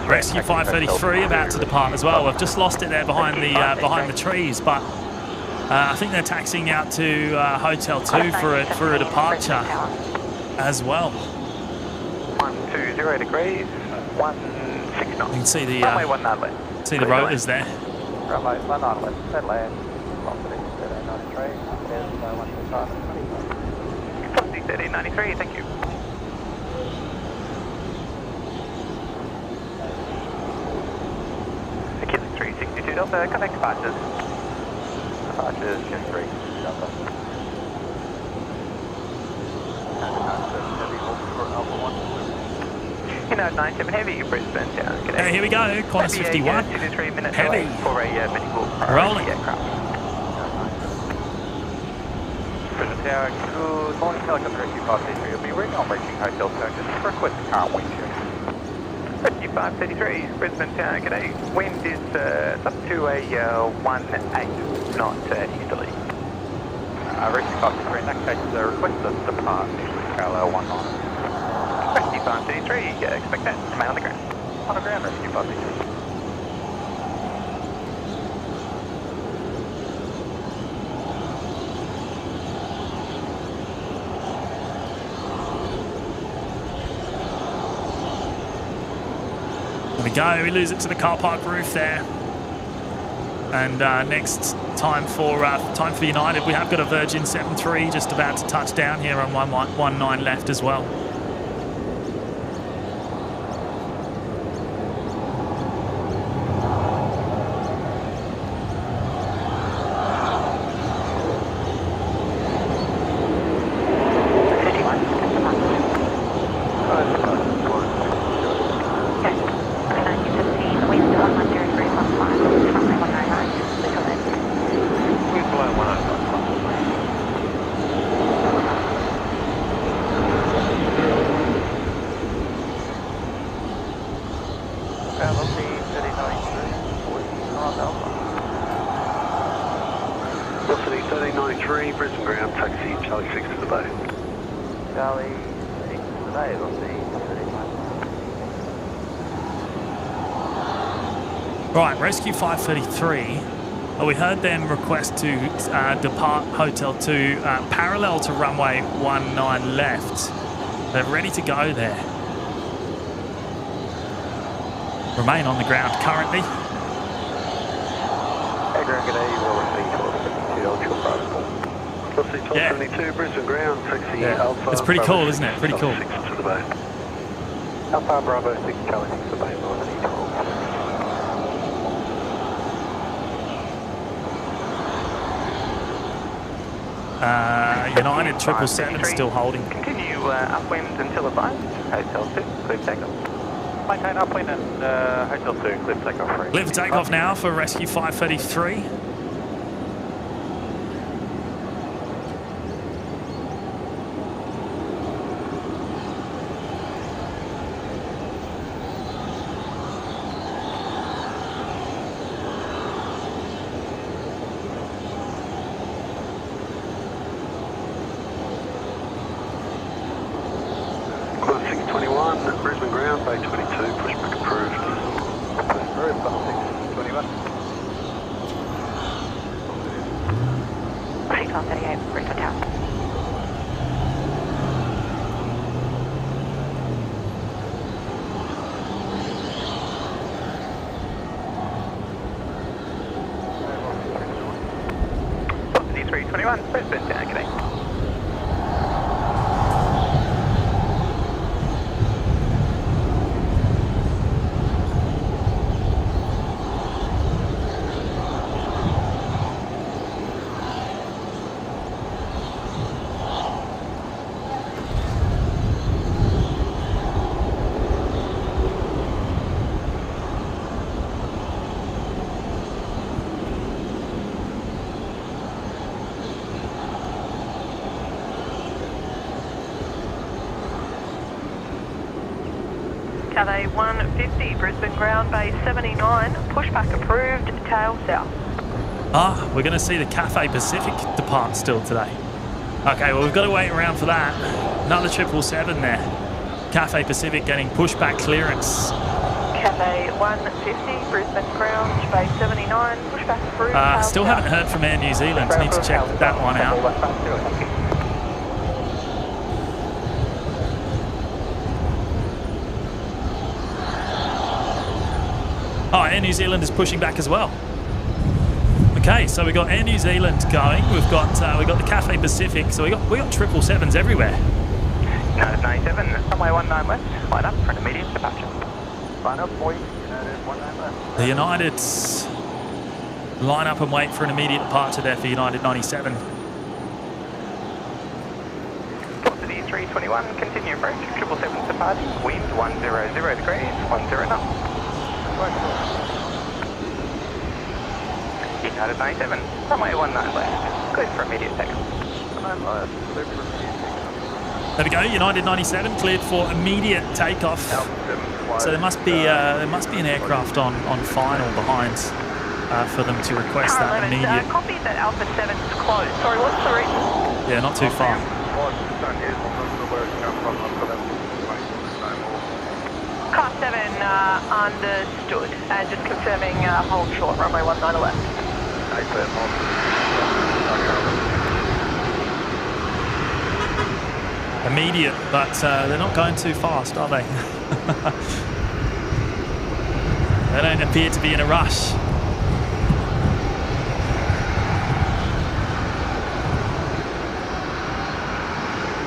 Rescue 533 about to depart as well. We've just lost it there behind the trees, but I think they're taxiing out to Hotel 2 for a departure as well. 120 degrees, 169. You can see the runway 19 left. see the rotors there. Runway 19 left, set land, velocity 1393, there's 125. Velocity 1393, thank you. Achilles 362 Delta, contact departures. Departures, Jim 3, Delta. Heavy, hold short, Alpha 1. United 97 heavy, Brisbane Town. Hey, here we go, Qantas 51. 2 to 3 minutes Heavy. away for a medical Rolling. aircraft. Brisbane Tower, good morning, helicopter rescue 533. You'll be reading on reaching Hotel 2, just request the current wind check. Rescue 533, Brisbane Town, g'day. Wind is up to a 1-8, not easterly. Rescue 533, in that case, request the depart, parallel 19. Rescue 533, expect that, man on the ground. On the ground, Rescue 533. There we go, we lose it to the car park roof there. And next time for United, we have got a Virgin 7-3 just about to touch down here on 119 left as well. Okay. 1915, wind 1103.5, runway 199, little end. Wind below 105. Velocity 39.3, 40 North Alpha. Velocity 1393, Brisbane ground, taxi Charlie 6 to the bay. Charlie 6 to the bay, velocity 39. Right, Rescue 533. We heard them request to depart Hotel 2 parallel to runway 19 left. They're ready to go there. Remain on the ground currently. Hey, ground, good day. We'll receive 1272 Ultra Bravo. Velocity 1272, Brisbane ground, taxi Alpha. It's pretty Bravo cool, 6, isn't it? Pretty cool. Charlie 6 to the bay. Alpha Bravo 6, Charlie 6 to the bay, velocity 12. United 777 still holding. Continue upwind until advised. Hotel 2, clear takeoff. Maintain upwind and Hotel 2, clear takeoff. Free. Clear for takeoff now for Rescue 533. Brisbane ground, Bay 22, pushback approved. Approved, 621. Right on 38, Brisbane Tower. Velocity 321, Brisbane down, good day. Cathay 150, Brisbane ground, Bay 79, pushback approved, tail south. We're going to see the Cathay Pacific depart still today. Okay, well, we've got to wait around for that. Another 777 there. Cathay Pacific getting pushback clearance. Cathay 150, Brisbane ground, Bay 79, pushback approved, tail Still south. haven't heard from Air New Zealand. Need to check that one out. Oh, Air New Zealand is pushing back as well. Okay, so we've got Air New Zealand going. We've got the Cathay Pacific. So we got 777s everywhere. United 97, runway 19 west, line up for an immediate departure. Line up, boys. United 19 left. The United's line up and wait for an immediate departure there for United 97. Velocity 321, continue approach, 777 departing, wind 100 degrees, 10 knots. United 97, runway 19 left, cleared for immediate takeoff. There we go. United 97 cleared for immediate takeoff. So there must be an aircraft on final behind for them to request that Current immediate. limits, copy that Alpha 7's closed. Sorry, what's the reason? Yeah, not too far. Car 7 understood. And just confirming hold short, runway 19 left. Immediate, but they're not going too fast, are they? They don't appear to be in a rush.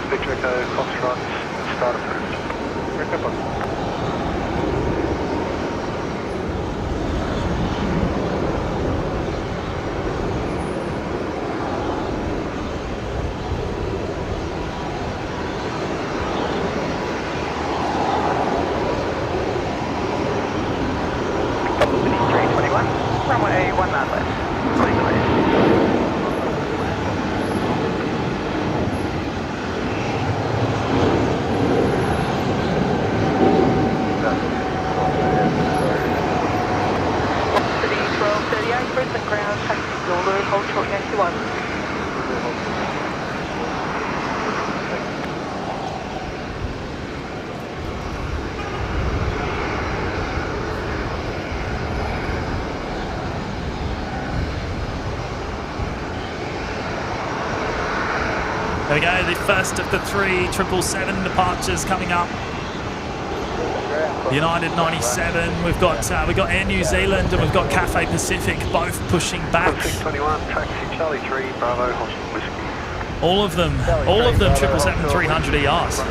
Victor Echo, Foxtrot, start approved. 621, runway 19 left. Clear to land. Brisbane ground, taxi Zulu, hold short Yankee 1. There we go, the first of the 3 777 departures coming up. United 97, we've got Air New Zealand and we've got Cathay Pacific both pushing back. 621, taxi Charlie 3, Bravo, Hospital Whiskey. All of them 777-300 ERs.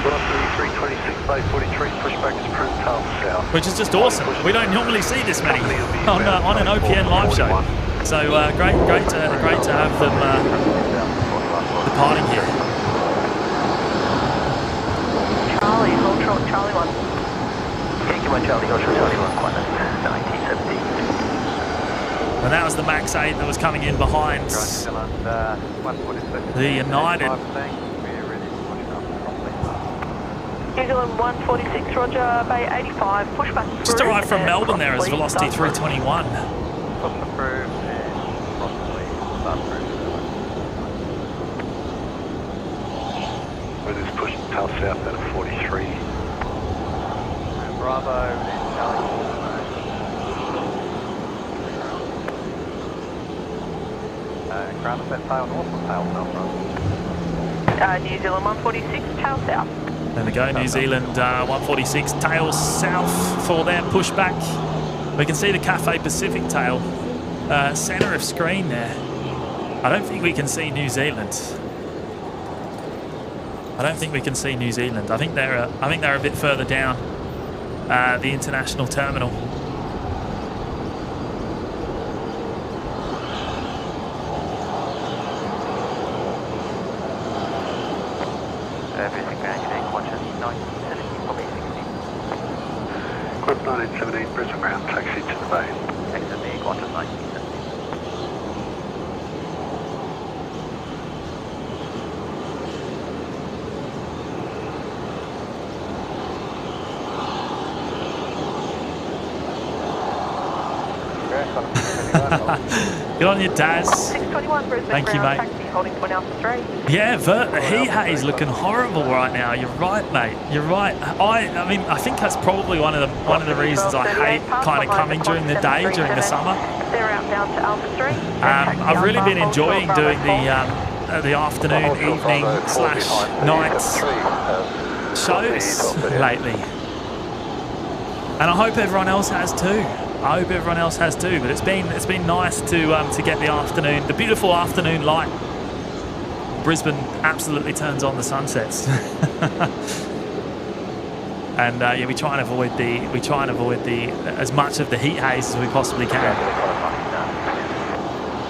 Velocity 326, Bay 43, pushback is Print Tail South. Which is just awesome. We don't normally see this many on an OPN live show. So great to have them departing here. Charlie, hold short Charlie 1. Yankee 1 Charlie, hold short Charlie 1, Qantas 1970. And that was the Max 8 that was coming in behind the United. New Zealand 146, roger, Bay 85, pushback. Just arrived from Melbourne there as Velocity 321. Weather's pushing tail south out of 43. Bravo, Charlie. Ground effect tail north or tail south? New Zealand 146, tail south. There we go, New Zealand 146 tail south for their pushback. We can see the Cathay Pacific tail centre of screen there. I don't think we can see New Zealand. I don't think we can see New Zealand. I think they're a bit further down the international terminal. Everything ground, Qantas 1970, probably 16. Qantas 1917, Brisbane ground, taxi to the bay. Exit me, Qantas 1970. Good on you, Daz. 621 Brisbane Thank you, ground, mate. taxi holding point Alpha 3. Yeah, Vert, the heat haze looking horrible right now. You're right, mate. You're right. I mean, I think that's probably one of the reasons I hate kind of coming during the day during the summer. They're outbound to Alpha 3. I've really been enjoying doing the afternoon, evening / nights shows lately, and I hope everyone else has too. But it's been nice to get the afternoon, the beautiful afternoon light. Brisbane absolutely turns on the sunsets, and yeah, we try and avoid as much of the heat haze as we possibly can.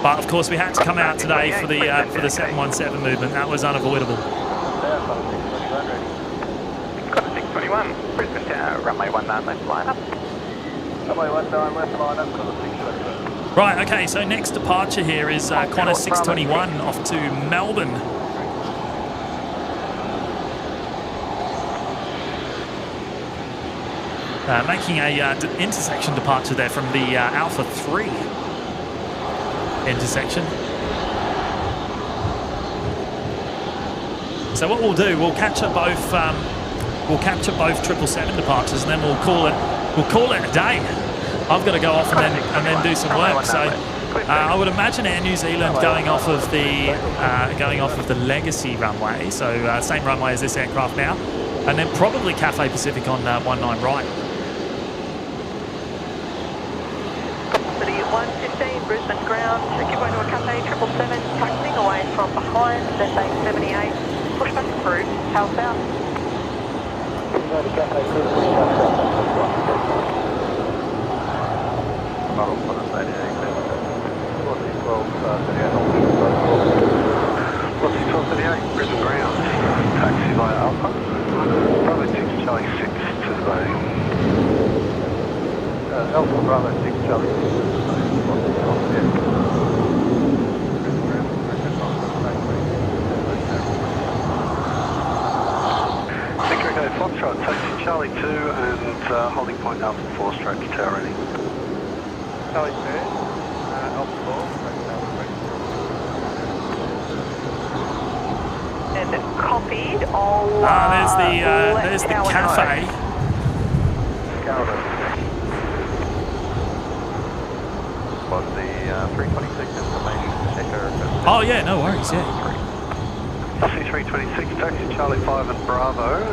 But of course, we had to come out today for the 717 movement. That was unavoidable. Qantas 621, Brisbane Tower, runway 19 left, line up. Right, okay, so next departure here is Qantas 621 off to Melbourne. Making a intersection departure there from the Alpha 3 intersection. So what we'll do, we'll capture both 777 departures, and then we'll call it a day. I've got to go off and then do some work. So I would imagine Air New Zealand going off of the legacy runway, so same runway as this aircraft now, and then probably Cathay Pacific on 19 right. City 115 Brisbane ground, give way to a Cathay 777 taxiing away from behind, SA 78, pushback approved, tail south. Velocity 1238, Brisbane ground, taxi via Alpha. Bravo 6 Charlie 6 to the bay. Alpha Bravo 6 Charlie. Victor Echo Foxtrot, taxi Charlie 2 and holding point Alpha 4 straight to tower ready. Charlie 2, Alpha 4, And copied. I'll there's the cafe. Was the 326 information checker? Oh yeah, no worries, yeah. LC 326, taxi Charlie 5 and Bravo.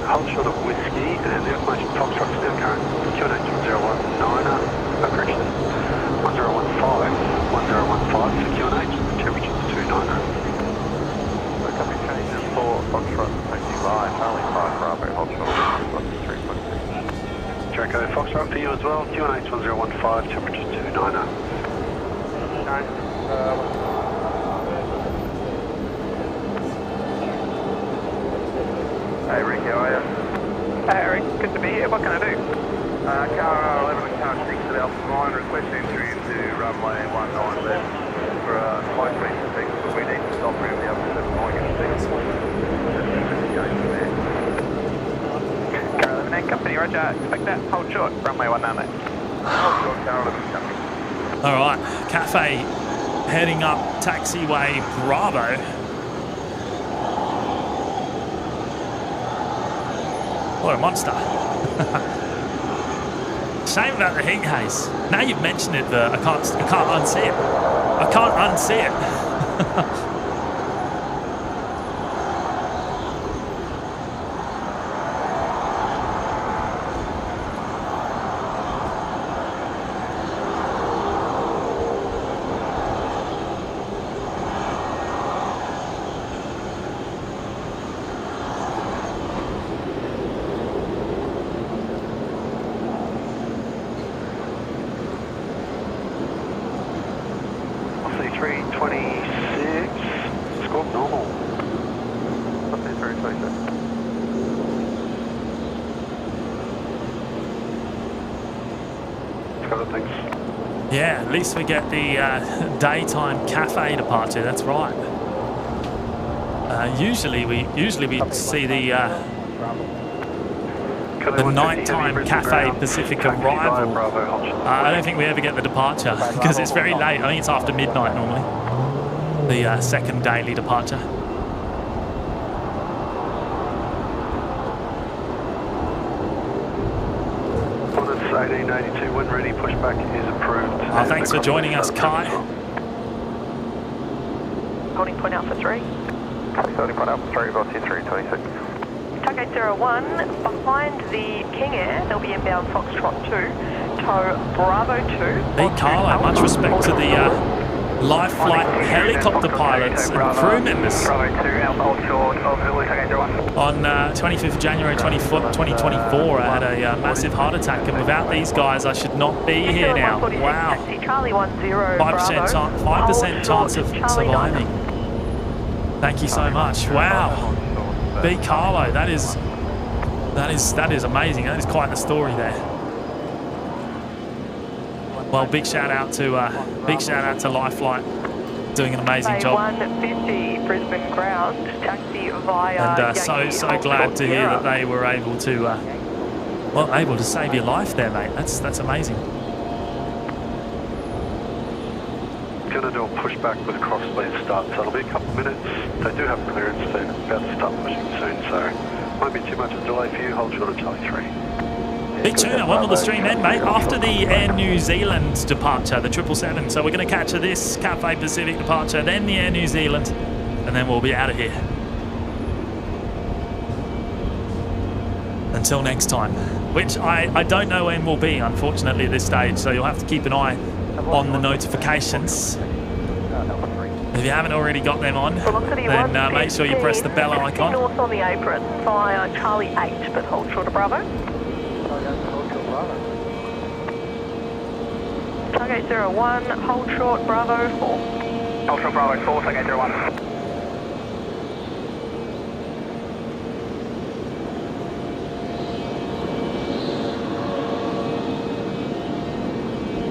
Hold short of whiskey and the information Foxtrot's now current. QNH 1019er, correction, 1015, 1015 for QNH, temperature 29er. Copy changes for Foxtrot, taxi by Charlie 5 Bravo, hold short of 326. Draco Foxtrot for you as well, QNH 1015, temperature 29er. Hey Rick, how are you? Hey Eric, good to be here. What can I do? Car 11 and car 6 at Alpha 9, request entry into runway 19 left for a flight speed detect, but we need to stop around the other 7 Car 11 and company, roger. Expect that. Hold short, runway 19 left. Hold short, car 11 company. All right, cafe heading up taxiway Bravo. What a monster. Shame about the heat haze. Now you've mentioned it, I can't unsee it. I can't unsee it. LC 326, squawk normal. LC 326. Got it, thanks. Yeah, at least we get the daytime cafe departure. That's right. Usually we see the nighttime cafe Pacific arrival. I don't think we ever get the departure because it's very late. I think it's after midnight normally. The second daily departure. 1882, when ready, pushback is approved. Oh, thanks for joining us, Kai. Holding point Alpha 3. Holding point Alpha 3, velocity 326. Target 01, behind the King Air, there'll be inbound Foxtrot 2, tow Bravo 2. Hey, Carlo, much respect to the live flight helicopter pilots and crew members. On 25th of January 2024, I had a massive heart attack, and without these guys, I should not be here now. Wow. 5% chance of surviving. Thank you so much. Wow. B. Carlo, that is amazing. That is quite the story there. Well, big shout out to Life Flight, doing an amazing job. 150 Brisbane ground, taxi via. And so glad to hear that they were able to save your life there, mate. That's amazing. Going to do a pushback with cross speed start, so it'll be a couple of minutes. They do have clearance, they're about to start pushing soon, so won't be too much of a delay for you. Hold short of Charlie 3. Big tuna, when will the stream end, mate? After the Air New Zealand departure, the 777. So we're going to catch this Cathay Pacific departure, then the Air New Zealand, and then we'll be out of here. Until next time, which I don't know when will be, unfortunately, at this stage. So you'll have to keep an eye on the notifications. If you haven't already got them on, then make sure you press the bell icon. North on the apron via Charlie 8, but hold short of Bravo. Target 01, hold short Bravo 4. Hold short Bravo 4, Target 01.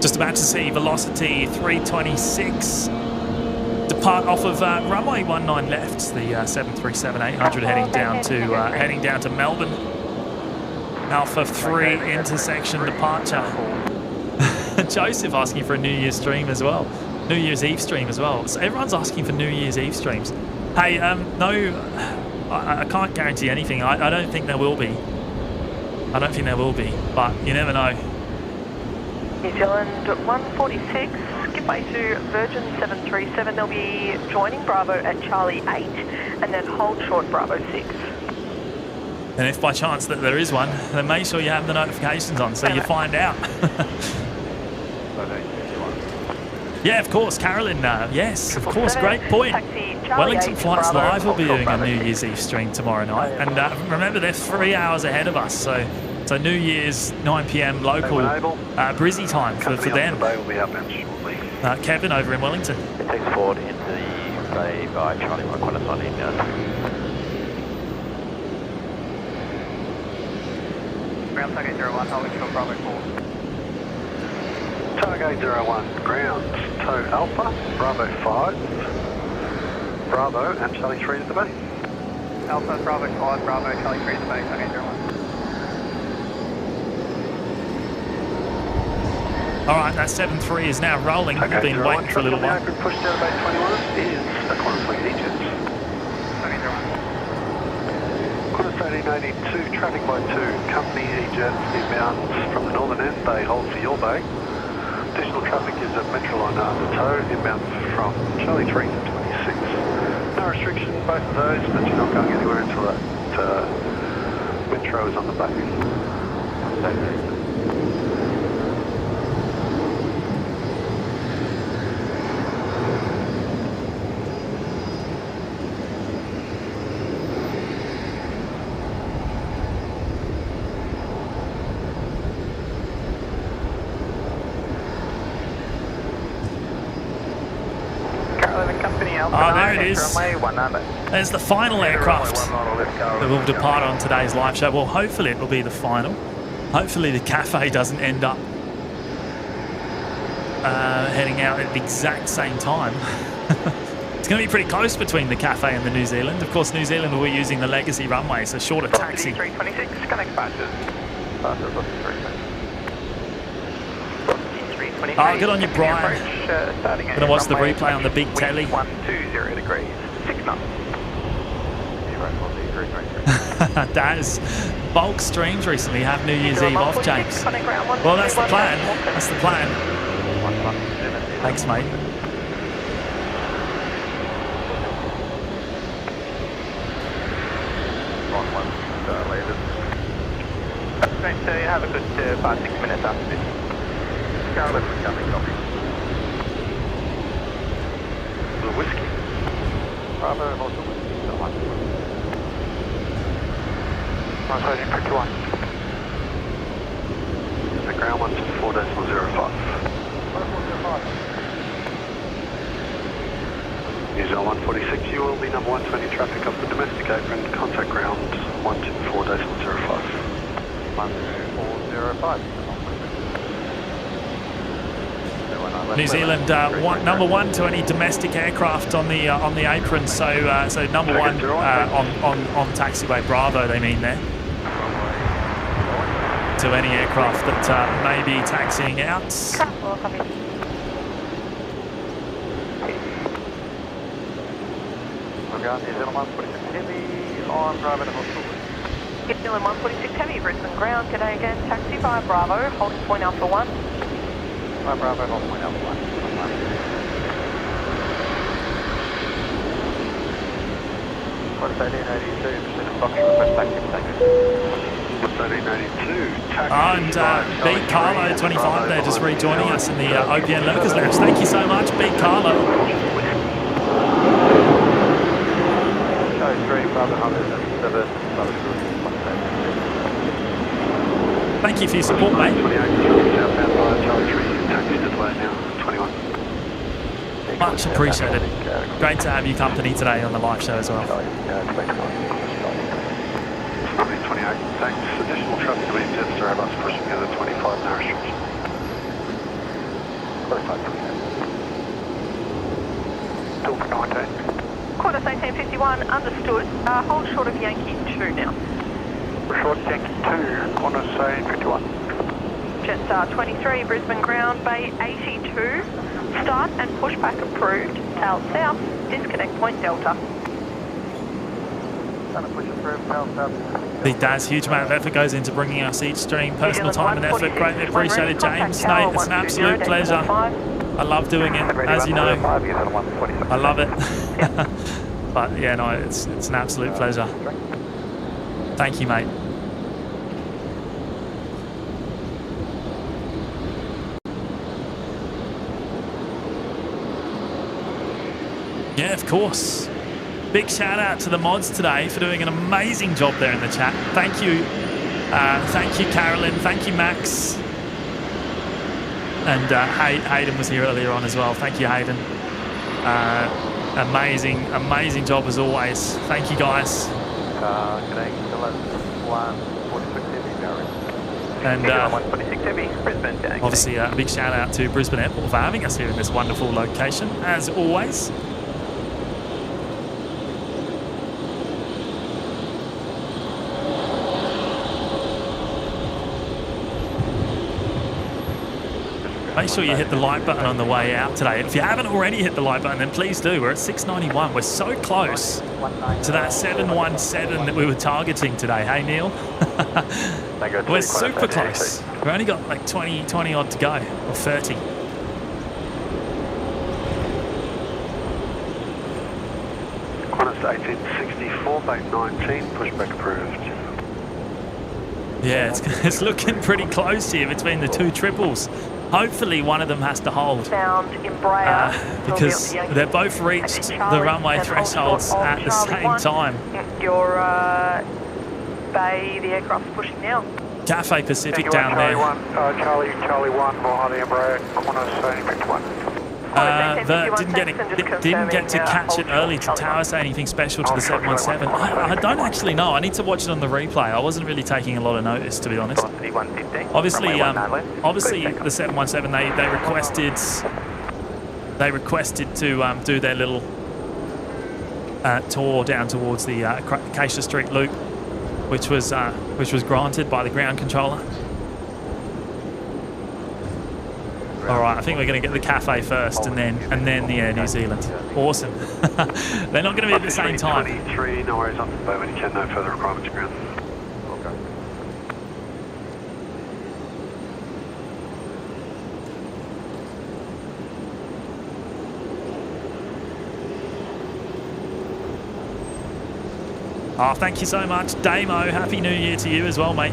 Just about to see Velocity 326 depart off of runway 19 left, the 737-800 heading down to Melbourne. Alpha 3 intersection departure. Joseph asking for a New Year's stream as well. New Year's Eve stream as well. So everyone's asking for New Year's Eve streams. Hey, no, I can't guarantee anything. I don't think there will be. I don't think there will be, but you never know. New Zealand 146, skip way to Virgin 737. They'll be joining Bravo at Charlie 8 and then hold short Bravo 6. And if by chance that there is one, then make sure you have the notifications on so you find out. Yeah, of course, Carolyn. Yes, of course, great point. Wellington Flights Live will be doing a New Year's Eve stream tomorrow night. And remember, they're 3 hours ahead of us, so New Year's 9 p.m. local Brizzy time for them. Kevin over in Wellington. It takes forward into the bay by Charlie 1, corresponding Ground target 01, holding short Bravo 4. Target 01, ground, toe Alpha, Bravo 5, Bravo and Charlie 3 to the bay. Alpha, Bravo 5, Bravo, Charlie 3 to the bay, target 01. Alright, that 7-3 is now rolling. We've been waiting for a little while. Push down to bay 21 is a Qantas Egypt. Target 01. Qantas 1882, traffic by 2, company Egypt inbound from the northern end, they hold for your bay. Additional traffic is at Metroline under tow, inbound from Charlie 3 to 26. No restriction, both of those, but you're not going anywhere until that Metro is on the back. Oh, there it is. There's the final aircraft that will depart on today's live show. Well, hopefully it will be the final. Hopefully the cafe doesn't end up heading out at the exact same time. It's going to be pretty close between the cafe and the New Zealand. Of course, New Zealand will be using the legacy runway, so shorter taxi. 326, connect passes. Oh, good on you, Brian. Gonna watch the replay on the big telly. 120 degrees, 6 knots. Daz, bulk streams recently have New Year's Eve off, James. Well, that's the plan. That's the plan. Thanks, mate. So you have a good 5-6 minutes after this. Scarlet coming, copy. The whiskey. Bravo, also whiskey. 151. The ground 124.05. New Zealand 146, you will be number 120 traffic off the domestic apron, contact ground 124.05. 124.05. New Zealand number 120 domestic aircraft on the apron, so number one on taxiway Bravo, they mean there, to any aircraft that may be taxiing out. New Zealand 146 Heavy on Bravo to Hospital. New Zealand 146 Heavy, Brisbane ground, today again, taxi via Bravo, holding point Alpha 1. Bravo, holding point Alpha 1. What's 1882, Pacific Fox, request taxi for takeoff. 1382, And Beat Carlo 25 there, just rejoining us in the OPN Lurkers Lounge. Thank you so much, Beat Carlo. Show 3, Bravo 107, Thank you for your support, mate. 28, southbound via Charlie 3, taxi to the way now, 21. Much appreciated. Great to have your company today on the live show as well. 28, thanks. Additional traffic to be Jetstar Airbus pushing out at 25, no restriction. Delta 19. Qantas 1851, understood. Hold short of Yankee 2 now. Short Yankee 2, Qantas 1851. Jetstar 23, Brisbane ground, Bay 82. Start and pushback approved. Tail south, disconnect point Delta. It does. Huge amount of effort goes into bringing us each stream. Personal time and effort. Greatly appreciated, James. Nate, it's an absolute pleasure. I love doing it, as you know. I love it. But yeah, no, it's an absolute pleasure. Thank you, mate. Yeah, of course. Big shout out to the mods today for doing an amazing job there in the chat. Thank you. Thank you, Carolyn. Thank you, Max. And Hayden was here earlier on as well. Thank you, Hayden. Amazing job as always. Thank you, guys. And obviously a big shout out to Brisbane Airport for having us here in this wonderful location, as always. Make sure you hit the like button on the way out today. If you haven't already hit the like button, then please do. We're at 691. We're so close to that 717 that we were targeting today. Hey, Neil? We're super close. We've only got like 20 odd to go, or 30. Qantas 1864, Bay 19, pushback approved. Yeah, it's looking pretty close here between the two triples. Hopefully one of them has to hold because they're both reached the runway thresholds at the same time. Your Bay, the aircraft's pushing now. Cafe Pacific down there. Charlie 1, behind the Embraer, Qantas 1851. Didn't get to catch it early to Tower say anything special to the 717. I don't actually know. I need to watch it on the replay. I wasn't really taking a lot of notice, to be honest. Obviously, the 717 they requested to do their little tour down towards the Acacia Street Loop, which was granted by the ground controller. All right, I think we're going to get the cafe first, and then the Air New Zealand. Awesome. They're not going to be at the same time. 23, no worries on the boat when you can. No further requirements, ground. Okay. Oh, thank you so much, Damo. Happy New Year to you as well, mate.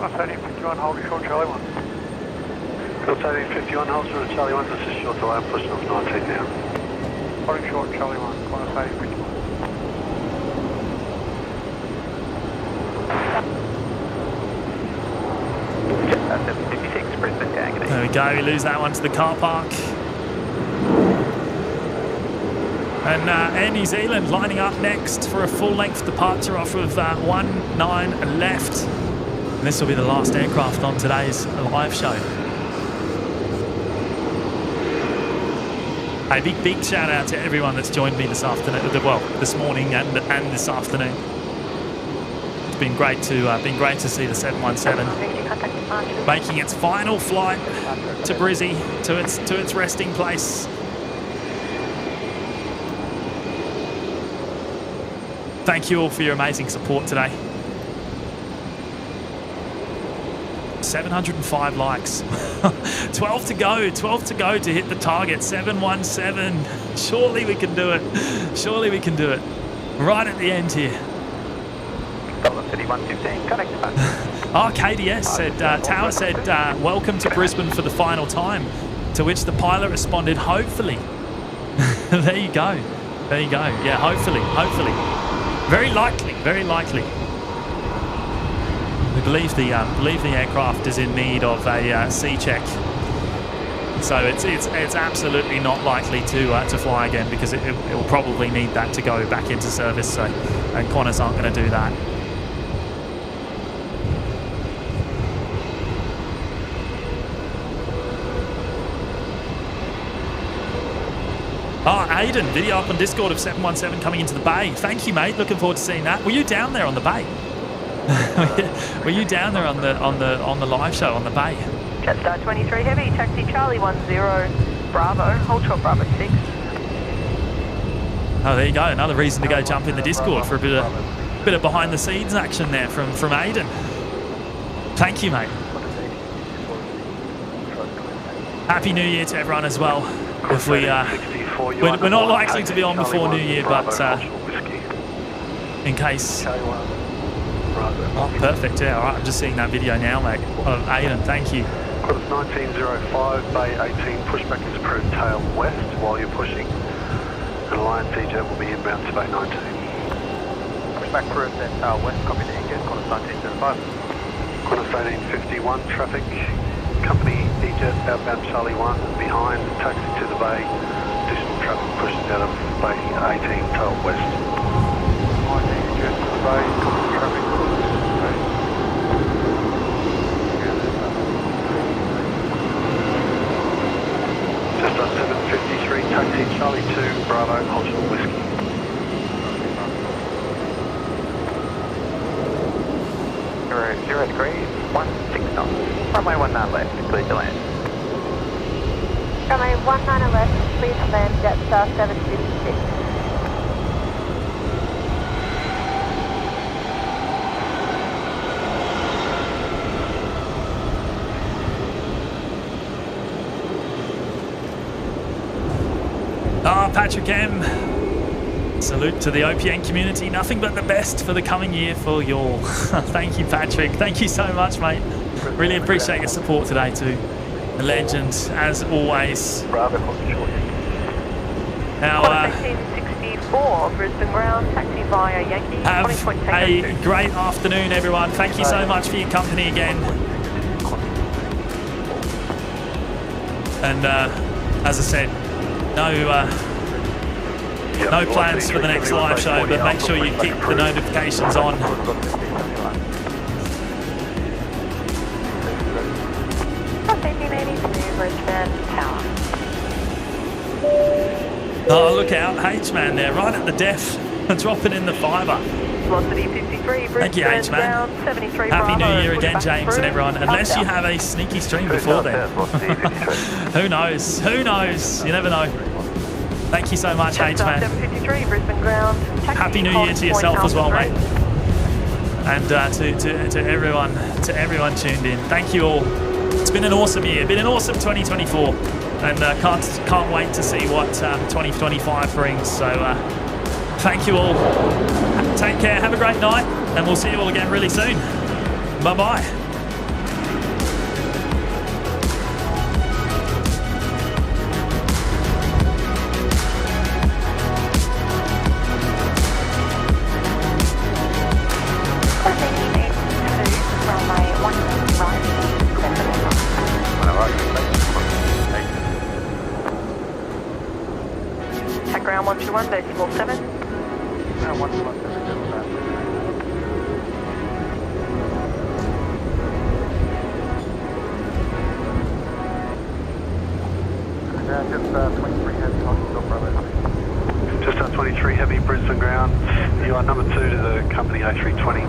Qantas 1851, holding short Charlie 1. Qantas 1851, hold short Charlie 1, this is short delay, I'm pushing off 19 now. Holding short Charlie 1, Qantas 1851. There we go, we lose that one to the car park. And Air New Zealand lining up next for a full-length departure off of 19 left. And this will be the last aircraft on today's live show. A big shout out to everyone that's joined me this afternoon, well, this morning and this afternoon. It's been great to see the 717 making its final flight to Brizzy, to its resting place. Thank you all for your amazing support today. 705 likes. 12 to go to hit the target. 717. Surely we can do it. Surely we can do it. Right at the end here. KDS said, Tower said, welcome to Brisbane for the final time. To which the pilot responded, hopefully. There you go. Yeah, hopefully. Very likely. We believe the aircraft is in need of a C check. So it's absolutely not likely to fly again because it will probably need that to go back into service. So, and Qantas aren't going to do that. Oh, Aidan, video up on Discord of 717 coming into the bay. Thank you, mate. Looking forward to seeing that. Were you down there on the bay? Were you down there on the live show on the bay? Jetstar 23 Heavy, taxi Charlie 10 Bravo, hold short Bravo 6. Oh, there you go. Another reason to go jump in the Discord for a bit of behind the scenes action there from Aidan. Thank you, mate. Happy New Year to everyone as well. If we're not likely to be on before New Year, but in case. Oh, perfect. Yeah, all right. I'm just seeing that video now, mate. Of Aidan, thank you. Qantas 1905, Bay 18, pushback is approved tail west while you're pushing. And Alliance EJ will be inbound to Bay 19. Pushback approved at tail west, copy the EJ, Qantas 1905. Qantas 1851, traffic, company EJ outbound Charlie 1, behind, taxi to the bay, additional traffic pushes out of Bay 18, tail west. Behind EJ to the bay, copy traffic. Just on 753, taxi Charlie 2, Bravo, hold short whiskey. Zero degrees, 16 knots. Runway 19 left, clear to land. Runway 19 left, clear to land, Jetstar 756. Patrick M. Salute to the OPN community. Nothing but the best for the coming year for you all. Thank you, Patrick. Thank you so much, mate. Really appreciate your support today too. The legend, as always. Now, 1864, Brisbane ground, taxi via Yankee. Have a great afternoon, everyone. Thank you so much for your company again. And as I said, no plans for the next live show, but make sure you keep the notifications on. Oh, look out, H-Man there, right at the def, dropping in the fiver. Velocity 53, thank you, H-Man. Happy New Year again, James and everyone, unless you have a sneaky stream before then. Who knows? Who knows? You never know. Thank you so much, H-Man. Happy New Year to yourself as well, mate. And to everyone tuned in. Thank you all. It's been an awesome year. Been an awesome 2024, and can't wait to see what 2025 brings. So thank you all. Take care. Have a great night, and we'll see you all again really soon. Bye bye. Ground 121, decimal 7. Ground 121, just 23 heavy, Brisbane ground. You are number 2 to the company A320.